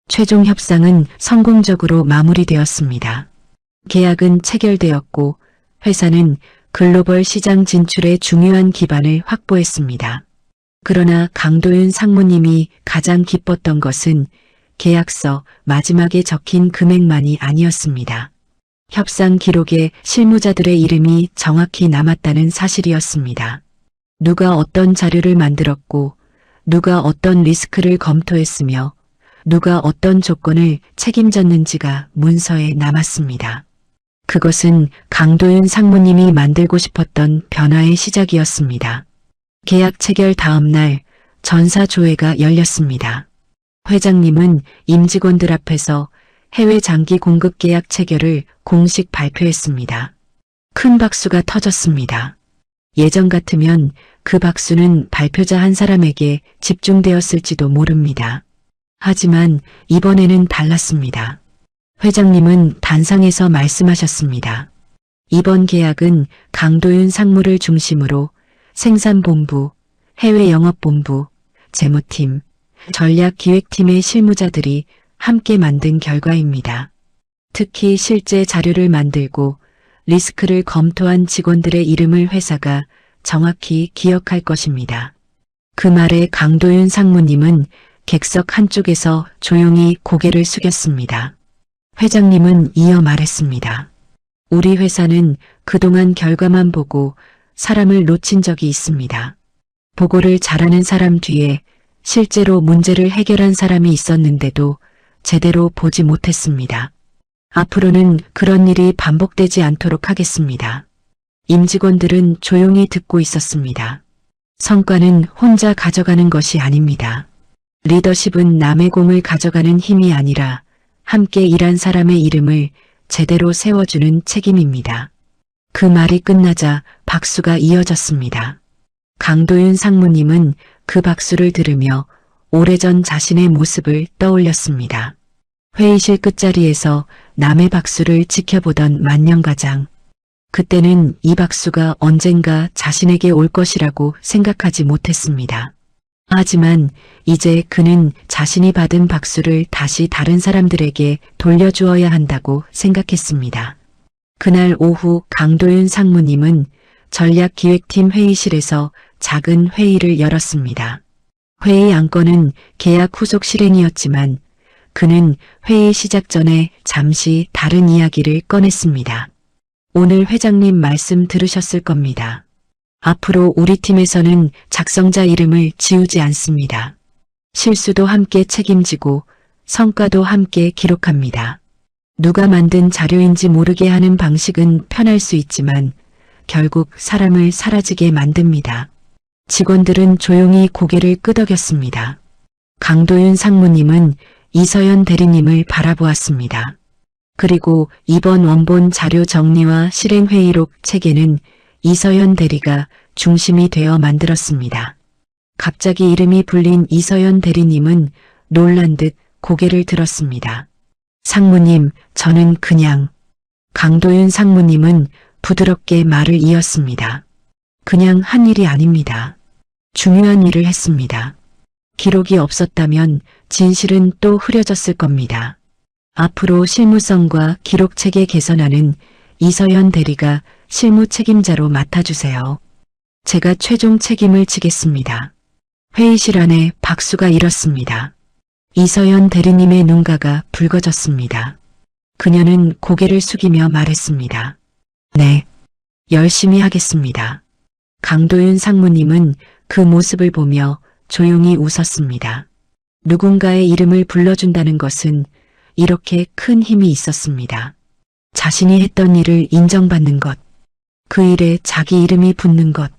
최종 협상은 성공적으로 마무리되었습니다. 계약은 체결되었고 회사는 글로벌 시장 진출의 중요한 기반을 확보했습니다. 그러나 강도윤 상무님이 가장 기뻤던 것은 계약서 마지막에 적힌 금액만이 아니었습니다. 협상 기록에 실무자들의 이름이 정확히 남았다는 사실이었습니다. 누가 어떤 자료를 만들었고, 누가 어떤 리스크를 검토했으며, 누가 어떤 조건을 책임졌는지가 문서에 남았습니다. 그것은 강도윤 상무님이 만들고 싶었던 변화의 시작이었습니다. 계약 체결 다음 날 전사조회가 열렸습니다. 회장님은 임직원들 앞에서 해외 장기 공급 계약 체결을 공식 발표했습니다. 큰 박수가 터졌습니다. 예전 같으면 그 박수는 발표자 한 사람에게 집중되었을지도 모릅니다. 하지만 이번에는 달랐습니다. 회장님은 단상에서 말씀하셨습니다. 이번 계약은 강도윤 상무를 중심으로 생산본부, 해외영업본부, 재무팀, 전략기획팀의 실무자들이 함께 만든 결과입니다. 특히 실제 자료를 만들고 리스크를 검토한 직원들의 이름을 회사가 정확히 기억할 것입니다. 그 말에 강도윤 상무님은 객석 한쪽에서 조용히 고개를 숙였습니다. 회장님은 이어 말했습니다. 우리 회사는 그동안 결과만 보고 사람을 놓친 적이 있습니다. 보고를 잘하는 사람 뒤에 실제로 문제를 해결한 사람이 있었는데도 제대로 보지 못했습니다. 앞으로는 그런 일이 반복되지 않도록 하겠습니다. 임직원들은 조용히 듣고 있었습니다. 성과는 혼자 가져가는 것이 아닙니다. 리더십은 남의 공을 가져가는 힘이 아니라 함께 일한 사람의 이름을 제대로 세워주는 책임입니다. 그 말이 끝나자 박수가 이어졌습니다. 강도윤 상무님은 그 박수를 들으며 오래전 자신의 모습을 떠올렸습니다. 회의실 끝자리에서 남의 박수를 지켜보던 만년가장. 그때는 이 박수가 언젠가 자신에게 올 것이라고 생각하지 못했습니다. 하지만 이제 그는 자신이 받은 박수를 다시 다른 사람들에게 돌려주어야 한다고 생각했습니다. 그날 오후 강도윤 상무님은 전략기획팀 회의실에서 작은 회의를 열었습니다. 회의 안건은 계약 후속 실행이었지만 그는 회의 시작 전에 잠시 다른 이야기를 꺼냈습니다. 오늘 회장님 말씀 들으셨을 겁니다. 앞으로 우리 팀에서는 작성자 이름을 지우지 않습니다. 실수도 함께 책임지고 성과도 함께 기록합니다. 누가 만든 자료인지 모르게 하는 방식은 편할 수 있지만 결국 사람을 사라지게 만듭니다. 직원들은 조용히 고개를 끄덕였습니다. 강도윤 상무님은 이서연 대리님을 바라보았습니다. 그리고 이번 원본 자료 정리와 실행회의록 체계는 이서연 대리가 중심이 되어 만들었습니다. 갑자기 이름이 불린 이서연 대리님은 놀란 듯 고개를 들었습니다. 상무님, 저는 그냥... 강도윤 상무님은 부드럽게 말을 이었습니다. 그냥 한 일이 아닙니다. 중요한 일을 했습니다. 기록이 없었다면 진실은 또 흐려졌을 겁니다. 앞으로 실무성과 기록 체계 개선하는 이서연 대리가 실무 책임자로 맡아주세요. 제가 최종 책임을 지겠습니다. 회의실 안에 박수가 일었습니다. 이서연 대리님의 눈가가 붉어졌습니다. 그녀는 고개를 숙이며 말했습니다. 네, 열심히 하겠습니다. 강도윤 상무님은 그 모습을 보며 조용히 웃었습니다. 누군가의 이름을 불러준다는 것은 이렇게 큰 힘이 있었습니다. 자신이 했던 일을 인정받는 것, 그 일에 자기 이름이 붙는 것,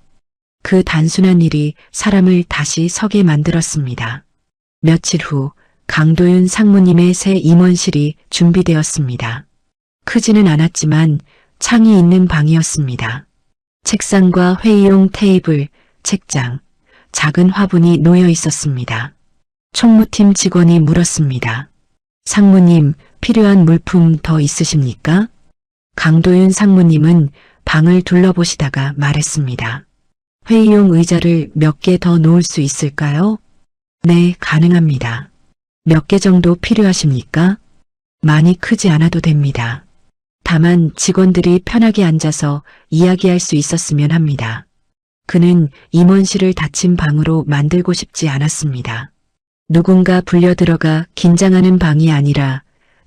그 단순한 일이 사람을 다시 서게 만들었습니다. 며칠 후 강도윤 상무님의 새 임원실이 준비되었습니다. 크지는 않았지만 창이 있는 방이었습니다. 책상과 회의용 테이블, 책장, 작은 화분이 놓여 있었습니다. 총무팀 직원이 물었습니다. 상무님, 필요한 물품 더 있으십니까? 강도윤 상무님은 방을 둘러보시다가 말했습니다. 회의용 의자를 몇 개 더 놓을 수 있을까요? 네, 가능합니다. 몇 개 정도 필요하십니까? 많이 크지 않아도 됩니다. 다만 직원들이 편하게 앉아서 이야기할 수 있었으면 합니다. 그는 임원실을 닫힌 방으로 만들고 싶지 않았습니다. 누군가 불려 들어가 긴장하는 방이 아니라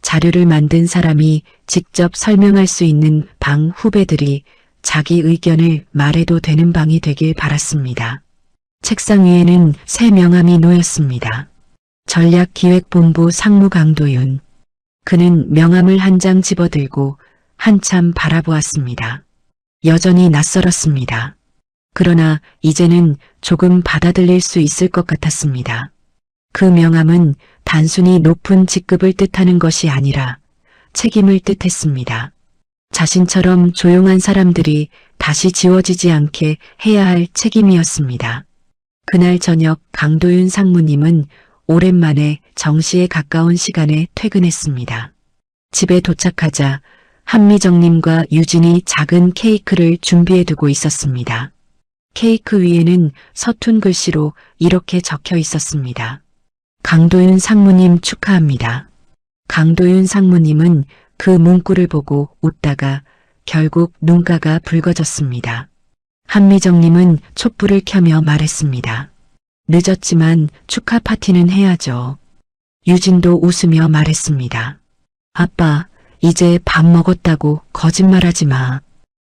자료를 만든 사람이 직접 설명할 수 있는 방 후배들이 자기 의견을 말해도 되는 방이 되길 바랐습니다. 책상 위에는 새 명함이 놓였습니다. 전략기획본부 상무 강도윤. 그는 명함을 한 장 집어들고 한참 바라보았습니다. 여전히 낯설었습니다. 그러나 이제는 조금 받아들일 수 있을 것 같았습니다. 그 명함은 단순히 높은 직급을 뜻하는 것이 아니라 책임을 뜻했습니다. 자신처럼 조용한 사람들이 다시 지워지지 않게 해야 할 책임이었습니다. 그날 저녁 강도윤 상무님은 오랜만에 정시에 가까운 시간에 퇴근했습니다. 집에 도착하자 한미정님과 유진이 작은 케이크를 준비해두고 있었습니다. 케이크 위에는 서툰 글씨로 이렇게 적혀 있었습니다. 강도윤 상무님 축하합니다. 강도윤 상무님은 그 문구를 보고 웃다가 결국 눈가가 붉어졌습니다. 한미정님은 촛불을 켜며 말했습니다. 늦었지만 축하 파티는 해야죠. 유진도 웃으며 말했습니다. 아빠, 이제 밥 먹었다고 거짓말하지 마.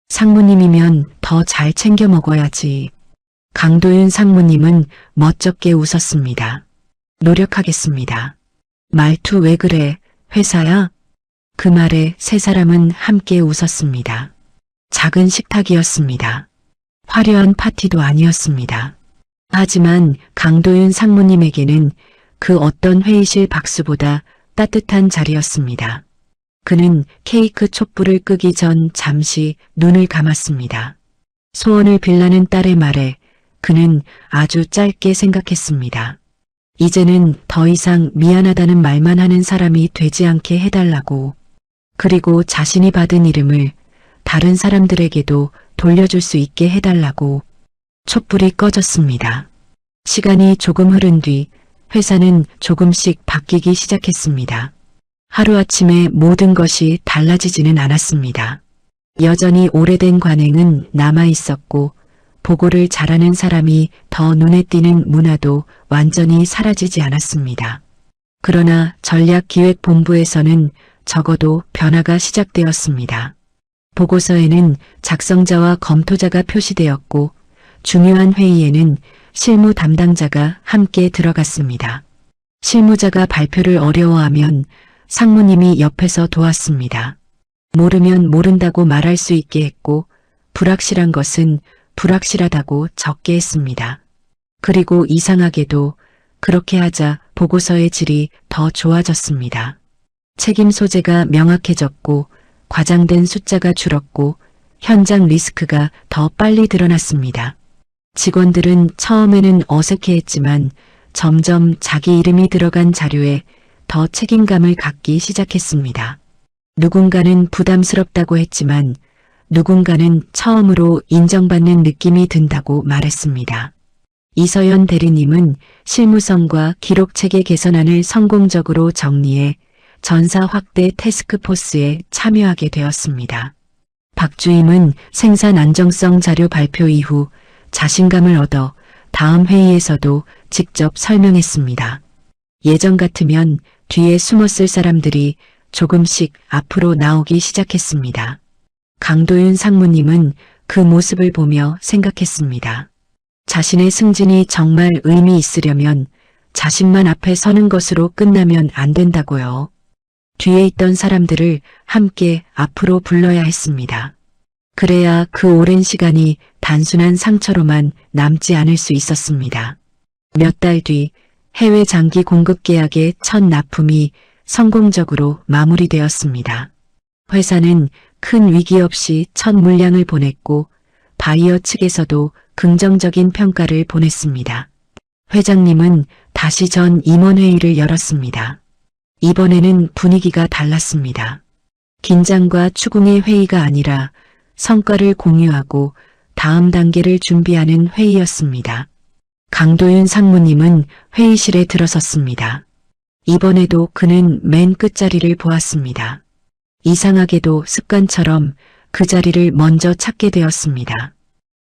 상무님이면 더 잘 챙겨 먹어야지. 강도윤 상무님은 멋쩍게 웃었습니다. 노력하겠습니다. 말투 왜 그래, 회사야? 그 말에 세 사람은 함께 웃었습니다. 작은 식탁이었습니다. 화려한 파티도 아니었습니다. 하지만 강도윤 상무님에게는 그 어떤 회의실 박수보다 따뜻한 자리였습니다. 그는 케이크 촛불을 끄기 전 잠시 눈을 감았습니다. 소원을 빌라는 딸의 말에 그는 아주 짧게 생각했습니다. 이제는 더 이상 미안하다는 말만 하는 사람이 되지 않게 해달라고. 그리고 자신이 받은 이름을 다른 사람들에게도 돌려줄 수 있게 해달라고. 촛불이 꺼졌습니다. 시간이 조금 흐른 뒤 회사는 조금씩 바뀌기 시작했습니다. 하루아침에 모든 것이 달라지지는 않았습니다. 여전히 오래된 관행은 남아 있었고 보고를 잘하는 사람이 더 눈에 띄는 문화도 완전히 사라지지 않았습니다. 그러나 전략기획본부에서는 적어도 변화가 시작되었습니다. 보고서에는 작성자와 검토자가 표시되었고 중요한 회의에는 실무 담당자가 함께 들어갔습니다. 실무자가 발표를 어려워하면 상무님이 옆에서 도왔습니다. 모르면 모른다고 말할 수 있게 했고 불확실한 것은 불확실하다고 적게 했습니다. 그리고 이상하게도 그렇게 하자 보고서의 질이 더 좋아졌습니다. 책임 소재가 명확해졌고 과장된 숫자가 줄었고 현장 리스크가 더 빨리 드러났습니다. 직원들은 처음에는 어색해했지만 점점 자기 이름이 들어간 자료에 더 책임감을 갖기 시작했습니다. 누군가는 부담스럽다고 했지만 누군가는 처음으로 인정받는 느낌이 든다고 말했습니다. 이서연 대리님은 실무성과 기록체계 개선안을 성공적으로 정리해 전사 확대 태스크포스에 참여하게 되었습니다. 박주임은 생산 안정성 자료 발표 이후 자신감을 얻어 다음 회의에서도 직접 설명했습니다. 예전 같으면 뒤에 숨었을 사람들이 조금씩 앞으로 나오기 시작했습니다. 강도윤 상무님은 그 모습을 보며 생각했습니다. 자신의 승진이 정말 의미 있으려면 자신만 앞에 서는 것으로 끝나면 안 된다고요. 뒤에 있던 사람들을 함께 앞으로 불러야 했습니다. 그래야 그 오랜 시간이 단순한 상처로만 남지 않을 수 있었습니다. 몇 달 뒤 해외 장기 공급 계약의 첫 납품이 성공적으로 마무리되었습니다. 회사는 큰 위기 없이 첫 물량을 보냈고 바이어 측에서도 긍정적인 평가를 보냈습니다. 회장님은 다시 전 임원회의를 열었습니다. 이번에는 분위기가 달랐습니다. 긴장과 추궁의 회의가 아니라 성과를 공유하고 다음 단계를 준비하는 회의였습니다. 강도윤 상무님은 회의실에 들어섰습니다. 이번에도 그는 맨 끝자리를 보았습니다. 이상하게도 습관처럼 그 자리를 먼저 찾게 되었습니다.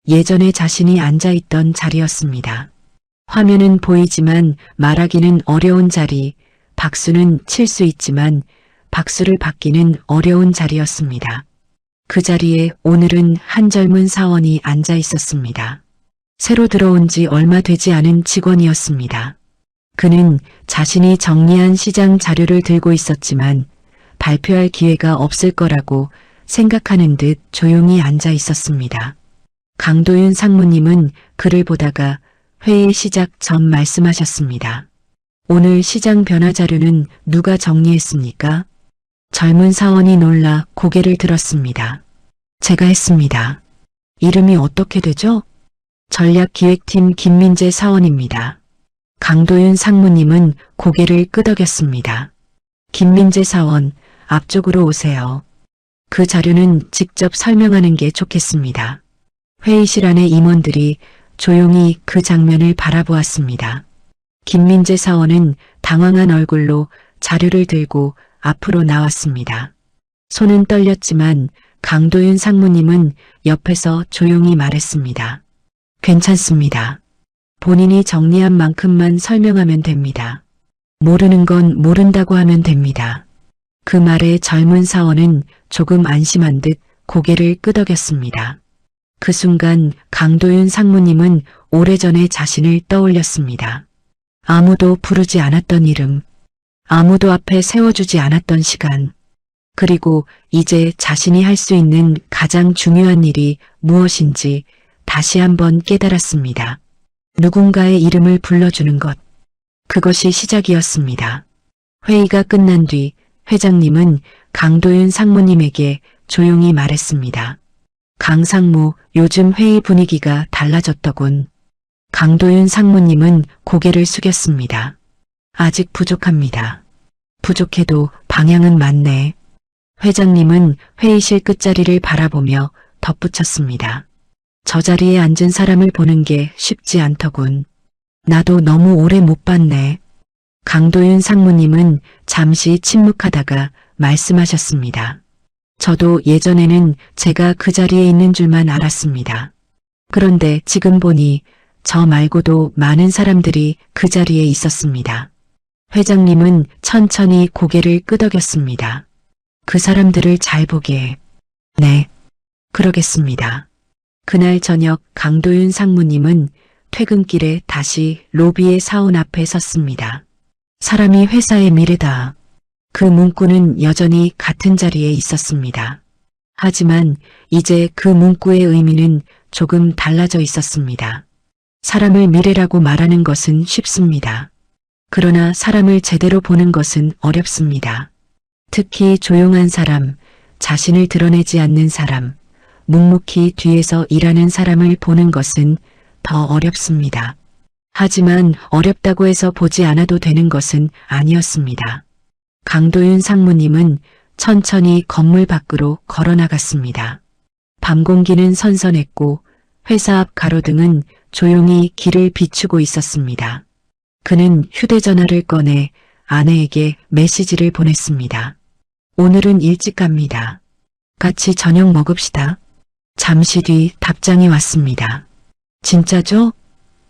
예전에 자신이 앉아있던 자리였습니다. 화면은 보이지만 말하기는 어려운 자리, 박수는 칠 수 있지만 박수를 받기는 어려운 자리였습니다. 그 자리에 오늘은 한 젊은 사원이 앉아 있었습니다. 새로 들어온 지 얼마 되지 않은 직원이었습니다. 그는 자신이 정리한 시장 자료를 들고 있었지만 발표할 기회가 없을 거라고 생각하는 듯 조용히 앉아 있었습니다. 강도윤 상무님은 그를 보다가 회의 시작 전 말씀하셨습니다. 오늘 시장 변화 자료는 누가 정리했습니까? 젊은 사원이 놀라 고개를 들었습니다. 제가 했습니다. 이름이 어떻게 되죠? 전략기획팀 김민재 사원입니다. 강도윤 상무님은 고개를 끄덕였습니다. 김민재 사원, 앞쪽으로 오세요. 그 자료는 직접 설명하는 게 좋겠습니다. 회의실 안의 임원들이 조용히 그 장면을 바라보았습니다. 김민재 사원은 당황한 얼굴로 자료를 들고 앞으로 나왔습니다. 손은 떨렸지만 강도윤 상무님은 옆에서 조용히 말했습니다. 괜찮습니다. 본인이 정리한 만큼만 설명하면 됩니다. 모르는 건 모른다고 하면 됩니다. 그 말에 젊은 사원은 조금 안심한 듯 고개를 끄덕였습니다. 그 순간 강도윤 상무님은 오래전에 자신을 떠올렸습니다. 아무도 부르지 않았던 이름, 아무도 앞에 세워주지 않았던 시간, 그리고 이제 자신이 할 수 있는 가장 중요한 일이 무엇인지 다시 한번 깨달았습니다. 누군가의 이름을 불러주는 것. 그것이 시작이었습니다. 회의가 끝난 뒤 회장님은 강도윤 상무님에게 조용히 말했습니다. 강상무, 요즘 회의 분위기가 달라졌더군. 강도윤 상무님은 고개를 숙였습니다. 아직 부족합니다. 부족해도 방향은 맞네. 회장님은 회의실 끝자리를 바라보며 덧붙였습니다. 저 자리에 앉은 사람을 보는 게 쉽지 않더군. 나도 너무 오래 못 봤네. 강도윤 상무님은 잠시 침묵하다가 말씀하셨습니다. 저도 예전에는 제가 그 자리에 있는 줄만 알았습니다. 그런데 지금 보니 저 말고도 많은 사람들이 그 자리에 있었습니다. 회장님은 천천히 고개를 끄덕였습니다. 그 사람들을 잘 보게. 네, 그러겠습니다. 그날 저녁 강도윤 상무님은 퇴근길에 다시 로비의 사원 앞에 섰습니다. 사람이 회사의 미래다. 그 문구는 여전히 같은 자리에 있었습니다. 하지만 이제 그 문구의 의미는 조금 달라져 있었습니다. 사람을 미래라고 말하는 것은 쉽습니다. 그러나 사람을 제대로 보는 것은 어렵습니다. 특히 조용한 사람, 자신을 드러내지 않는 사람, 묵묵히 뒤에서 일하는 사람을 보는 것은 더 어렵습니다. 하지만 어렵다고 해서 보지 않아도 되는 것은 아니었습니다. 강도윤 상무님은 천천히 건물 밖으로 걸어나갔습니다. 밤 공기는 선선했고 회사 앞 가로등은 조용히 길을 비추고 있었습니다. 그는 휴대전화를 꺼내 아내에게 메시지를 보냈습니다. 오늘은 일찍 갑니다. 같이 저녁 먹읍시다. 잠시 뒤 답장이 왔습니다. 진짜죠?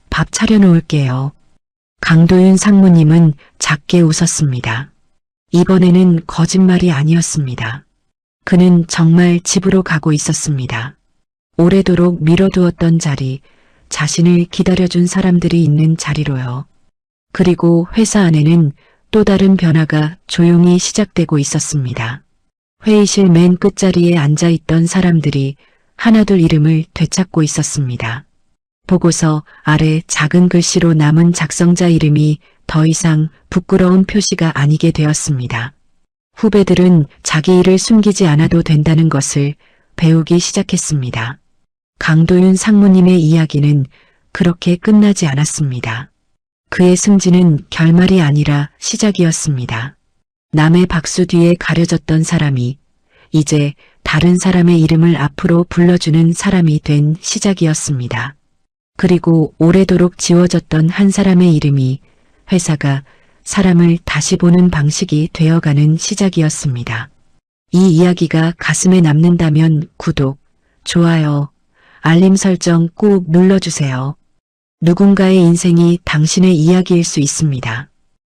밥 차려놓을게요. 강도윤 상무님은 작게 웃었습니다. 이번에는 거짓말이 아니었습니다. 그는 정말 집으로 가고 있었습니다. 오래도록 미뤄두었던 자리, 자신을 기다려준 사람들이 있는 자리로요. 그리고 회사 안에는 또 다른 변화가 조용히 시작되고 있었습니다. 회의실 맨 끝자리에 앉아있던 사람들이 하나둘 이름을 되찾고 있었습니다. 보고서 아래 작은 글씨로 남은 작성자 이름이 더 이상 부끄러운 표시가 아니게 되었습니다. 후배들은 자기 일을 숨기지 않아도 된다는 것을 배우기 시작했습니다. 강도윤 상무님의 이야기는 그렇게 끝나지 않았습니다. 그의 승진은 결말이 아니라 시작이었습니다. 남의 박수 뒤에 가려졌던 사람이 이제 다른 사람의 이름을 앞으로 불러주는 사람이 된 시작이었습니다. 그리고 오래도록 지워졌던 한 사람의 이름이 회사가 사람을 다시 보는 방식이 되어가는 시작이었습니다. 이 이야기가 가슴에 남는다면 구독, 좋아요, 알림 설정 꾹 눌러주세요. 누군가의 인생이 당신의 이야기일 수 있습니다.